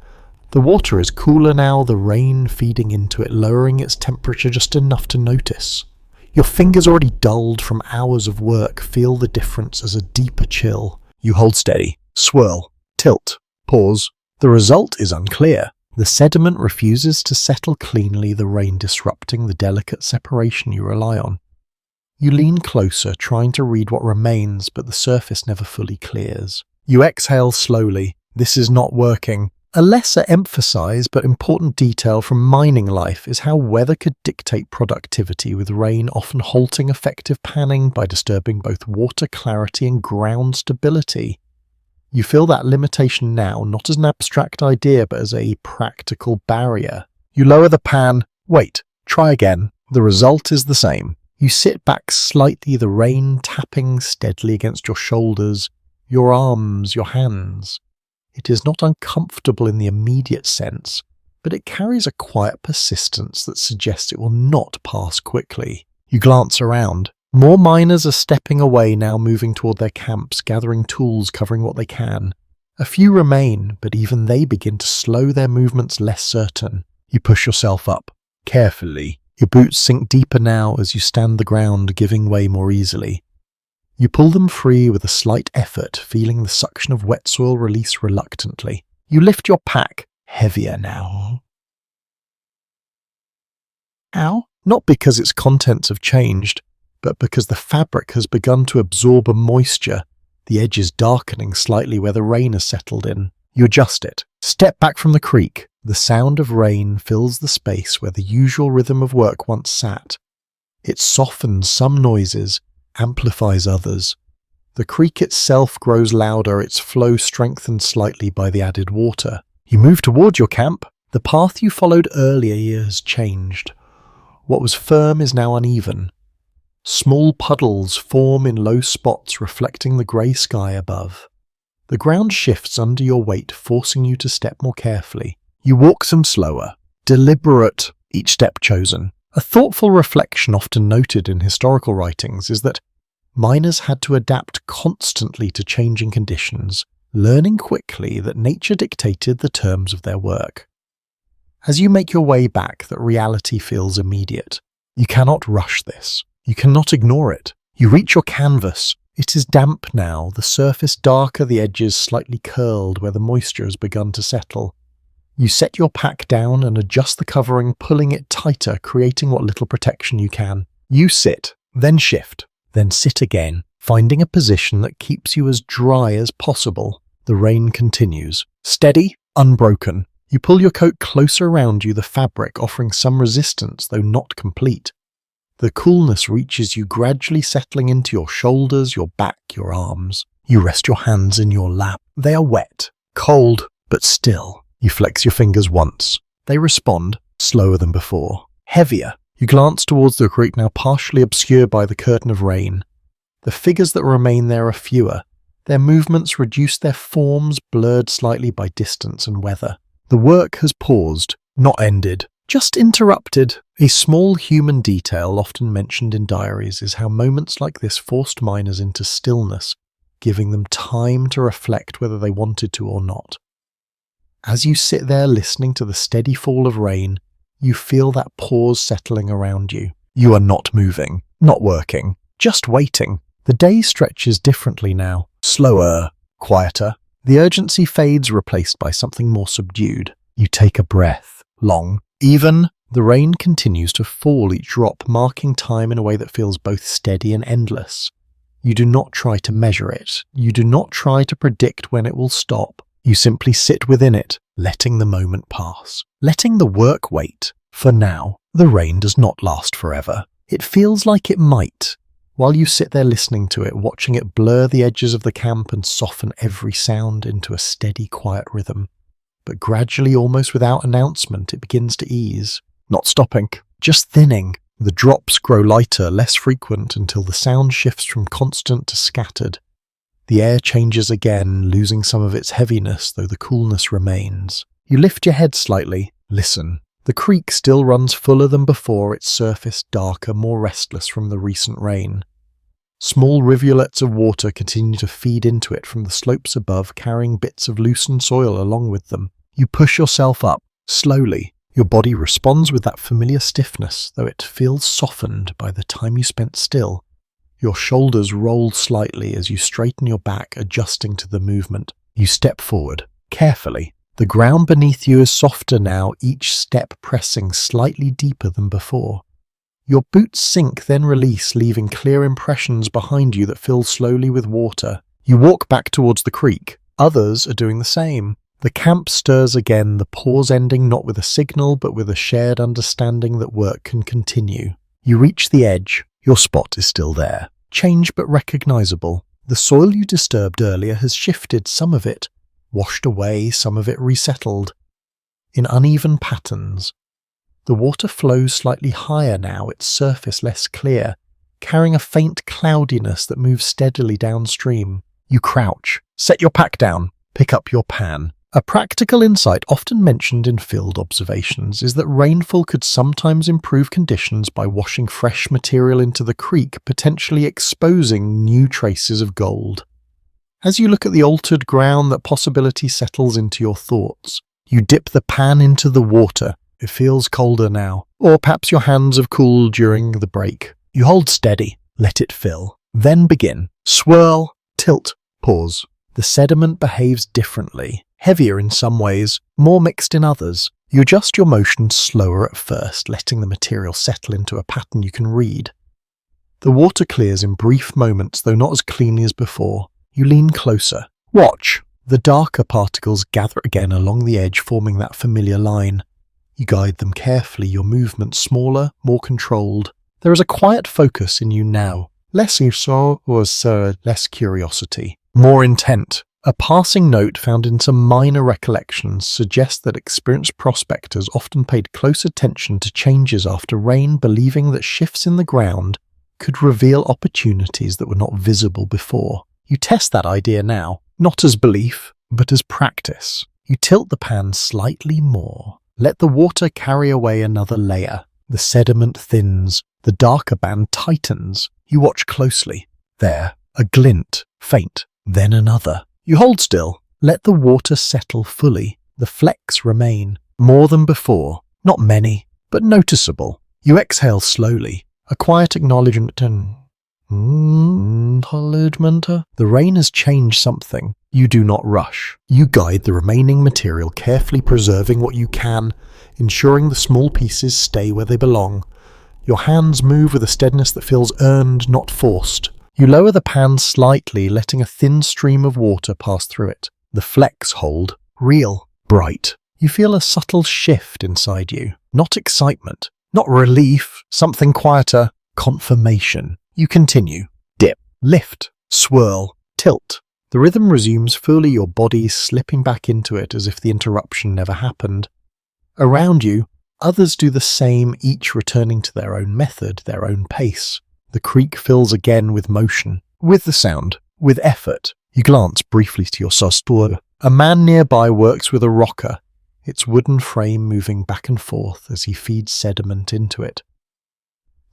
The water is cooler now, the rain feeding into it, lowering its temperature just enough to notice. Your fingers, already dulled from hours of work, feel the difference as a deeper chill. You hold steady, swirl, tilt, pause. The result is unclear. The sediment refuses to settle cleanly, the rain disrupting the delicate separation you rely on. You lean closer, trying to read what remains, but the surface never fully clears. You exhale slowly. This is not working. A lesser emphasized but important detail from mining life is how weather could dictate productivity, with rain often halting effective panning by disturbing both water clarity and ground stability. You feel that limitation now, not as an abstract idea, but as a practical barrier. You lower the pan. Wait, try again. The result is the same. You sit back slightly, the rain tapping steadily against your shoulders, your arms, your hands. It is not uncomfortable in the immediate sense, but it carries a quiet persistence that suggests it will not pass quickly. You glance around. More miners are stepping away now, moving toward their camps, gathering tools, covering what they can. A few remain, but even they begin to slow their movements, less certain. You push yourself up, carefully. Your boots sink deeper now as you stand the ground, giving way more easily. You pull them free with a slight effort, feeling the suction of wet soil release reluctantly. You lift your pack, heavier now. Ow? Not because its contents have changed, but because the fabric has begun to absorb a moisture, the edges darkening slightly where the rain has settled in. You adjust it. Step back from the creek. The sound of rain fills the space where the usual rhythm of work once sat. It softens some noises, amplifies others. The creek itself grows louder, its flow strengthened slightly by the added water. You move toward your camp. The path you followed earlier has changed. What was firm is now uneven. Small puddles form in low spots, reflecting the grey sky above. The ground shifts under your weight, forcing you to step more carefully. You walk them slower, deliberate, each step chosen. A thoughtful reflection often noted in historical writings is that miners had to adapt constantly to changing conditions, learning quickly that nature dictated the terms of their work. As you make your way back, that reality feels immediate. You cannot rush this. You cannot ignore it. You reach your canvas. It is damp now, the surface darker, the edges slightly curled where the moisture has begun to settle. You set your pack down and adjust the covering, pulling it tighter, creating what little protection you can. You sit, then shift, then sit again, finding a position that keeps you as dry as possible. The rain continues. Steady, unbroken. You pull your coat closer around you, the fabric offering some resistance, though not complete. The coolness reaches you, gradually settling into your shoulders, your back, your arms. You rest your hands in your lap. They are wet, cold, but still. You flex your fingers once. They respond, slower than before. Heavier. You glance towards the creek, now partially obscured by the curtain of rain. The figures that remain there are fewer. Their movements reduce, their forms blurred slightly by distance and weather. The work has paused, not ended, just interrupted. A small human detail often mentioned in diaries is how moments like this forced miners into stillness, giving them time to reflect whether they wanted to or not. As you sit there listening to the steady fall of rain, you feel that pause settling around you. You are not moving, not working, just waiting. The day stretches differently now, slower, quieter. The urgency fades, replaced by something more subdued. You take a breath, long, even, The rain continues to fall, each drop marking time in a way that feels both steady and endless. You do not try to measure it. You do not try to predict when it will stop. You simply sit within it, letting the moment pass. Letting the work wait. For now, the rain does not last forever. It feels like it might. While you sit there listening to it, watching it blur the edges of the camp and soften every sound into a steady, quiet rhythm. But gradually, almost without announcement, it begins to ease. Not stopping, just thinning. The drops grow lighter, less frequent, until the sound shifts from constant to scattered. The air changes again, losing some of its heaviness, though the coolness remains. You lift your head slightly, listen. The creek still runs fuller than before, its surface darker, more restless from the recent rain. Small rivulets of water continue to feed into it from the slopes above, carrying bits of loosened soil along with them. You push yourself up, slowly. Your body responds with that familiar stiffness, though it feels softened by the time you spent still. Your shoulders roll slightly as you straighten your back, adjusting to the movement. You step forward, carefully. The ground beneath you is softer now, each step pressing slightly deeper than before. Your boots sink, then release, leaving clear impressions behind you that fill slowly with water. You walk back towards the creek. Others are doing the same. The camp stirs again, the pause ending not with a signal but with a shared understanding that work can continue. You reach the edge. Your spot is still there. Changed but recognizable. The soil you disturbed earlier has shifted, some of it washed away, some of it resettled. In uneven patterns. The water flows slightly higher now, its surface less clear, carrying a faint cloudiness that moves steadily downstream. You crouch, set your pack down, pick up your pan. A practical insight often mentioned in field observations is that rainfall could sometimes improve conditions by washing fresh material into the creek, potentially exposing new traces of gold. As you look at the altered ground, that possibility settles into your thoughts. You dip the pan into the water. It feels colder now, or perhaps your hands have cooled during the break. You hold steady, let it fill, then begin. Swirl, tilt, pause. The sediment behaves differently, heavier in some ways, more mixed in others. You adjust your motion slower at first, letting the material settle into a pattern you can read. The water clears in brief moments, though not as cleanly as before. You lean closer. Watch. The darker particles gather again along the edge, forming that familiar line. You guide them carefully, your movements smaller, more controlled. There is a quiet focus in you now. Less so was less curiosity. More intent. A passing note found in some minor recollections suggests that experienced prospectors often paid close attention to changes after rain, believing that shifts in the ground could reveal opportunities that were not visible before. You test that idea now, not as belief, but as practice. You tilt the pan slightly more. Let the water carry away another layer. The sediment thins. The darker band tightens. You watch closely. There, a glint, faint, then another. You hold still. Let the water settle fully. The flecks remain. More than before. Not many, but noticeable. You exhale slowly. A quiet acknowledgement and... The rain has changed something. You do not rush. You guide the remaining material, carefully preserving what you can, ensuring the small pieces stay where they belong. Your hands move with a steadiness that feels earned, not forced. You lower the pan slightly, letting a thin stream of water pass through it. The flecks hold, real, bright. You feel a subtle shift inside you. Not excitement, not relief, something quieter, confirmation. You continue. Dip, lift, swirl, tilt. The rhythm resumes fully, your body slipping back into it as if the interruption never happened. Around you, others do the same, each returning to their own method, their own pace. The creek fills again with motion, with the sound, with effort. You glance briefly to your sostur. A man nearby works with a rocker, its wooden frame moving back and forth as he feeds sediment into it.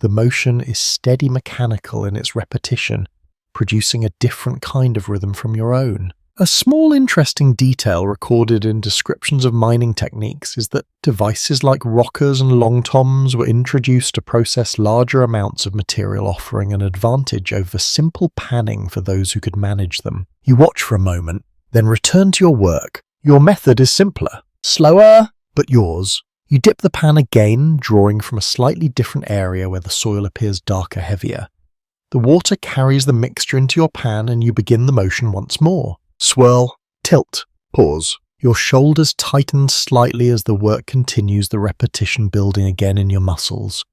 The motion is steady, mechanical in its repetition, producing a different kind of rhythm from your own. A small interesting detail recorded in descriptions of mining techniques is that devices like rockers and long toms were introduced to process larger amounts of material, offering an advantage over simple panning for those who could manage them. You watch for a moment, then return to your work. Your method is simpler, slower, but yours. You dip the pan again, drawing from a slightly different area where the soil appears darker, heavier. The water carries the mixture into your pan and you begin the motion once more. Swirl, tilt, pause. Your shoulders tighten slightly as the work continues, the repetition building again in your muscles.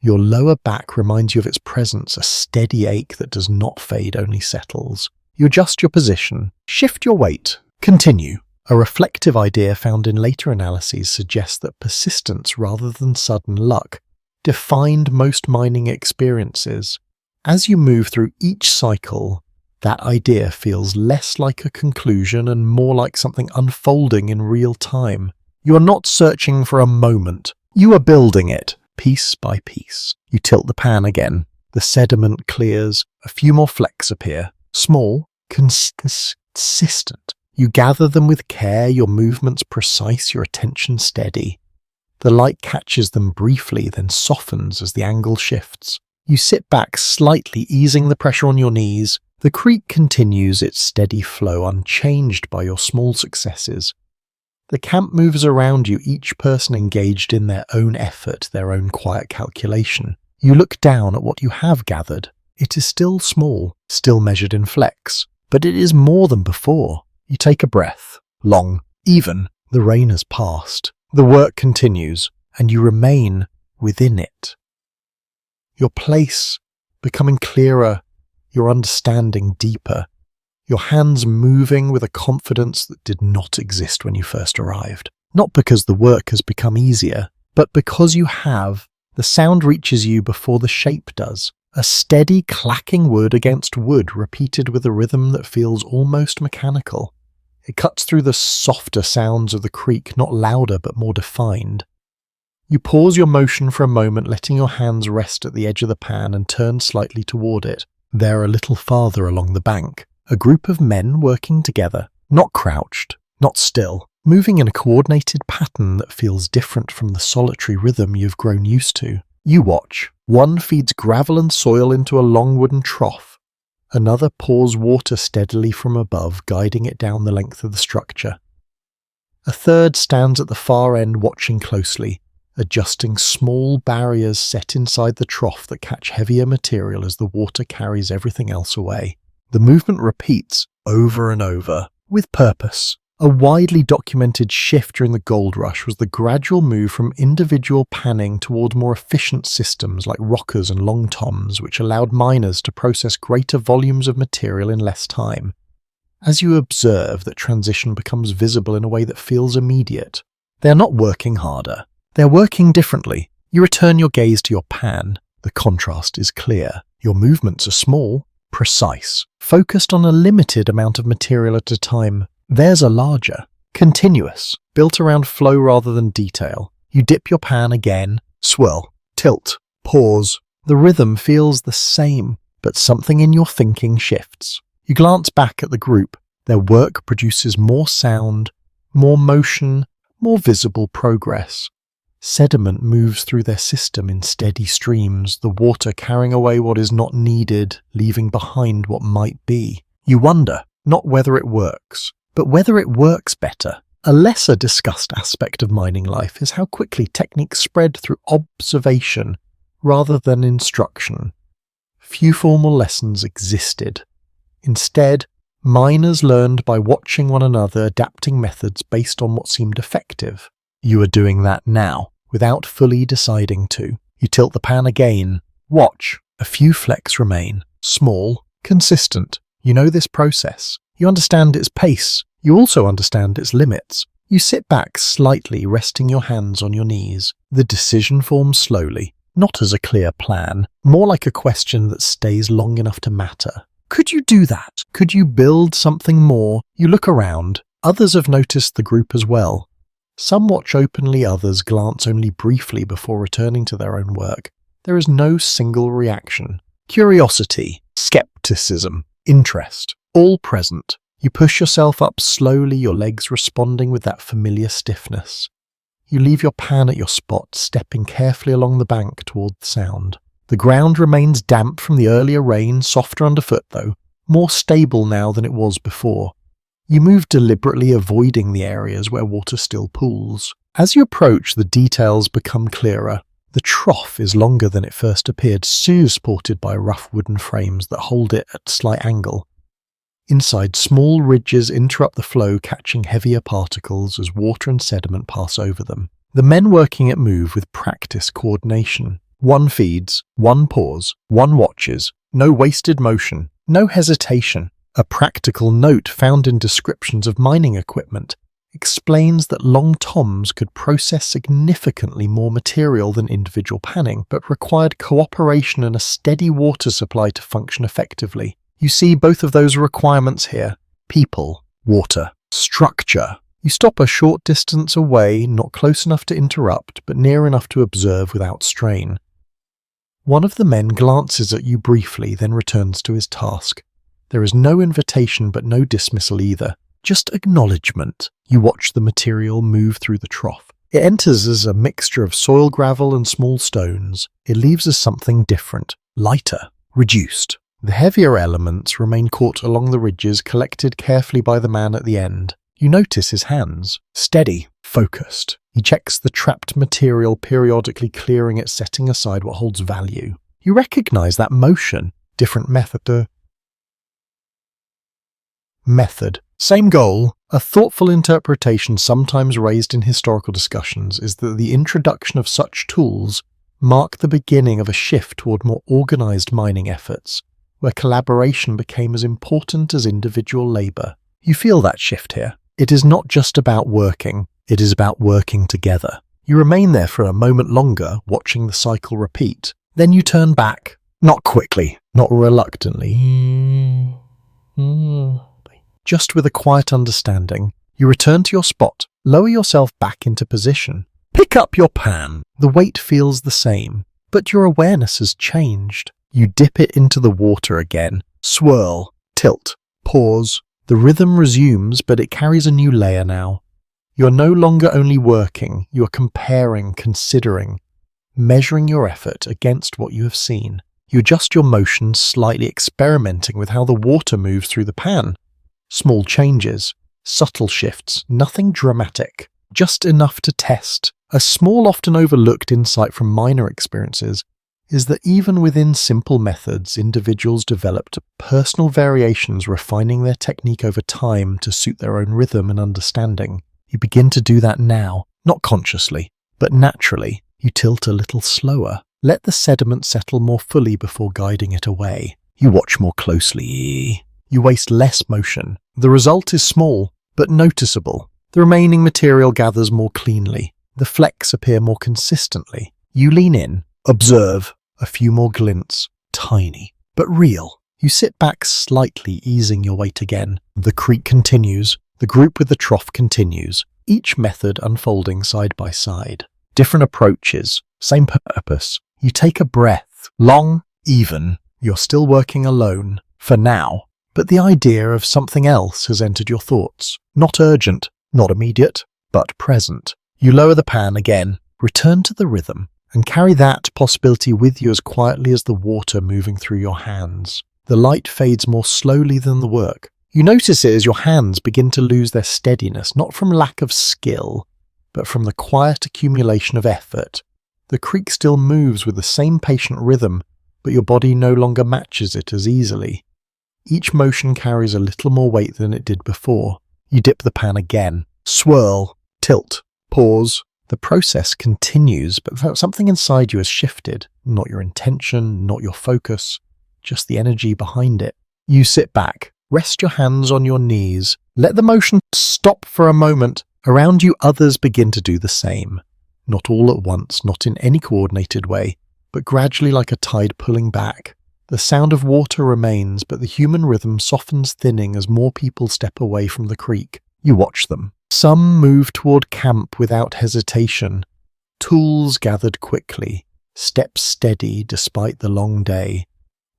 Your lower back reminds you of its presence, a steady ache that does not fade, only settles. You adjust your position, shift your weight, continue. A reflective idea found in later analyses suggests that persistence rather than sudden luck defined most mining experiences. As you move through each cycle, that idea feels less like a conclusion and more like something unfolding in real time. You are not searching for a moment. You are building it, piece by piece. You tilt the pan again. The sediment clears. A few more flecks appear. Small, consistent. You gather them with care, your movements precise, your attention steady. The light catches them briefly, then softens as the angle shifts. You sit back slightly, easing the pressure on your knees. The creek continues its steady flow, unchanged by your small successes. The camp moves around you, each person engaged in their own effort, their own quiet calculation. You look down at what you have gathered. It is still small, still measured in flecks, but it is more than before. You take a breath, long, even. The rain has passed. The work continues, and you remain within it. Your place becoming clearer, your understanding deeper, your hands moving with a confidence that did not exist when you first arrived. Not because the work has become easier, but because you have. The sound reaches you before the shape does. A steady clacking wood against wood, repeated with a rhythm that feels almost mechanical. It cuts through the softer sounds of the creek, not louder but more defined. You pause your motion for a moment, letting your hands rest at the edge of the pan, and turn slightly toward it. There, a little farther along the bank, a group of men working together, not crouched, not still, moving in a coordinated pattern that feels different from the solitary rhythm you've grown used to. You watch. One feeds gravel and soil into a long wooden trough. Another pours water steadily from above, guiding it down the length of the structure. A third stands at the far end, watching closely, adjusting small barriers set inside the trough that catch heavier material as the water carries everything else away. The movement repeats over and over, with purpose. A widely documented shift during the gold rush was the gradual move from individual panning toward more efficient systems like rockers and long toms, which allowed miners to process greater volumes of material in less time. As you observe, that transition becomes visible in a way that feels immediate. They are not working harder. They are working differently. You return your gaze to your pan. The contrast is clear. Your movements are small, precise, focused on a limited amount of material at a time. Theirs are larger, continuous, built around flow rather than detail. You dip your pan again, swirl, tilt, pause. The rhythm feels the same, but something in your thinking shifts. You glance back at the group. Their work produces more sound, more motion, more visible progress. Sediment moves through their system in steady streams, the water carrying away what is not needed, leaving behind what might be. You wonder, not whether it works, but whether it works better. A lesser discussed aspect of mining life is how quickly techniques spread through observation rather than instruction. Few formal lessons existed. Instead, miners learned by watching one another, adapting methods based on what seemed effective. You are doing that now, without fully deciding to. You tilt the pan again. Watch. A few flecks remain. Small, consistent. You know this process. You understand its pace. You also understand its limits. You sit back slightly, resting your hands on your knees. The decision forms slowly, not as a clear plan, more like a question that stays long enough to matter. Could you do that? Could you build something more? You look around. Others have noticed the group as well. Some watch openly, others glance only briefly before returning to their own work. There is no single reaction. Curiosity, skepticism, interest, all present. You push yourself up slowly, your legs responding with that familiar stiffness. You leave your pan at your spot, stepping carefully along the bank toward the sound. The ground remains damp from the earlier rain, softer underfoot though, more stable now than it was before. You move deliberately, avoiding the areas where water still pools. As you approach, the details become clearer. The trough is longer than it first appeared, supported by rough wooden frames that hold it at a slight angle. Inside, small ridges interrupt the flow, catching heavier particles as water and sediment pass over them. The men working it move with practiced coordination. One feeds, one pours, one watches. No wasted motion, no hesitation. A practical note found in descriptions of mining equipment explains that long toms could process significantly more material than individual panning, but required cooperation and a steady water supply to function effectively. You see both of those requirements here: people, water, structure. You stop a short distance away, not close enough to interrupt, but near enough to observe without strain. One of the men glances at you briefly, then returns to his task. There is no invitation, but no dismissal either. Just acknowledgement. You watch the material move through the trough. It enters as a mixture of soil, gravel, and small stones. It leaves as something different, lighter, reduced. The heavier elements remain caught along the ridges, collected carefully by the man at the end. You notice his hands, steady, focused. He checks the trapped material, periodically clearing it, setting aside what holds value. You recognize that motion. Different method. Same goal. A thoughtful interpretation sometimes raised in historical discussions is that the introduction of such tools marked the beginning of a shift toward more organized mining efforts, where collaboration became as important as individual labor. You feel that shift here. It is not just about working, it is about working together. You remain there for a moment longer, watching the cycle repeat. Then you turn back. Not quickly, not reluctantly. Just with a quiet understanding, you return to your spot, lower yourself back into position. Pick up your pan. The weight feels the same, but your awareness has changed. You dip it into the water again. Swirl, tilt, pause. The rhythm resumes, but it carries a new layer now. You are no longer only working, you are comparing, considering, measuring your effort against what you have seen. You adjust your motion, slightly experimenting with how the water moves through the pan. Small changes, subtle shifts, nothing dramatic, just enough to test. A small, often overlooked insight from minor experiences is that even within simple methods, individuals developed personal variations, refining their technique over time to suit their own rhythm and understanding. You begin to do that now, not consciously, but naturally. You tilt a little slower. Let the sediment settle more fully before guiding it away. You watch more closely. You waste less motion. The result is small, but noticeable. The remaining material gathers more cleanly. The flecks appear more consistently. You lean in, observe. A few more glints, tiny, but real. You sit back slightly, easing your weight again. The creek continues. The group with the trough continues. Each method unfolding side by side. Different approaches, same purpose. You take a breath, long, even. You're still working alone, for now. But the idea of something else has entered your thoughts. Not urgent, not immediate, but present. You lower the pan again, return to the rhythm, and carry that possibility with you as quietly as the water moving through your hands. The light fades more slowly than the work. You notice it as your hands begin to lose their steadiness, not from lack of skill, but from the quiet accumulation of effort. The creek still moves with the same patient rhythm, but your body no longer matches it as easily. Each motion carries a little more weight than it did before. You dip the pan again. Swirl, tilt, pause. The process continues, but something inside you has shifted. Not your intention, not your focus, just the energy behind it. You sit back, rest your hands on your knees, let the motion stop for a moment. Around you, others begin to do the same. Not all at once, not in any coordinated way, but gradually like a tide pulling back. The sound of water remains, but the human rhythm softens, thinning as more people step away from the creek. You watch them. Some move toward camp without hesitation, tools gathered quickly, steps steady despite the long day.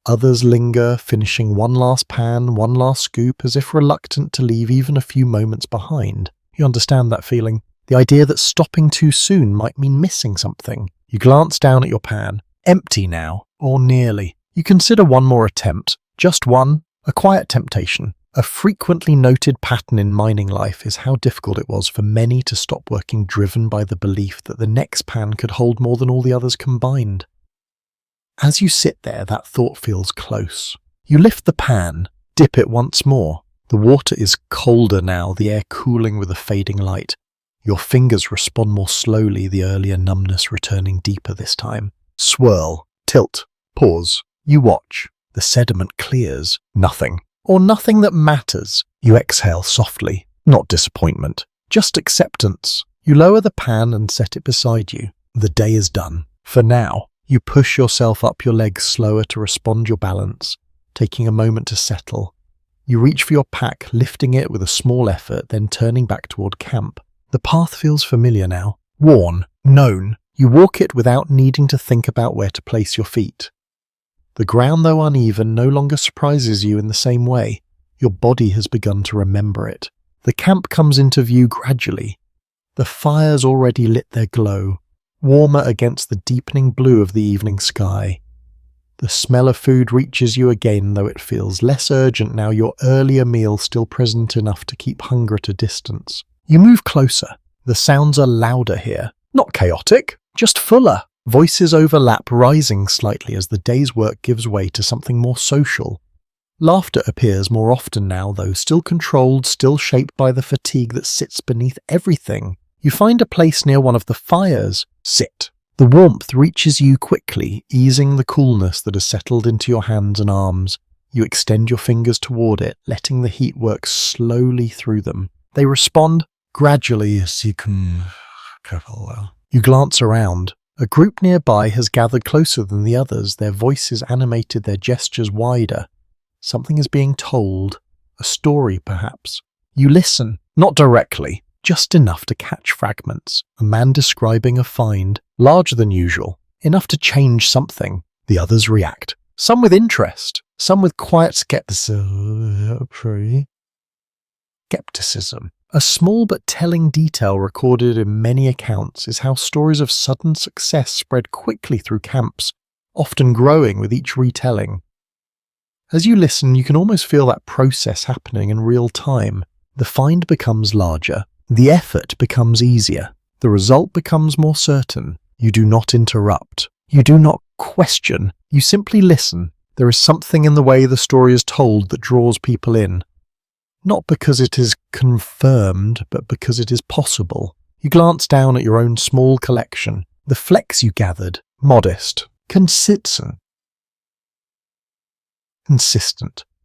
Others linger, finishing one last pan, one last scoop, as if reluctant to leave even a few moments behind. You understand that feeling? The idea that stopping too soon might mean missing something. You glance down at your pan, empty now, or nearly. You consider one more attempt, just one, a quiet temptation, A frequently noted pattern in mining life is how difficult it was for many to stop working, driven by the belief that the next pan could hold more than all the others combined. As you sit there, that thought feels close. You lift the pan, dip it once more. The water is colder now, the air cooling with a fading light. Your fingers respond more slowly, the earlier numbness returning deeper this time. Swirl, tilt, pause. You watch. The sediment clears. Nothing. Or nothing that matters. You exhale softly. Not disappointment. Just acceptance. You lower the pan and set it beside you. The day is done. For now. You push yourself up your legs slower to respond your balance, taking a moment to settle. You reach for your pack, lifting it with a small effort, then turning back toward camp. The path feels familiar now. Worn. Known. You walk it without needing to think about where to place your feet. The ground, though uneven, no longer surprises you in the same way. Your body has begun to remember it. The camp comes into view gradually. The fires already lit their glow, warmer against the deepening blue of the evening sky. The smell of food reaches you again, though it feels less urgent now, your earlier meal still present enough to keep hunger at a distance. You move closer. The sounds are louder here. Not chaotic, just fuller. Voices overlap, rising slightly as the day's work gives way to something more social. Laughter appears more often now, though still controlled, still shaped by the fatigue that sits beneath everything. You find a place near one of the fires. Sit. The warmth reaches you quickly, easing the coolness that has settled into your hands and arms. You extend your fingers toward it, letting the heat work slowly through them. They respond gradually as you can... You glance around. A group nearby has gathered closer than the others, their voices animated, their gestures wider. Something is being told. A story, perhaps. You listen, not directly. Just enough to catch fragments. A man describing a find, larger than usual, enough to change something. The others react, some with interest, some with quiet skepticism. A small but telling detail recorded in many accounts is how stories of sudden success spread quickly through camps, often growing with each retelling. As you listen, you can almost feel that process happening in real time. The find becomes larger. The effort becomes easier. The result becomes more certain. You do not interrupt. You do not question. You simply listen. There is something in the way the story is told that draws people in. Not because it is confirmed, but because it is possible. You glance down at your own small collection. The flecks you gathered. Modest. Consistent.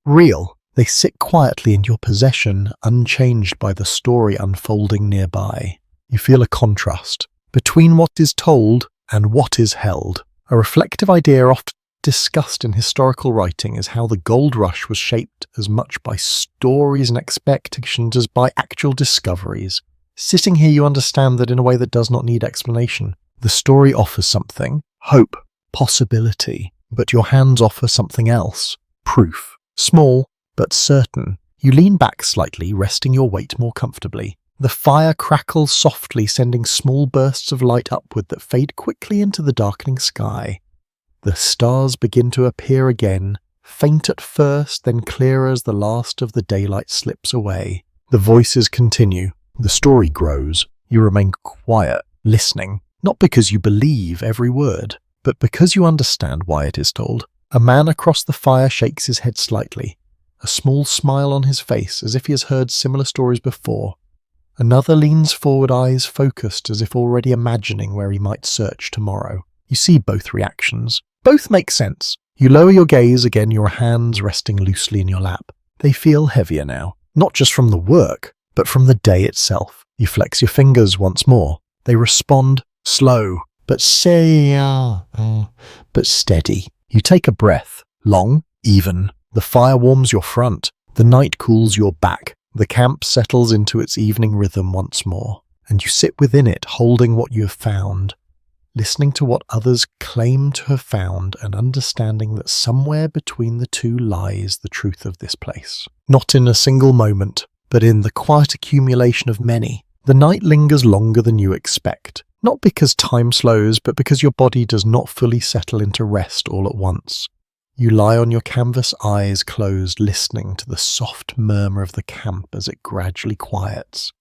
Real. They sit quietly in your possession, unchanged by the story unfolding nearby. You feel a contrast between what is told and what is held. A reflective idea often discussed in historical writing is how the gold rush was shaped as much by stories and expectations as by actual discoveries. Sitting here, you understand that in a way that does not need explanation. The story offers something, hope, possibility, but your hands offer something else, proof, small, but certain. You lean back slightly, resting your weight more comfortably. The fire crackles softly, sending small bursts of light upward that fade quickly into the darkening sky. The stars begin to appear again, faint at first, then clearer as the last of the daylight slips away. The voices continue. The story grows. You remain quiet, listening, not because you believe every word, but because you understand why it is told. A man across the fire shakes his head slightly. A small smile on his face, as if he has heard similar stories before. Another leans forward, eyes focused as if already imagining where he might search tomorrow. You see both reactions. Both make sense. You lower your gaze again, your hands resting loosely in your lap. They feel heavier now, not just from the work, but from the day itself. You flex your fingers once more. They respond, slow, but steady. You take a breath, long, even. The fire warms your front, the night cools your back, the camp settles into its evening rhythm once more, and you sit within it holding what you have found, listening to what others claim to have found and understanding that somewhere between the two lies the truth of this place. Not in a single moment, but in the quiet accumulation of many. The night lingers longer than you expect, not because time slows, but because your body does not fully settle into rest all at once. You lie on your canvas, eyes closed, listening to the soft murmur of the camp as it gradually quiets.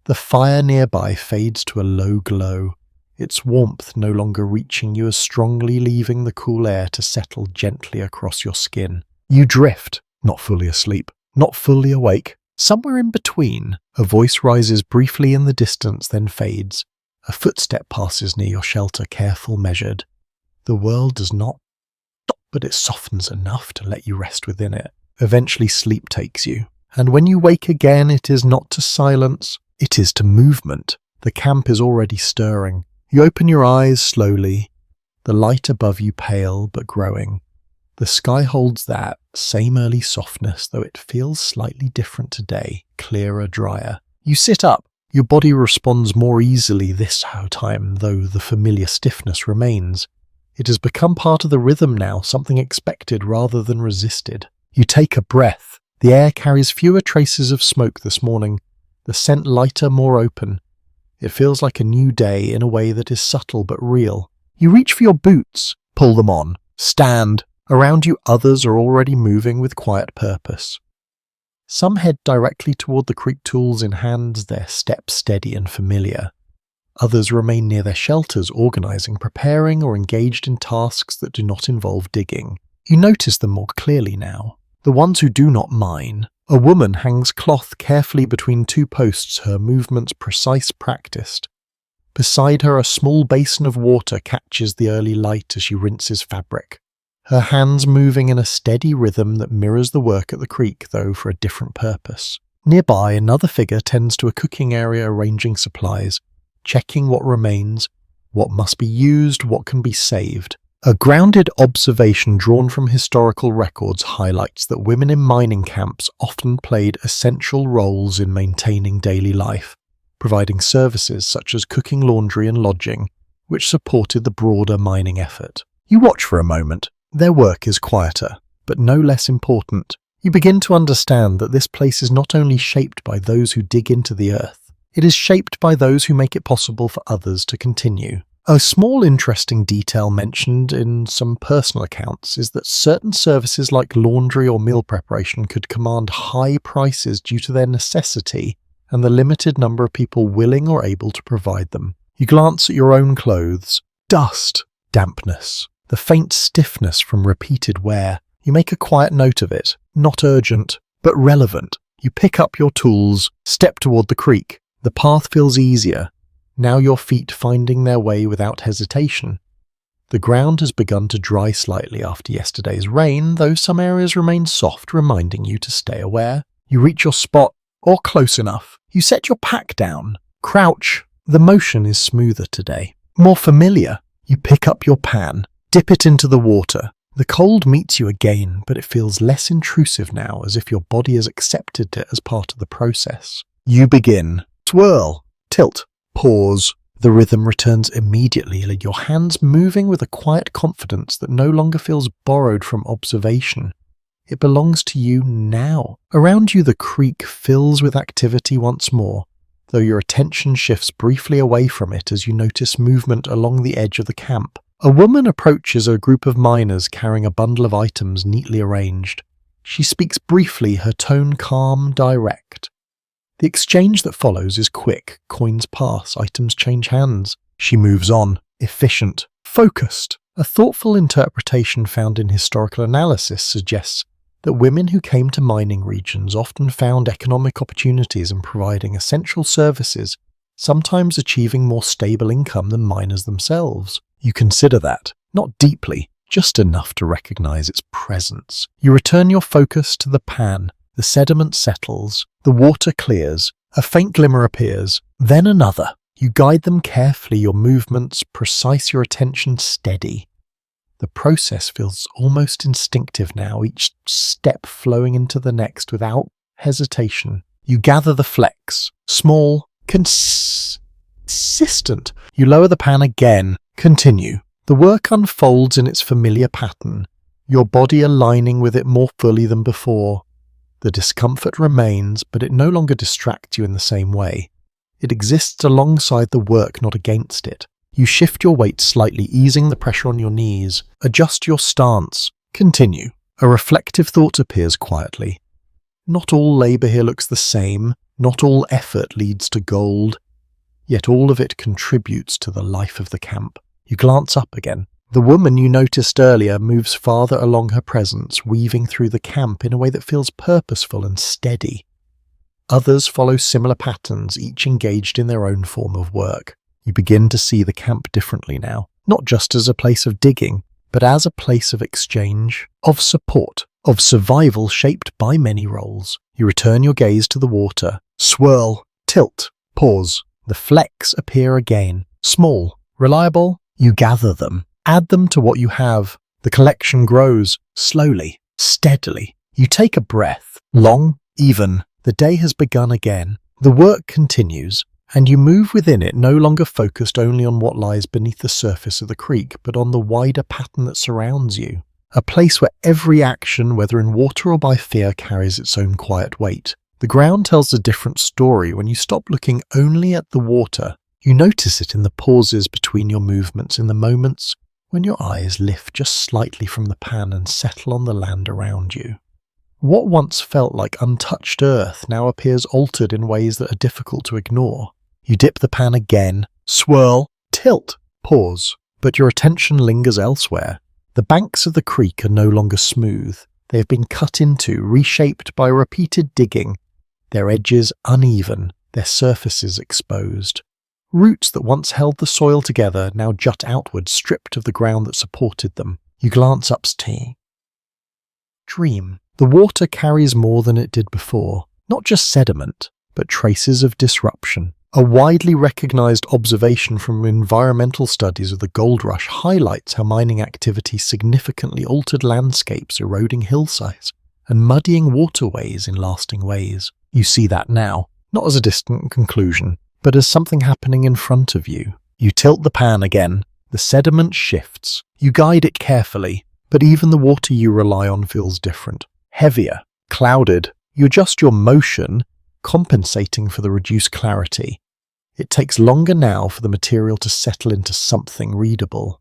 The fire nearby fades to a low glow, its warmth no longer reaching you as strongly, leaving the cool air to settle gently across your skin. You drift, not fully asleep, not fully awake. Somewhere in between, a voice rises briefly in the distance, then fades. A footstep passes near your shelter, careful, measured. The world does not stop, but it softens enough to let you rest within it. Eventually sleep takes you, and when you wake again, it is not to silence, it is to movement. The camp is already stirring. You open your eyes slowly, the light above you pale but growing. The sky holds that same early softness, though it feels slightly different today, clearer, drier. You sit up. Your body responds more easily this time, though the familiar stiffness remains. It has become part of the rhythm now, something expected rather than resisted. You take a breath. The air carries fewer traces of smoke this morning, the scent lighter, more open. It feels like a new day in a way that is subtle but real. You reach for your boots, pull them on, stand. Around you, others are already moving with quiet purpose. Some head directly toward the creek, tools in hand, their steps steady and familiar. Others remain near their shelters, organizing, preparing, or engaged in tasks that do not involve digging. You notice them more clearly now. The ones who do not mine. A woman hangs cloth carefully between two posts, her movements precise, practiced. Beside her, a small basin of water catches the early light as she rinses fabric. Her hands moving in a steady rhythm that mirrors the work at the creek, though for a different purpose. Nearby, another figure tends to a cooking area, arranging supplies, checking what remains, what must be used, what can be saved. A grounded observation drawn from historical records highlights that women in mining camps often played essential roles in maintaining daily life, providing services such as cooking, laundry, and lodging, which supported the broader mining effort. You watch for a moment. Their work is quieter, but no less important. You begin to understand that this place is not only shaped by those who dig into the earth, it is shaped by those who make it possible for others to continue. A small interesting detail mentioned in some personal accounts is that certain services like laundry or meal preparation could command high prices due to their necessity and the limited number of people willing or able to provide them. You glance at your own clothes. Dust, dampness, the faint stiffness from repeated wear. You make a quiet note of it, not urgent, but relevant. You pick up your tools, step toward the creek. The path feels easier, now your feet finding their way without hesitation. The ground has begun to dry slightly after yesterday's rain, though some areas remain soft, reminding you to stay aware. You reach your spot, or close enough. You set your pack down. Crouch. The motion is smoother today, more familiar. You pick up your pan. Dip it into the water. The cold meets you again, but it feels less intrusive now, as if your body has accepted it as part of the process. You begin. Swirl. Tilt. Pause. The rhythm returns immediately, your hands moving with a quiet confidence that no longer feels borrowed from observation. It belongs to you now. Around you, the creek fills with activity once more, though your attention shifts briefly away from it as you notice movement along the edge of the camp. A woman approaches a group of miners carrying a bundle of items neatly arranged. She speaks briefly, her tone calm, direct. The exchange that follows is quick. Coins pass, items change hands. She moves on, efficient, focused. A thoughtful interpretation found in historical analysis suggests that women who came to mining regions often found economic opportunities in providing essential services, sometimes achieving more stable income than miners themselves. You consider that, not deeply, just enough to recognize its presence. You return your focus to the pan. The sediment settles, the water clears, a faint glimmer appears, then another. You guide them carefully, your movements precise, your attention steady. The process feels almost instinctive now, each step flowing into the next without hesitation. You gather the flecks, small, consistent. You lower the pan again. Continue. The work unfolds in its familiar pattern, your body aligning with it more fully than before. The discomfort remains, but it no longer distracts you in the same way. It exists alongside the work, not against it. You shift your weight slightly, easing the pressure on your knees. Adjust your stance. Continue. A reflective thought appears quietly. Not all labour here looks the same, not all effort leads to gold, yet all of it contributes to the life of the camp. You glance up again. The woman you noticed earlier moves farther along her presence, weaving through the camp in a way that feels purposeful and steady. Others follow similar patterns, each engaged in their own form of work. You begin to see the camp differently now, not just as a place of digging, but as a place of exchange, of support, of survival shaped by many roles. You return your gaze to the water, swirl, tilt, pause. The flecks appear again. Small, reliable, you gather them, add them to what you have. The collection grows, slowly, steadily. You take a breath, long, even. The day has begun again. The work continues, and you move within it, no longer focused only on what lies beneath the surface of the creek, but on the wider pattern that surrounds you. A place where every action, whether in water or by fear, carries its own quiet weight. The ground tells a different story when you stop looking only at the water. You notice it in the pauses between your movements, in the moments when your eyes lift just slightly from the pan and settle on the land around you. What once felt like untouched earth now appears altered in ways that are difficult to ignore. You dip the pan again, swirl, tilt, pause, but your attention lingers elsewhere. The banks of the creek are no longer smooth. They have been cut into, reshaped by repeated digging, their edges uneven, their surfaces exposed. Roots that once held the soil together now jut outward, stripped of the ground that supported them. You glance upstream. Dream. The water carries more than it did before, not just sediment, but traces of disruption. A widely recognized observation from environmental studies of the gold rush highlights how mining activity significantly altered landscapes, eroding hillsides, and muddying waterways in lasting ways. You see that now, not as a distant conclusion, but as something happening in front of you. You tilt the pan again. The sediment shifts. You guide it carefully, but even the water you rely on feels different. Heavier, clouded. You adjust your motion, compensating for the reduced clarity. It takes longer now for the material to settle into something readable.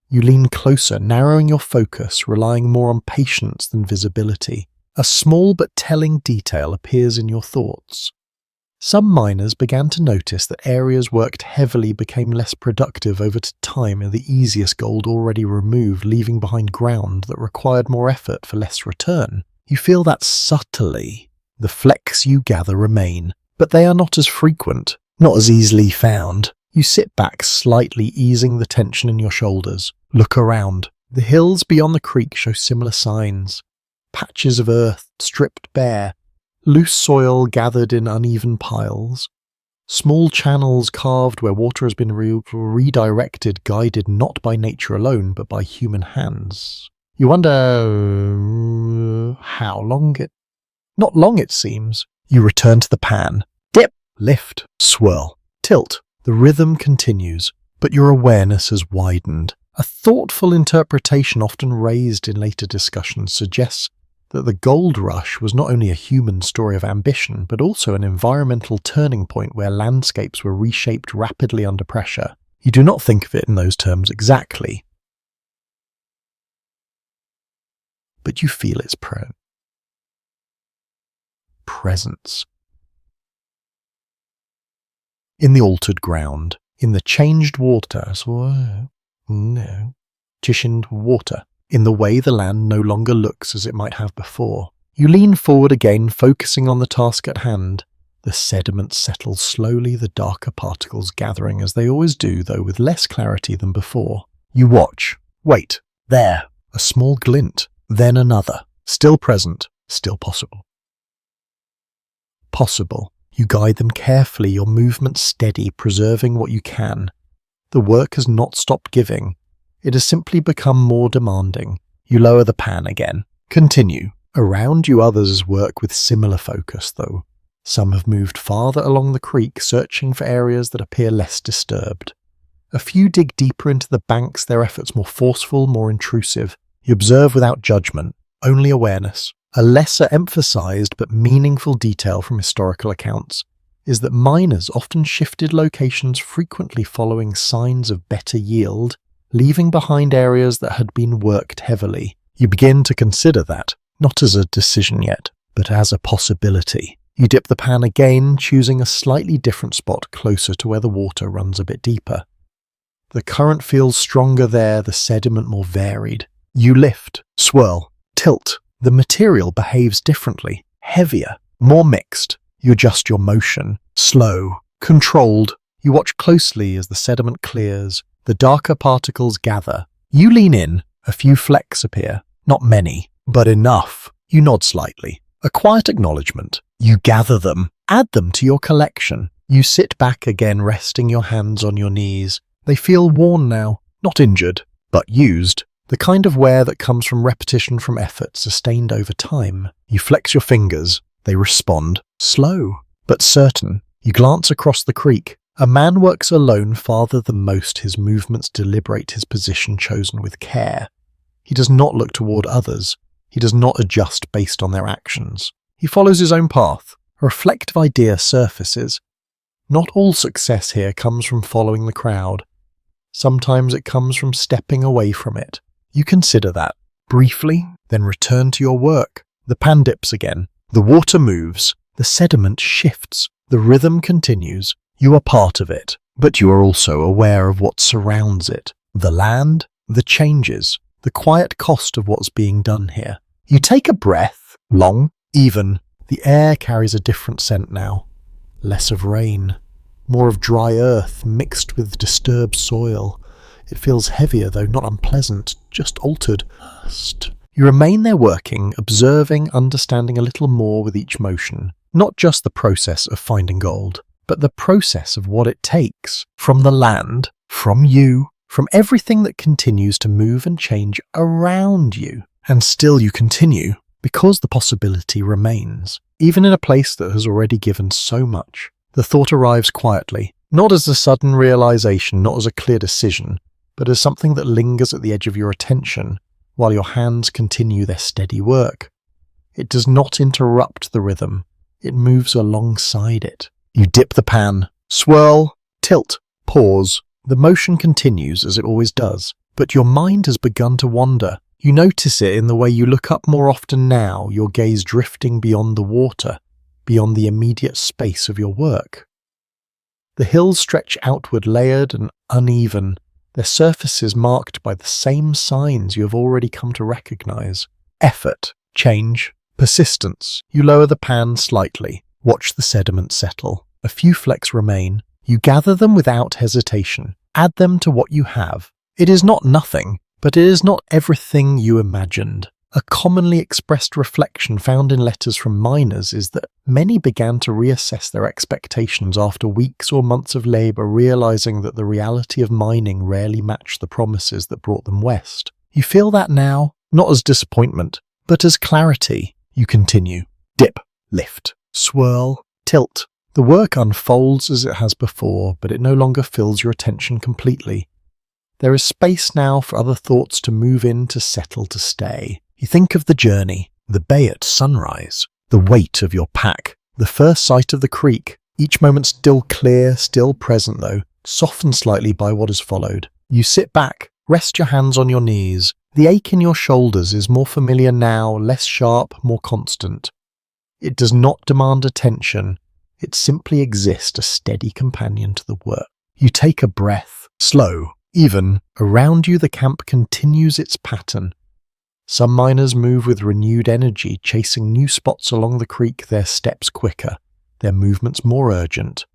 You lean closer, narrowing your focus, relying more on patience than visibility. A small but telling detail appears in your thoughts. Some miners began to notice that areas worked heavily became less productive over time, and the easiest gold already removed, leaving behind ground that required more effort for less return. You feel that subtly. The flecks you gather remain, but they are not as frequent, not as easily found. You sit back slightly, easing the tension in your shoulders. Look around. The hills beyond the creek show similar signs. Patches of earth stripped bare, loose soil gathered in uneven piles, small channels carved where water has been redirected, guided not by nature alone, but by human hands. You wonder how long it... Not long, it seems. You return to the pan. Dip, lift, swirl, tilt. The rhythm continues, but your awareness has widened. A thoughtful interpretation often raised in later discussions suggests that the gold rush was not only a human story of ambition, but also an environmental turning point where landscapes were reshaped rapidly under pressure. You do not think of it in those terms exactly, but you feel its presence. In the altered ground, in the changed water, in the way the land no longer looks as it might have before. You lean forward again, focusing on the task at hand. The sediment settles slowly, the darker particles gathering as they always do, though with less clarity than before. You watch. Wait. There. A small glint. Then another. Still present. Still possible. Possible. You guide them carefully, your movement steady, preserving what you can. The work has not stopped giving. It has simply become more demanding. You lower the pan again. Continue. Around you others work with similar focus, though. Some have moved farther along the creek, searching for areas that appear less disturbed. A few dig deeper into the banks, their efforts more forceful, more intrusive. You observe without judgment, only awareness. A lesser emphasized but meaningful detail from historical accounts is that miners often shifted locations, frequently following signs of better yield, leaving behind areas that had been worked heavily. You begin to consider that, not as a decision yet, but as a possibility. You dip the pan again, choosing a slightly different spot closer to where the water runs a bit deeper. The current feels stronger there, the sediment more varied. You lift, swirl, tilt. The material behaves differently, heavier, more mixed. You adjust your motion, slow, controlled. You watch closely as the sediment clears, the darker particles gather. You lean in, a few flecks appear, not many, but enough. You nod slightly, a quiet acknowledgement. You gather them, add them to your collection. You sit back again, resting your hands on your knees. They feel worn now, not injured, but used. The kind of wear that comes from repetition, from effort sustained over time. You flex your fingers. They respond, slow, but certain. You glance across the creek. A man works alone farther than most. His movements deliberate, his position chosen with care. He does not look toward others. He does not adjust based on their actions. He follows his own path. A reflective idea surfaces. Not all success here comes from following the crowd. Sometimes it comes from stepping away from it. You consider that, briefly, then return to your work. The pan dips again. The water moves. The sediment shifts. The rhythm continues. You are part of it, but you are also aware of what surrounds it. The land, the changes, the quiet cost of what's being done here. You take a breath, long, even. The air carries a different scent now. Less of rain, more of dry earth mixed with disturbed soil. It feels heavier, though not unpleasant, just altered. You remain there working, observing, understanding a little more with each motion. Not just the process of finding gold, but the process of what it takes. From the land, from you, from everything that continues to move and change around you. And still you continue, because the possibility remains. Even in a place that has already given so much. The thought arrives quietly, not as a sudden realization, not as a clear decision, but as something that lingers at the edge of your attention, while your hands continue their steady work. It does not interrupt the rhythm. It moves alongside it. You dip the pan, swirl, tilt, pause. The motion continues as it always does, but your mind has begun to wander. You notice it in the way you look up more often now, your gaze drifting beyond the water, beyond the immediate space of your work. The hills stretch outward, layered and uneven, their surfaces marked by the same signs you have already come to recognize. Effort, change, persistence. You lower the pan slightly. Watch the sediment settle. A few flecks remain. You gather them without hesitation. Add them to what you have. It is not nothing, but it is not everything you imagined. A commonly expressed reflection found in letters from miners is that many began to reassess their expectations after weeks or months of labour, realising that the reality of mining rarely matched the promises that brought them west. You feel that now, not as disappointment, but as clarity. You continue. Dip, lift, swirl, tilt. The work unfolds as it has before, but it no longer fills your attention completely. There is space now for other thoughts to move in, to settle, to stay. You think of the journey, the bay at sunrise, the weight of your pack, the first sight of the creek, each moment still clear, still present though, softened slightly by what has followed. You sit back, rest your hands on your knees. The ache in your shoulders is more familiar now, less sharp, more constant. It does not demand attention. It simply exists, a steady companion to the work. You take a breath, slow, even. Around you the camp continues its pattern. Some miners move with renewed energy, chasing new spots along the creek, their steps quicker, their movements more urgent.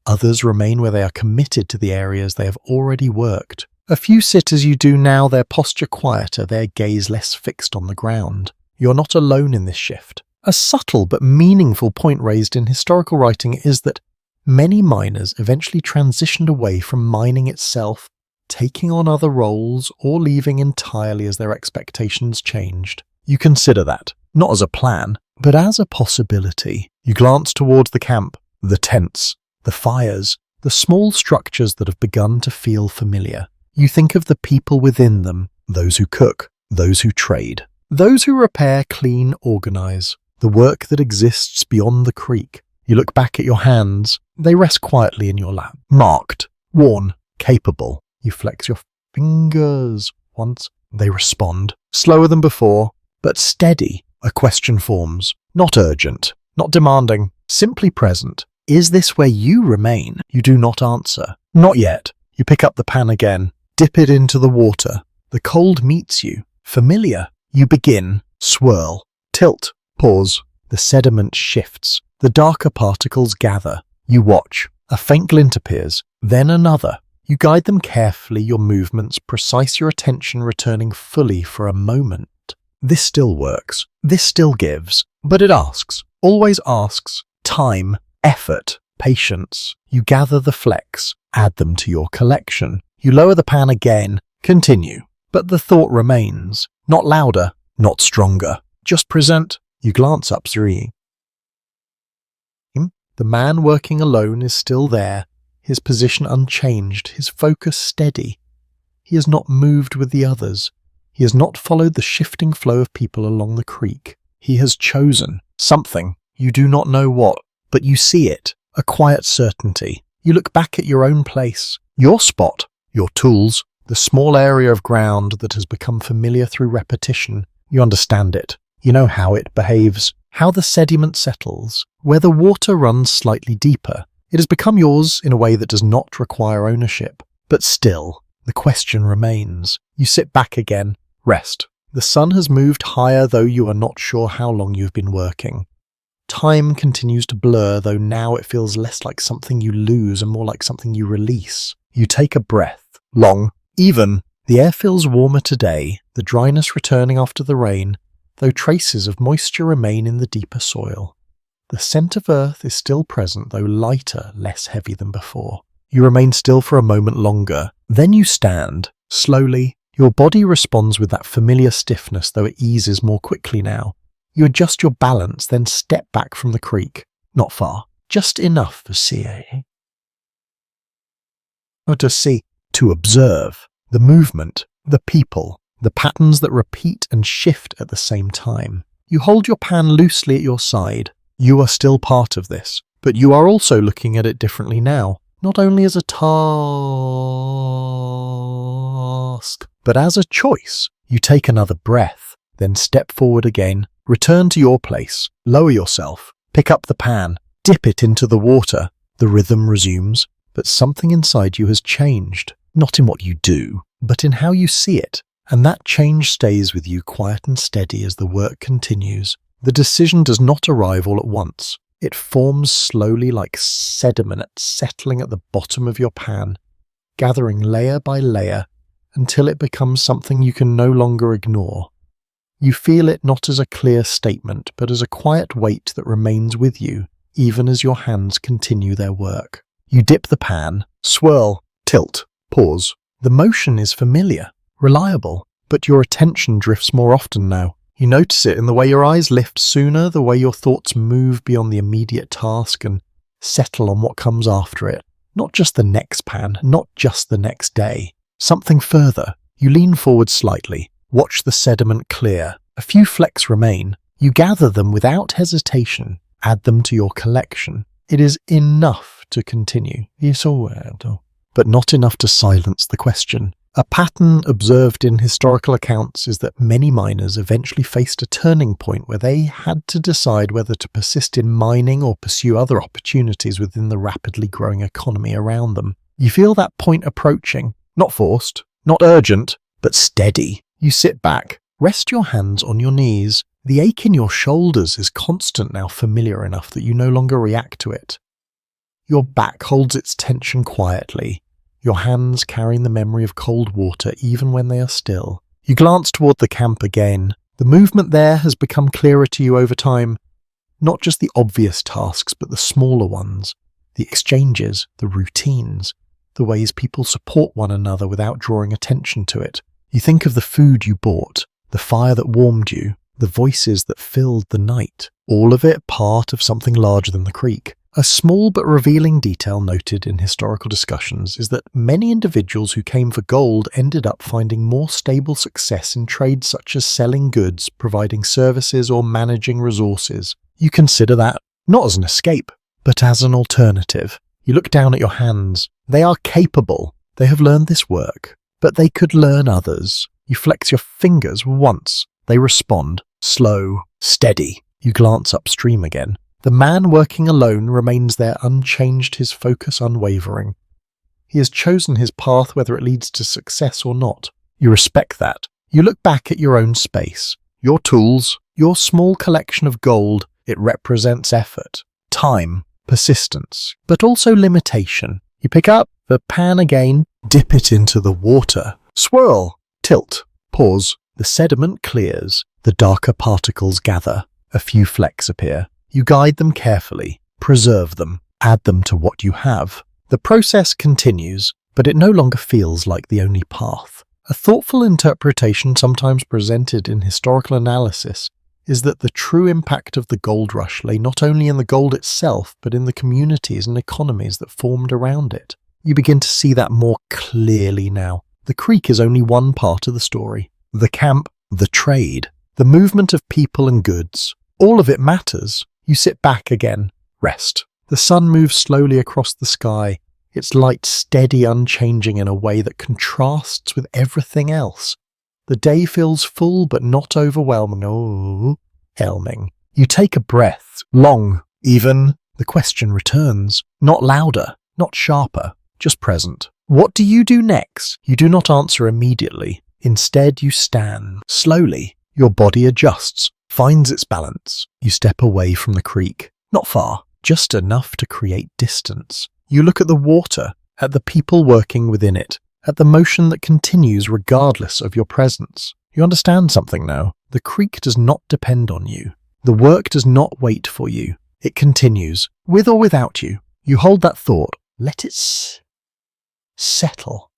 Others remain where they are, committed to the areas they have already worked. A few sit as you do now, their posture quieter, their gaze less fixed on the ground. You're not alone in this shift. A subtle but meaningful point raised in historical writing is that many miners eventually transitioned away from mining itself, taking on other roles or leaving entirely as their expectations changed. You consider that, not as a plan, but as a possibility. You glance towards the camp, the tents, the fires, the small structures that have begun to feel familiar. You think of the people within them, those who cook, those who trade, those who repair, clean, organize, the work that exists beyond the creek. You look back at your hands. They rest quietly in your lap, marked, worn, capable. You flex your fingers once They respond, slower than before, but steady. A question forms, not urgent, not demanding, simply present. Is this where you remain? You do not answer. Not yet. You pick up the pan again, dip it into the water. The cold meets you. Familiar. You begin, swirl, tilt, pause. The sediment shifts. The darker particles gather. You watch. A faint glint appears, then another. You guide them carefully, your movements precise, your attention returning fully for a moment. This still works. This still gives. But it asks, always asks, time, effort, patience. You gather the flecks, add them to your collection. You lower the pan again, continue. But the thought remains. Not louder, not stronger. Just present. You glance up, serene. The man working alone is still there, his position unchanged, his focus steady. He has not moved with the others. He has not followed the shifting flow of people along the creek. He has chosen something. You do not know what, but you see it, a quiet certainty. You look back at your own place, your spot, your tools, the small area of ground that has become familiar through repetition. You understand it. You know how it behaves, how the sediment settles, where the water runs slightly deeper. It has become yours in a way that does not require ownership. But still, the question remains. You sit back again, rest. The sun has moved higher, though you are not sure how long you've been working. Time continues to blur, though now it feels less like something you lose and more like something you release. You take a breath, long, even. The air feels warmer today, the dryness returning after the rain, though traces of moisture remain in the deeper soil. The scent of earth is still present, though lighter, less heavy than before. You remain still for a moment longer. Then you stand, slowly. Your body responds with that familiar stiffness, though it eases more quickly now. You adjust your balance, then step back from the creek. Not far, just enough for see. Or to see, to observe. The movement, the people, the patterns that repeat and shift at the same time. You hold your pan loosely at your side. You are still part of this, but you are also looking at it differently now, not only as a task, but as a choice. You take another breath, then step forward again, return to your place, lower yourself, pick up the pan, dip it into the water. The rhythm resumes, but something inside you has changed, not in what you do, but in how you see it. And that change stays with you quiet and steady as the work continues. The decision does not arrive all at once. It forms slowly like sediment settling at the bottom of your pan, gathering layer by layer until it becomes something you can no longer ignore. You feel it not as a clear statement, but as a quiet weight that remains with you, even as your hands continue their work. You dip the pan, swirl, tilt, pause. The motion is familiar, reliable, but your attention drifts more often now. You notice it in the way your eyes lift sooner, the way your thoughts move beyond the immediate task and settle on what comes after it. Not just the next pan, not just the next day. Something further. You lean forward slightly, watch the sediment clear. A few flecks remain. You gather them without hesitation, add them to your collection. It is enough to continue. But not enough to silence the question. A pattern observed in historical accounts is that many miners eventually faced a turning point where they had to decide whether to persist in mining or pursue other opportunities within the rapidly growing economy around them. You feel that point approaching, not forced, not urgent, but steady. You sit back, rest your hands on your knees. The ache in your shoulders is constant now, familiar enough that you no longer react to it. Your back holds its tension quietly, your hands carrying the memory of cold water even when they are still. You glance toward the camp again. The movement there has become clearer to you over time. Not just the obvious tasks, but the smaller ones. The exchanges, the routines, the ways people support one another without drawing attention to it. You think of the food you bought, the fire that warmed you, the voices that filled the night. All of it part of something larger than the creek. A small but revealing detail noted in historical discussions is that many individuals who came for gold ended up finding more stable success in trades such as selling goods, providing services, or managing resources. You consider that not as an escape, but as an alternative. You look down at your hands. They are capable. They have learned this work, but they could learn others. You flex your fingers once. They respond. Slow, steady. You glance upstream again. The man working alone remains there unchanged, his focus unwavering. He has chosen his path whether it leads to success or not. You respect that. You look back at your own space. Your tools, your small collection of gold. It represents effort, time, persistence, but also limitation. You pick up the pan again, dip it into the water. Swirl, tilt, pause. The sediment clears. The darker particles gather. A few flecks appear. You guide them carefully, preserve them, add them to what you have. The process continues, but it no longer feels like the only path. A thoughtful interpretation sometimes presented in historical analysis is that the true impact of the gold rush lay not only in the gold itself, but in the communities and economies that formed around it. You begin to see that more clearly now. The creek is only one part of the story. The camp, the trade, the movement of people and goods. All of it matters. You sit back again, rest. The sun moves slowly across the sky, its light steady, unchanging in a way that contrasts with everything else. The day feels full but not overwhelming. Oh, helming. You take a breath, long, even. The question returns, not louder, not sharper, just present. What do you do next? You do not answer immediately. Instead, you stand, slowly. Your body adjusts, finds its balance. You step away from the creek. Not far, just enough to create distance. You look at the water, at the people working within it, at the motion that continues regardless of your presence. You understand something now. The creek does not depend on you. The work does not wait for you. It continues, with or without you. You hold that thought. Let it settle.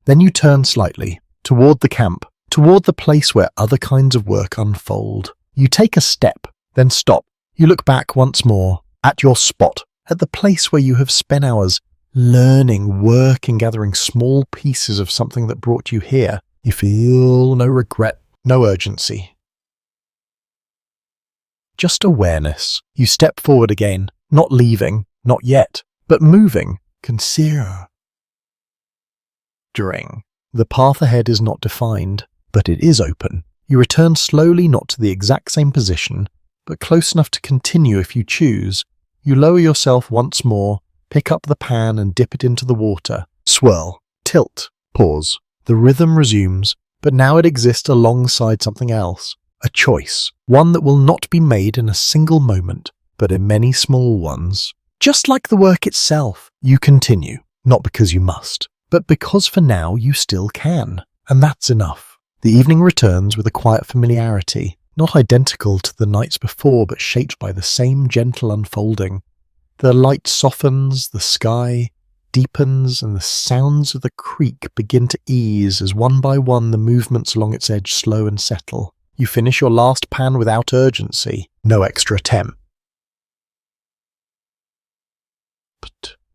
Then you turn slightly, toward the camp, toward the place where other kinds of work unfold. You take a step, then stop. You look back once more, at your spot, at the place where you have spent hours, learning, working, gathering small pieces of something that brought you here. You feel no regret, no urgency. Just awareness. You step forward again, not leaving, not yet, but moving, considering. The path ahead is not defined, but it is open. You return slowly, not to the exact same position, but close enough to continue if you choose. You lower yourself once more, pick up the pan and dip it into the water. Swirl, tilt, pause. The rhythm resumes, but now it exists alongside something else. A choice, one that will not be made in a single moment, but in many small ones. Just like the work itself, you continue, not because you must, but because for now you still can. And that's enough. The evening returns with a quiet familiarity, not identical to the nights before, but shaped by the same gentle unfolding. The light softens, the sky deepens, and the sounds of the creek begin to ease as one by one the movements along its edge slow and settle. You finish your last pan without urgency, no extra attempt.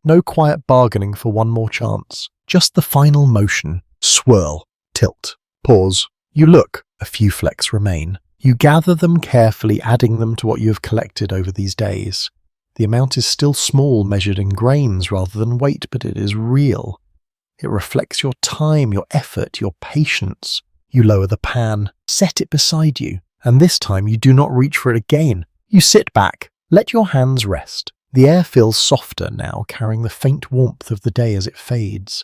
No quiet bargaining for one more chance, just the final motion. Swirl, tilt, pause. You look, a few flecks remain. You gather them carefully, adding them to what you have collected over these days. The amount is still small, measured in grains rather than weight, but it is real. It reflects your time, your effort, your patience. You lower the pan, set it beside you, and this time you do not reach for it again. You sit back, let your hands rest. The air feels softer now, carrying the faint warmth of the day as it fades.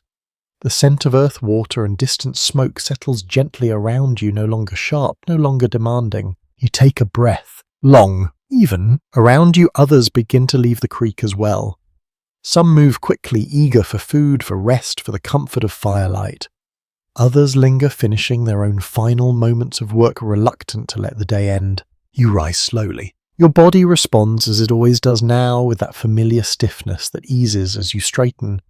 The scent of earth, water, and distant smoke settles gently around you, no longer sharp, no longer demanding. You take a breath, long, even. Around you, others begin to leave the creek as well. Some move quickly, eager for food, for rest, for the comfort of firelight. Others linger, finishing their own final moments of work, reluctant to let the day end. You rise slowly. Your body responds as it always does now, with that familiar stiffness that eases as you straighten.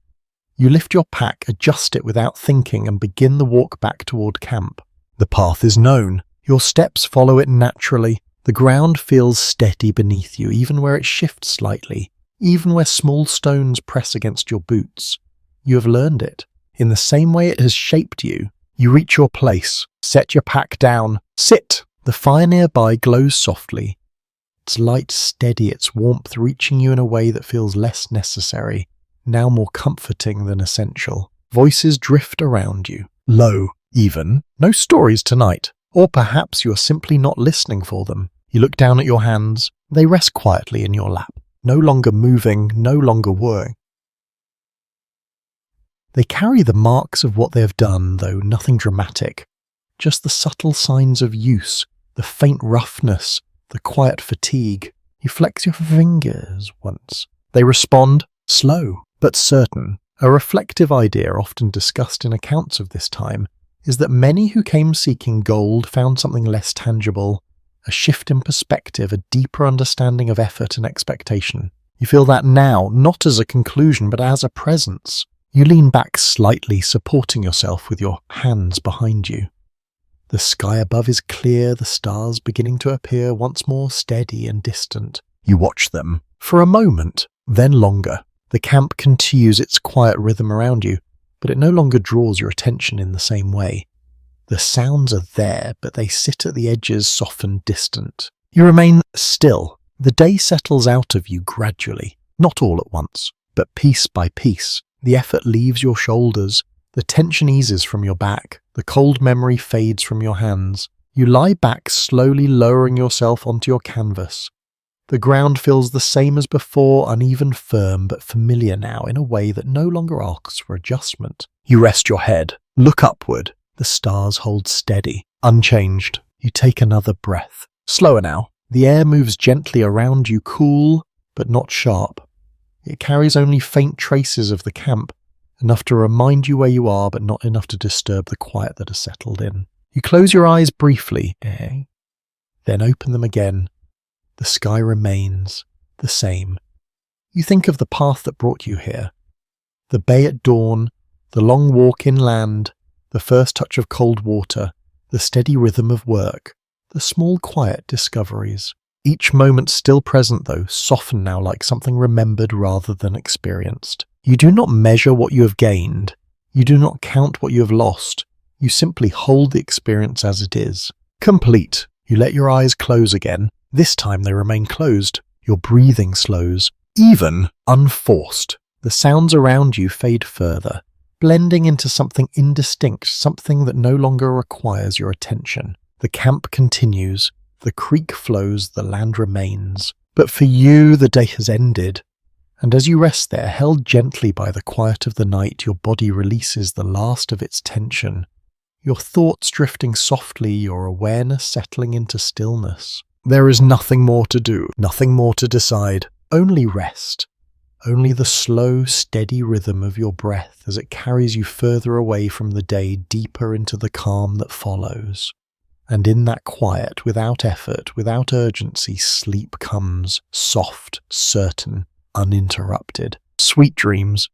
You lift your pack, adjust it without thinking, and begin the walk back toward camp. The path is known. Your steps follow it naturally. The ground feels steady beneath you, even where it shifts slightly, even where small stones press against your boots. You have learned it. In the same way it has shaped you. You reach your place, set your pack down, sit. The fire nearby glows softly. Its light steady, its warmth reaching you in a way that feels less necessary, now more comforting than essential. Voices drift around you, low, even. No stories tonight. Or perhaps you're simply not listening for them. You look down at your hands. They rest quietly in your lap, no longer moving, no longer whirring. They carry the marks of what they have done, though nothing dramatic. Just the subtle signs of use, the faint roughness, the quiet fatigue. You flex your fingers once. They respond, slow but certain. A reflective idea often discussed in accounts of this time is that many who came seeking gold found something less tangible, a shift in perspective, a deeper understanding of effort and expectation. You feel that now, not as a conclusion, but as a presence. You lean back slightly, supporting yourself with your hands behind you. The sky above is clear, the stars beginning to appear once more steady and distant. You watch them. For a moment, then longer. The camp continues its quiet rhythm around you, but it no longer draws your attention in the same way. The sounds are there, but they sit at the edges, softened, distant. You remain still. The day settles out of you gradually, not all at once, but piece by piece. The effort leaves your shoulders, the tension eases from your back, the cold memory fades from your hands. You lie back, slowly lowering yourself onto your canvas. The ground feels the same as before, uneven, firm, but familiar now in a way that no longer asks for adjustment. You rest your head, look upward. The stars hold steady, unchanged. You take another breath. Slower now. The air moves gently around you, cool, but not sharp. It carries only faint traces of the camp, enough to remind you where you are, but not enough to disturb the quiet that has settled in. You close your eyes briefly, then open them again. The sky remains the same. You think of the path that brought you here. The bay at dawn, the long walk inland, the first touch of cold water, the steady rhythm of work, the small quiet discoveries. Each moment still present, though, softened now like something remembered rather than experienced. You do not measure what you have gained. You do not count what you have lost. You simply hold the experience as it is. Complete. You let your eyes close again. This time they remain closed. Your breathing slows, even unforced. The sounds around you fade further, blending into something indistinct, something that no longer requires your attention. The camp continues. The creek flows, the land remains. But for you, the day has ended. And as you rest there, held gently by the quiet of the night, your body releases the last of its tension. Your thoughts drifting softly, your awareness settling into stillness. There is nothing more to do, nothing more to decide. Only rest. Only the slow, steady rhythm of your breath as it carries you further away from the day, deeper into the calm that follows. And in that quiet, without effort, without urgency, sleep comes, soft, certain, uninterrupted. Sweet dreams.